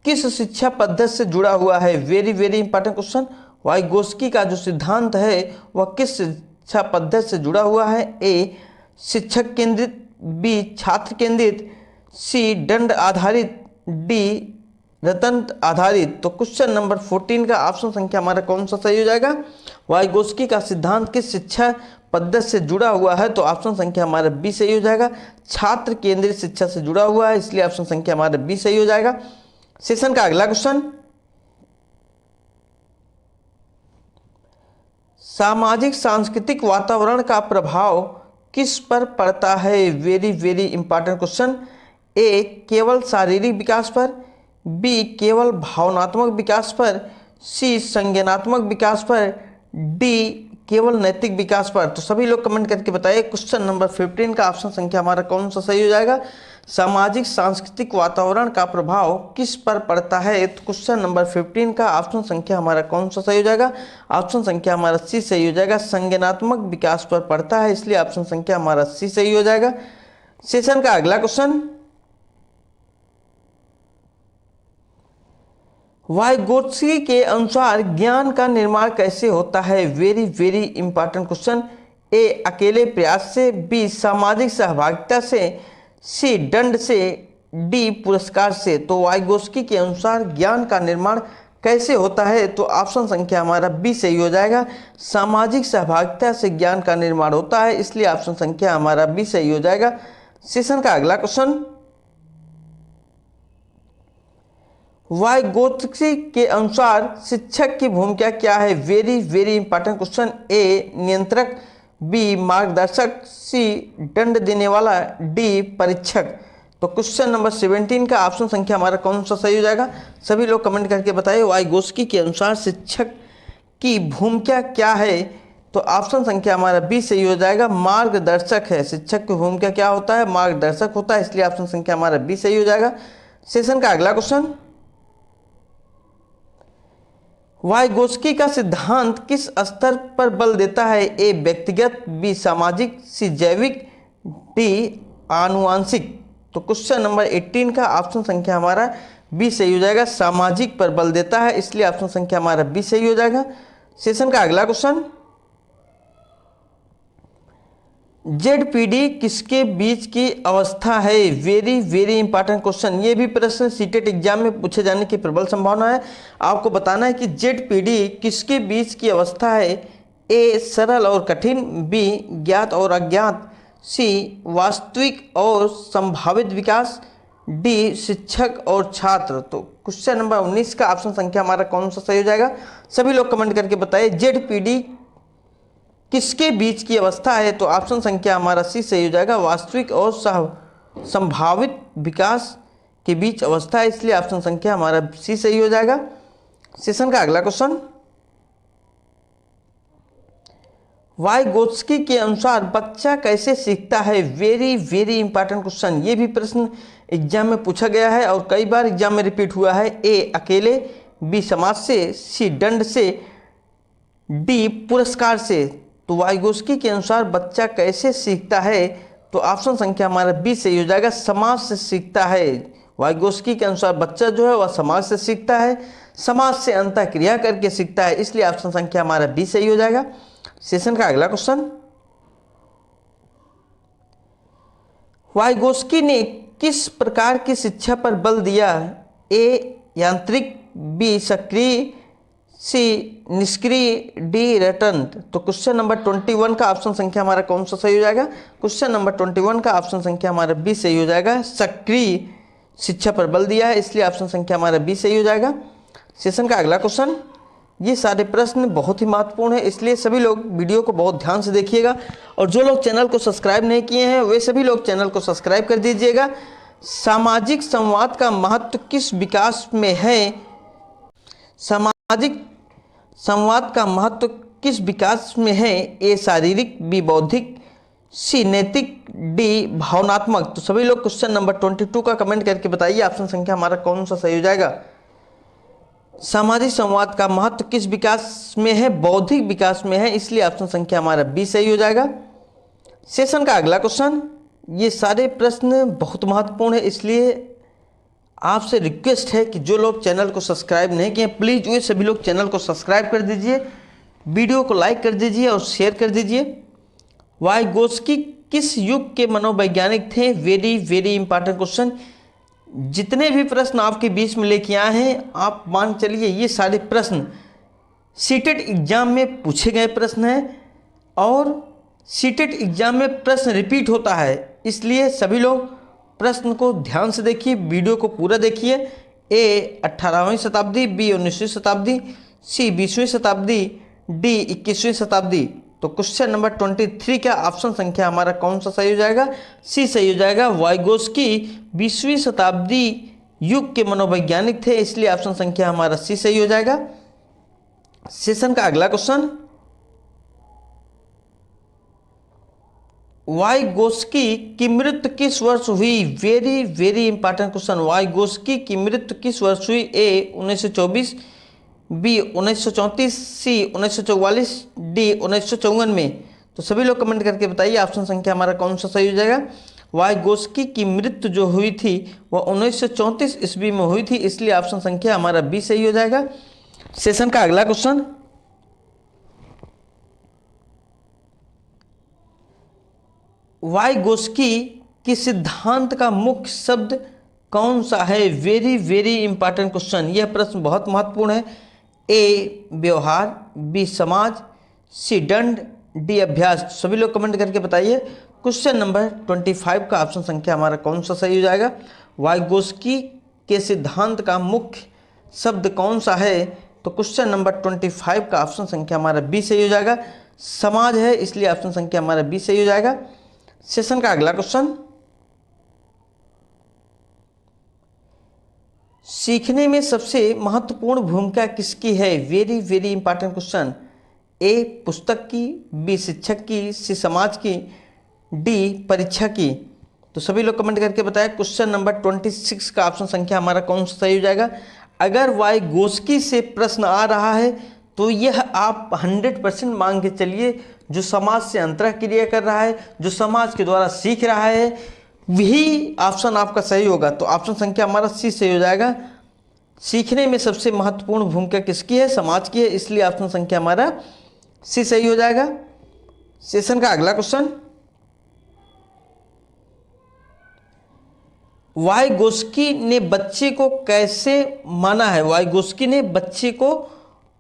किस शिक्षा पद्धति से जुड़ा हुआ है? Very very important question. Vygotsky का जो सिद्धांत है वह किस शिक्षा पद्धति से जुड़ा हुआ है? ए शिक्षक केंद्रित, बी छात्र केंद्रित, सी दंड आधारित, डी रतन आधारित। तो क्वेश्चन नंबर 14 का ऑप्शन संख्या हमारा कौन सा सही हो जाएगा? वाइगोत्स्की का सिद्धांत किस शिक्षा पद्धति से जुड़ा हुआ है? तो ऑप्शन संख्या हमारा बी सही हो जाएगा। छात्र केंद्रित शिक्षा से जुड़ा हुआ है, इसलिए ऑप्शन संख्या हमारा बी सही हो जाएगा। सेशन का अगला क्वेश्चन, सामाजिक सांस्कृतिक वातावरण का प्रभाव किस पर पड़ता है? Very very important question. A केवल शारीरिक विकास पर, बी केवल भावनात्मक विकास पर, सी संज्ञानात्मक विकास पर, डी केवल नैतिक विकास पर। तो सभी लोग कमेंट करके बताइए क्वेश्चन नंबर 15 का ऑप्शन संख्या हमारा कौन सा सही हो जाएगा? सामाजिक सांस्कृतिक वातावरण का प्रभाव किस पर पड़ता है? तो क्वेश्चन नंबर 15 का ऑप्शन संख्या हमारा कौन सा सही हो जाएगा? ऑप्शन संख्या हमारा सी सही हो जाएगा। संज्ञानात्मक विकास पर पड़ता है, इसलिए ऑप्शन संख्या हमारा सी सही हो जाएगा। सेशन का अगला क्वेश्चन, वाइगोत्स्की के अनुसार ज्ञान का निर्माण कैसे होता है? Very very important question. A अकेले प्रयास से, बी सामाजिक सहभागिता से, सी दंड से, डी पुरस्कार से। तो वाइगोत्स्की के अनुसार ज्ञान का निर्माण कैसे होता है? तो ऑप्शन संख्या हमारा बी सही हो जाएगा। सामाजिक सहभागिता से ज्ञान का निर्माण होता है, इसलिए ऑप्शन संख्या हमारा बी सही हो जाएगा। सेशन का अगला क्वेश्चन, वाइगोत्स्की के अनुसार शिक्षक की भूमिका क्या है? Very very important question. A नियंत्रक, बी मार्गदर्शक, सी दंड देने वाला, डी परीक्षक। तो क्वेश्चन नंबर 17 का ऑप्शन संख्या हमारा कौन सा सही हो जाएगा? सभी लोग कमेंट करके बताइए वाइगोत्स्की के अनुसार शिक्षक की भूमिका क्या है? तो ऑप्शन संख्या हमारा बी सही हो जाएगा, मार्गदर्शक है। शिक्षक की भूमिका क्या होता है? मार्गदर्शक होता है, इसलिए ऑप्शन संख्या हमारा बी सही हो जाएगा। सेशन का अगला क्वेश्चन, वाइगोत्स्की का सिद्धांत किस स्तर पर बल देता है? ए व्यक्तिगत, बी सामाजिक, सी जैविक, डी आनुवांशिक। तो क्वेश्चन नंबर 18 का ऑप्शन संख्या हमारा बी सही हो जाएगा, सामाजिक पर बल देता है, इसलिए ऑप्शन संख्या हमारा बी सही हो जाएगा। सेशन का अगला क्वेश्चन, जेडपीडी किसके बीच की अवस्था है? Very very important question. ये भी प्रश्न सीटेट एग्जाम में पूछे जाने की प्रबल संभावना है। आपको बताना है कि जेडपीडी किसके बीच की अवस्था है? ए सरल और कठिन, बी ज्ञात और अज्ञात, सी वास्तविक और संभावित विकास, डी शिक्षक और छात्र। तो क्वेश्चन नंबर 19 का ऑप्शन संख्या हमारा कौन सा सही हो जाएगा? सभी लोग कमेंट करके बताइए जेडपीडी किसके बीच की अवस्था है? तो ऑप्शन संख्या हमारा सी सही हो जाएगा, वास्तविक और संभावित विकास के बीच अवस्था है, इसलिए ऑप्शन संख्या हमारा सी सही हो जाएगा। सेशन का अगला क्वेश्चन, वाइगोत्स्की के अनुसार बच्चा कैसे सीखता है? Very very important question. ये भी प्रश्न एग्जाम में पूछा गया है और कई बार एग्जाम में रिपीट हुआ है। ए अकेले, बी समाज से, सी दंड से, डी पुरस्कार से। तो वाइगोत्स्की के अनुसार बच्चा कैसे सीखता है? तो ऑप्शन संख्या हमारा बी सही हो जाएगा, समाज से सीखता है। वाइगोत्स्की के अनुसार बच्चा जो है वह समाज से सीखता है, समाज से अंतःक्रिया करके सीखता है, इसलिए ऑप्शन संख्या हमारा बी सही हो जाएगा। सेशन का अगला क्वेश्चन, वाइगोत्स्की ने किस प्रकार की शिक्षा पर बल दिया? ए यांत्रिक, बी सक्रिय, सी निष्क्रिय, डी रटन। तो क्वेश्चन नंबर 21 का ऑप्शन संख्या हमारा कौन सा सही हो जाएगा? क्वेश्चन नंबर 21 का ऑप्शन संख्या हमारा बी सही हो जाएगा, सक्रिय शिक्षा पर बल दिया है, इसलिए ऑप्शन संख्या हमारा बी सही हो जाएगा। सेशन का अगला क्वेश्चन, ये सारे प्रश्न बहुत ही महत्वपूर्ण है, इसलिए सभी लोग वीडियो को बहुत ध्यान से देखिएगा और जो लोग चैनल को सब्सक्राइब नहीं किए हैं वे सभी लोग चैनल को सब्सक्राइब कर दीजिएगा। सामाजिक संवाद का महत्व किस विकास में है? सामाजिक संवाद का महत्व किस विकास में है? ए शारीरिक, बी बौद्धिक, सी नैतिक, डी भावनात्मक। तो सभी लोग क्वेश्चन नंबर 22 का कमेंट करके बताइए ऑप्शन संख्या हमारा कौन सा सही हो जाएगा। सामाजिक संवाद का महत्व किस विकास में है? बौद्धिक विकास में है, इसलिए ऑप्शन संख्या हमारा बी सही हो जाएगा। सेशन का अगला क्वेश्चन, ये सारे प्रश्न बहुत महत्वपूर्ण है, इसलिए आपसे रिक्वेस्ट है कि जो लोग चैनल को सब्सक्राइब नहीं किए प्लीज़ वे सभी लोग चैनल को सब्सक्राइब कर दीजिए, वीडियो को लाइक कर दीजिए और शेयर कर दीजिए। वाइगोस्की किस युग के मनोवैज्ञानिक थे? Very very important question. जितने भी प्रश्न आपके बीच में लेके आए हैं, आप मान चलिए ये सारे प्रश्न सीटेट एग्जाम में पूछे गए प्रश्न हैं और सीटेट एग्जाम में प्रश्न रिपीट होता है, इसलिए सभी लोग प्रश्न को ध्यान से देखिए, वीडियो को पूरा देखिए। ए 18वीं शताब्दी, बी 19वीं शताब्दी, सी 20वीं शताब्दी, डी 21वीं शताब्दी। तो क्वेश्चन नंबर 23 का ऑप्शन संख्या हमारा कौन सा सही हो जाएगा? सी सही हो जाएगा। वाइगोस्की 20वीं शताब्दी युग के मनोवैज्ञानिक थे, इसलिए ऑप्शन संख्या हमारा सी सही हो जाएगा। सेशन का अगला क्वेश्चन, वाइगोस्की की मृत्यु किस वर्ष हुई? Very very important question. Vygotsky की मृत्यु किस वर्ष हुई? ए 1924, बी 1934, सी 1944, डी 1954 में। तो सभी लोग कमेंट करके बताइए ऑप्शन संख्या हमारा कौन सा सही हो जाएगा। वाइगोस्की की मृत्यु जो हुई थी वह 1934 ईस्वी में हुई थी, इसलिए ऑप्शन संख्या हमारा बी सही हो जाएगा। सेशन का अगला क्वेश्चन, वाइगोस्की के सिद्धांत का मुख्य शब्द कौन सा है? Very very important question. यह प्रश्न बहुत महत्वपूर्ण है। ए व्यवहार, बी समाज, सी दंड, डी अभ्यास। सभी लोग कमेंट करके बताइए क्वेश्चन नंबर 25 का ऑप्शन संख्या हमारा कौन सा सही हो जाएगा। वाइगोस्की के सिद्धांत का मुख्य शब्द कौन सा है? तो क्वेश्चन नंबर 25 का ऑप्शन संख्या हमारा बी सही हो जाएगा। समाज है, इसलिए ऑप्शन संख्या हमारा बी सही हो जाएगा। सेशन का अगला क्वेश्चन, सीखने में सबसे महत्वपूर्ण भूमिका किसकी है? Very very important question. A पुस्तक की, बी शिक्षक की, सी समाज की, डी परीक्षा की। तो सभी लोग कमेंट करके बताएं क्वेश्चन नंबर 26 का ऑप्शन संख्या हमारा कौन सा सही हो जाएगा। अगर वाइगोस्की से प्रश्न आ रहा है तो यह आप 100% मान के चलिए, जो समाज से अंतरक्रिया क्रिया कर रहा है, जो समाज के द्वारा सीख रहा है, वही ऑप्शन आपका सही होगा। तो ऑप्शन संख्या हमारा सी सही हो जाएगा। सीखने में सबसे महत्वपूर्ण भूमिका किसकी है? समाज की है, इसलिए ऑप्शन संख्या हमारा सी सही हो जाएगा। सेशन का अगला क्वेश्चन, वाइगोस्की ने बच्चे को कैसे माना है? वाइगोस्की ने बच्चे को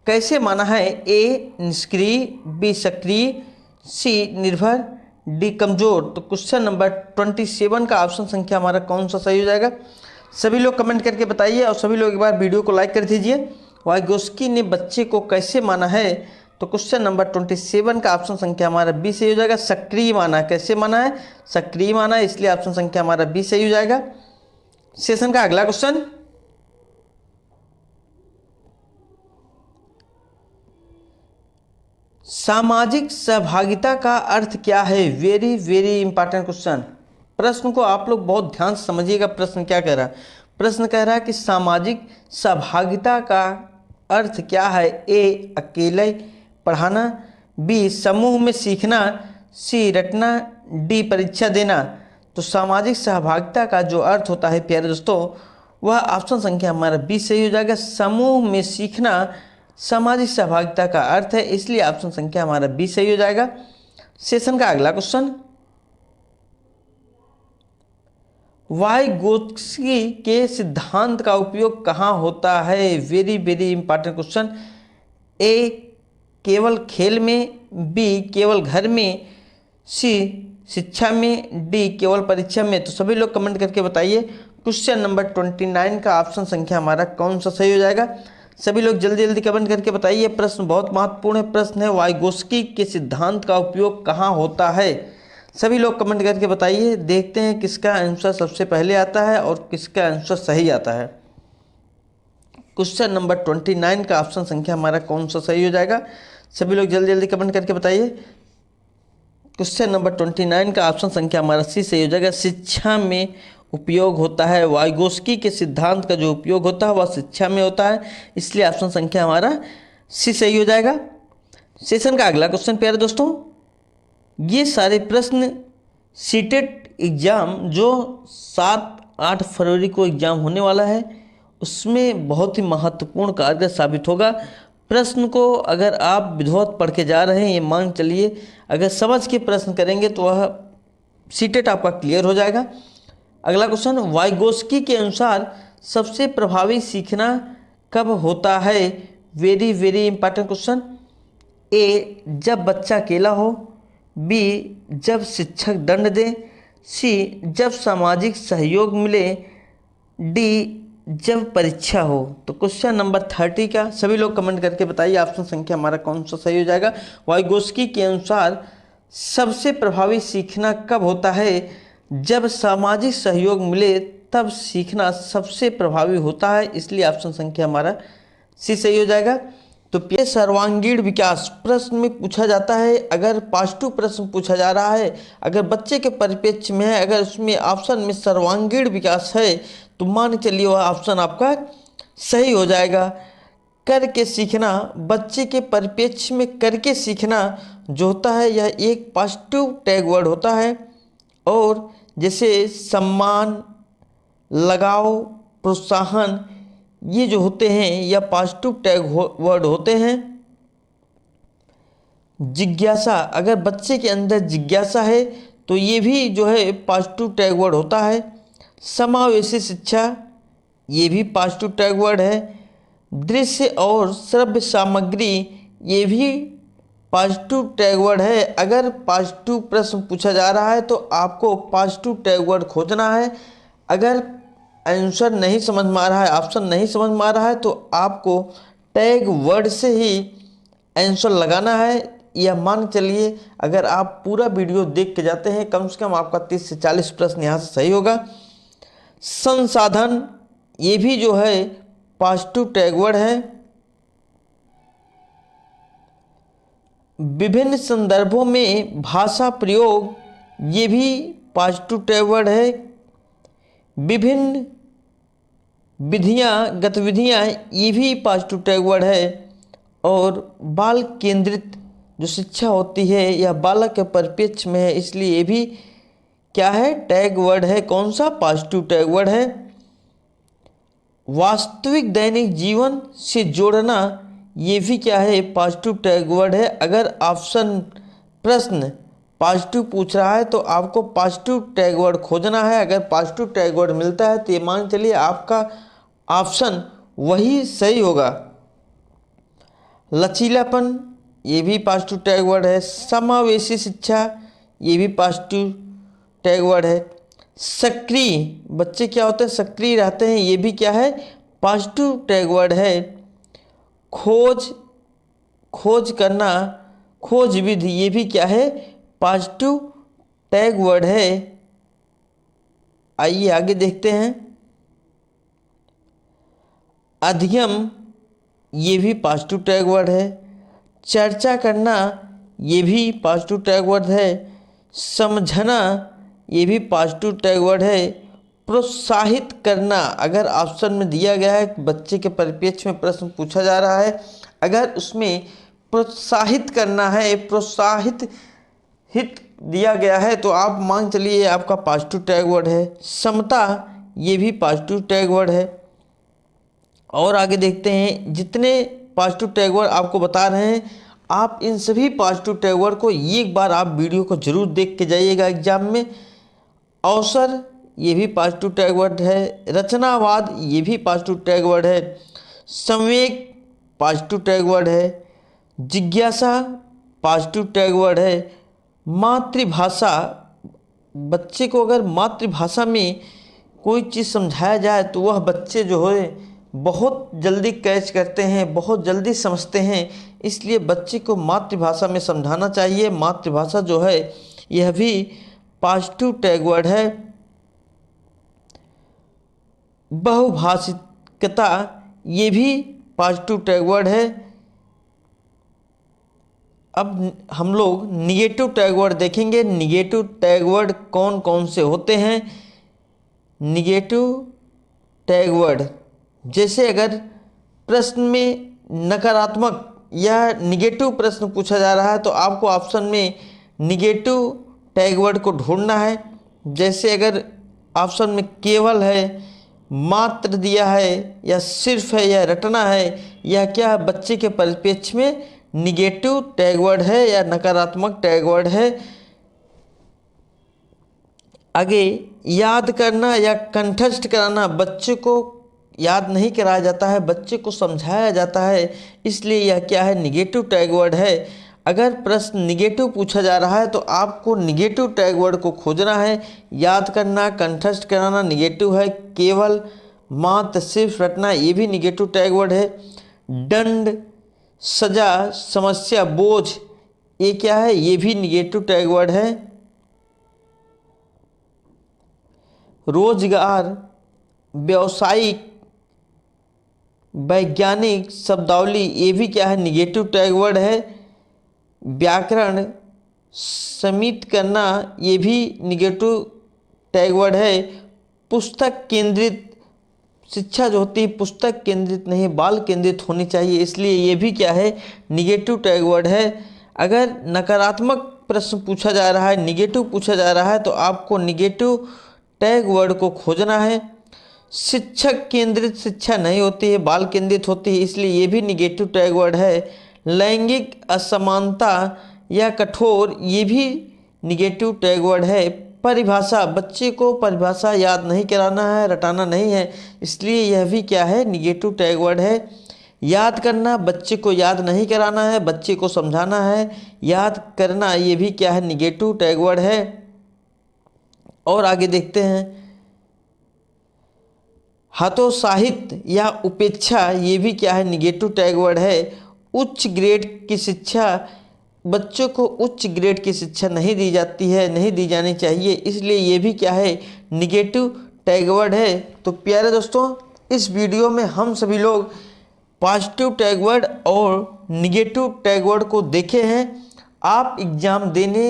कैसे माना है? ए निष्क्रिय, बी सक्रिय, सी निर्भर, डी कमजोर। तो क्वेश्चन नंबर 27 का ऑप्शन संख्या हमारा कौन सा सही हो जाएगा? सभी लोग कमेंट करके बताइए और सभी लोग एक बार वीडियो को लाइक कर दीजिए। वाइगोस्की ने बच्चे को कैसे माना है? तो क्वेश्चन नंबर 27 का ऑप्शन संख्या हमारा बी सही हो जाएगा। सक्रिय माना, कैसे माना है? सक्रिय माना है, इसलिए ऑप्शन संख्या हमारा बी सही हो जाएगा। सेशन का अगला क्वेश्चन, सामाजिक सहभागिता का अर्थ क्या है? Very very important question. प्रश्न को आप लोग बहुत ध्यान से समझिएगा। प्रश्न क्या कह रहा है? प्रश्न कह रहा है कि सामाजिक सहभागिता का अर्थ क्या है? ए अकेले पढ़ाना, बी समूह में सीखना, सी रटना, डी परीक्षा देना। तो सामाजिक सहभागिता का जो अर्थ होता है प्यारे दोस्तों, वह ऑप्शन संख्या हमारा बी सही हो जाएगा। समूह में सीखना सामाजिक सहभागिता का अर्थ है, इसलिए ऑप्शन संख्या हमारा बी सही हो जाएगा। सेशन का अगला क्वेश्चन, वाइगोत्स्की के सिद्धांत का उपयोग कहाँ होता है? Very very important question. A केवल खेल में, बी केवल घर में, सी शिक्षा में, डी केवल परीक्षा में। तो सभी लोग कमेंट करके बताइए क्वेश्चन नंबर 29 का ऑप्शन संख्या हमारा कौन सा सही हो जाएगा। सभी लोग जल्दी जल्दी कमेंट करके बताइए। प्रश्न बहुत महत्वपूर्ण है। प्रश्न है वाइगोस्की के सिद्धांत का उपयोग कहाँ होता है? सभी लोग कमेंट करके बताइए। देखते हैं किसका आंसर सबसे पहले आता है और किसका आंसर सही आता है। क्वेश्चन नंबर 29 का ऑप्शन संख्या हमारा कौन सा सही हो जाएगा? सभी लोग जल्दी जल्दी कमेंट करके बताइए। क्वेश्चन नंबर 29 का ऑप्शन संख्या हमारा सी सही हो जाएगा। शिक्षा में उपयोग होता है, वाइगोस्की के सिद्धांत का जो उपयोग होता है वह शिक्षा में होता है, इसलिए ऑप्शन संख्या हमारा सी सही हो जाएगा। सेशन का अगला क्वेश्चन प्यारे दोस्तों, ये सारे प्रश्न सीटेट एग्ज़ाम जो 7-8 फरवरी को एग्ज़ाम होने वाला है उसमें बहुत ही महत्वपूर्ण कारगर साबित होगा। प्रश्न को अगर आप विधिवत पढ़ के जा रहे हैं, ये मान चलिए अगर समझ के प्रश्न करेंगे तो वह सीटेट आपका क्लियर हो जाएगा। अगला क्वेश्चन, वाइगोस्की के अनुसार सबसे प्रभावी सीखना कब होता है? Very very important question. A, जब बच्चा अकेला हो, बी, जब शिक्षक दंड दे, सी, जब सामाजिक सहयोग मिले, डी, जब परीक्षा हो। तो क्वेश्चन नंबर 30 का सभी लोग कमेंट करके बताइए ऑप्शन संख्या हमारा कौन सा सही हो जाएगा। वाइगोस्की के अनुसार सबसे प्रभावी सीखना कब होता है? जब सामाजिक सहयोग मिले तब सीखना सबसे प्रभावी होता है, इसलिए ऑप्शन संख्या हमारा सी सही हो जाएगा। तो ये सर्वांगीण विकास प्रश्न में पूछा जाता है, अगर पार्ट 2 प्रश्न पूछा जा रहा है, अगर बच्चे के परिप्रेक्ष्य में है, अगर उसमें ऑप्शन में सर्वांगीण विकास है तो मान के चलिए वह ऑप्शन आपका सही हो जाएगा। करके सीखना, बच्चे के परिप्रेक्ष्य में करके सीखना जो होता है यह एक पॉजिटिव टैग वर्ड होता है, और जैसे सम्मान, लगाव, प्रोत्साहन ये जो होते हैं या पॉजिटिव टैग वर्ड होते हैं। जिज्ञासा, अगर बच्चे के अंदर जिज्ञासा है तो ये भी जो है पॉजिटिव टैग वर्ड होता है। समावेशी शिक्षा ये भी पॉजिटिव टैग वर्ड है। दृश्य और श्रव्य सामग्री ये भी पॉजिटिव टैग वर्ड है। अगर पॉजिटिव प्रश्न पूछा जा रहा है तो आपको पॉजिटिव टैग वर्ड खोजना है। अगर आंसर नहीं समझ में आ रहा है, ऑप्शन नहीं समझ में आ रहा है तो आपको टैग वर्ड से ही आंसर लगाना है। या मान चलिए अगर आप पूरा वीडियो देख के जाते हैं कम से कम आपका 30 से 40 प्रश्न यहाँ से सही होगा। संसाधन ये भी जो है पॉजिटिव टैग वर्ड है। विभिन्न संदर्भों में भाषा प्रयोग ये भी पॉजिटिव टैग वर्ड है। विभिन्न विधियाँ, गतिविधियाँ ये भी पॉजिटिव टैग वर्ड है। और बाल केंद्रित जो शिक्षा होती है यह बालक के परिप्रेक्ष्य में है, इसलिए ये भी क्या है टैग वर्ड है। कौन सा? पॉजिटिव टैग वर्ड है। वास्तविक दैनिक जीवन से जोड़ना ये भी क्या है पॉजिटिव टैग वर्ड है। अगर ऑप्शन प्रश्न पॉजिटिव पूछ रहा है तो आपको पॉजिटिव टैग वर्ड खोजना है। अगर पॉजिटिव टैग वर्ड मिलता है तो ये मान चलिए आपका ऑप्शन वही सही होगा। लचीलापन ये भी पॉजिटिव टैग वर्ड है। समावेशी शिक्षा ये भी पॉजिटिव टैग वर्ड है। सक्रिय, बच्चे क्या होते हैं सक्रिय रहते हैं, ये भी क्या है पॉजिटिव टैग वर्ड है। खोज करना, खोज विधि ये भी क्या है पॉजिटिव टैग वर्ड है। आइए आगे देखते हैं। अध्ययन ये भी पॉजिटिव टैग वर्ड है। चर्चा करना ये भी पॉजिटिव टैग वर्ड है। समझना ये भी पॉजिटिव टैग वर्ड है। प्रोत्साहित करना, अगर ऑप्शन में दिया गया है बच्चे के परिप्रेक्ष्य में प्रश्न पूछा जा रहा है, अगर उसमें प्रोत्साहित करना है, प्रोत्साहित दिया गया है तो आप मान चलिए आपका पॉजिटिव टैग वर्ड है। समता ये भी पॉजिटिव टैग वर्ड है। और आगे देखते हैं, जितने पॉजिटिव टैग वर्ड आपको बता रहे हैं आप इन सभी पॉजिटिव टैग वर्ड को एक बार आप वीडियो को जरूर देख के जाइएगा एग्जाम में। अवसर ये भी पॉजिटिव टैग वर्ड है। रचनावाद ये भी पॉजिटिव टैग वर्ड है। संवेग पॉजिटिव टैग वर्ड है। जिज्ञासा पॉजिटिव टैग वर्ड है। मातृभाषा, बच्चे को अगर मातृभाषा में कोई चीज़ समझाया जाए तो वह बच्चे जो है बहुत जल्दी कैच करते हैं, बहुत जल्दी समझते हैं, इसलिए बच्चे को मातृभाषा में समझाना चाहिए। मातृभाषा जो है यह भी पॉजिटिव टैग वर्ड है। बहुभाषिकता ये भी पॉजिटिव टैग वर्ड है। अब हम लोग निगेटिव टैग वर्ड देखेंगे। निगेटिव टैग वर्ड कौन कौन से होते हैं निगेटिव टैग वर्ड। जैसे अगर प्रश्न में नकारात्मक या निगेटिव प्रश्न पूछा जा रहा है तो आपको ऑप्शन में निगेटिव टैग वर्ड को ढूंढना है। जैसे अगर ऑप्शन में केवल है, मात्र दिया है, या सिर्फ है, या रटना है, या क्या बच्चे के परिप्रेक्ष्य में निगेटिव टैग वर्ड है या नकारात्मक टैग वर्ड है। आगे याद करना या कंठस्थ कराना, बच्चे को याद नहीं कराया जाता है, बच्चे को समझाया जाता है, इसलिए यह क्या है, निगेटिव टैग वर्ड है। अगर प्रश्न निगेटिव पूछा जा रहा है तो आपको निगेटिव टैग वर्ड को खोजना है। याद करना, कंठस्थ कराना निगेटिव है। केवल, मात्र, सिर्फ, रटना ये भी निगेटिव टैग वर्ड है। दंड, सजा, समस्या, बोझ ये क्या है, ये भी निगेटिव टैग वर्ड है। रोजगार, व्यावसायिक, वैज्ञानिक, शब्दावली ये भी क्या है, निगेटिव टैग वर्ड है। व्याकरण, सीमित करना ये भी निगेटिव टैग वर्ड है। पुस्तक केंद्रित, शिक्षा जो होती है पुस्तक केंद्रित नहीं बाल केंद्रित होनी चाहिए, इसलिए ये भी क्या है, निगेटिव टैग वर्ड है। अगर नकारात्मक प्रश्न पूछा जा रहा है, निगेटिव पूछा जा रहा है तो आपको निगेटिव टैग वर्ड को खोजना है। शिक्षक केंद्रित शिक्षा नहीं होती है, बाल केंद्रित होती है, इसलिए ये भी निगेटिव टैग वर्ड है। लैंगिक असमानता या कठोर ये भी निगेटिव टैग वर्ड है। परिभाषा, बच्चे को परिभाषा याद नहीं कराना है, रटाना नहीं है, इसलिए यह भी क्या है, निगेटिव टैग वर्ड है। याद करना, बच्चे को याद नहीं कराना है, बच्चे को समझाना है। याद करना ये भी क्या है, निगेटिव टैग वर्ड है। और आगे देखते हैं, हतोत्साहित या उपेक्षा ये भी क्या है, निगेटिव टैग वर्ड है। उच्च ग्रेड की शिक्षा, बच्चों को उच्च ग्रेड की शिक्षा नहीं दी जाती है, नहीं दी जानी चाहिए, इसलिए ये भी क्या है, निगेटिव टैग वर्ड है। तो प्यारे दोस्तों, इस वीडियो में हम सभी लोग पॉजिटिव टैग वर्ड और निगेटिव टैग वर्ड को देखे हैं। आप एग्ज़ाम देने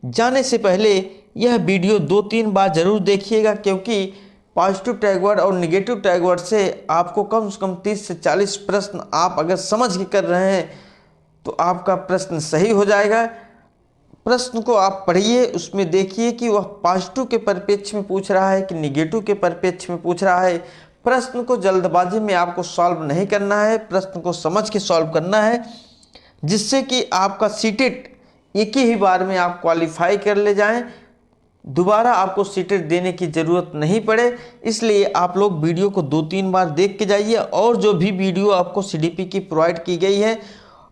जाने से पहले यह वीडियो 2-3 बार ज़रूर देखिएगा, क्योंकि पॉजिटिव टैग वर्ड और निगेटिव टैग वर्ड से आपको कम से कम 30 से 40 प्रश्न आप अगर समझ के कर रहे हैं तो आपका प्रश्न सही हो जाएगा। प्रश्न को आप पढ़िए, उसमें देखिए कि वह पॉजिटिव के परिप्रेक्ष्य में पूछ रहा है कि निगेटिव के परिप्रेक्ष्य में पूछ रहा है। प्रश्न को जल्दबाजी में आपको सॉल्व नहीं करना है, प्रश्न को समझ के सॉल्व करना है, जिससे कि आपका सीटेट एक ही बार में आप क्वालिफाई कर ले जाएं, दोबारा आपको सीटेट देने की ज़रूरत नहीं पड़े। इसलिए आप लोग वीडियो को 2-3 बार देख के जाइए, और जो भी वीडियो आपको सीडीपी की प्रोवाइड की गई है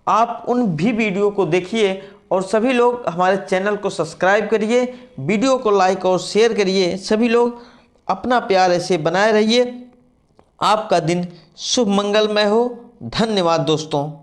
आप उन भी वीडियो को देखिए, और सभी लोग हमारे चैनल को सब्सक्राइब करिए, वीडियो को लाइक और शेयर करिए। सभी लोग अपना प्यार ऐसे बनाए रहिए। आपका दिन शुभ मंगलमय हो। धन्यवाद दोस्तों।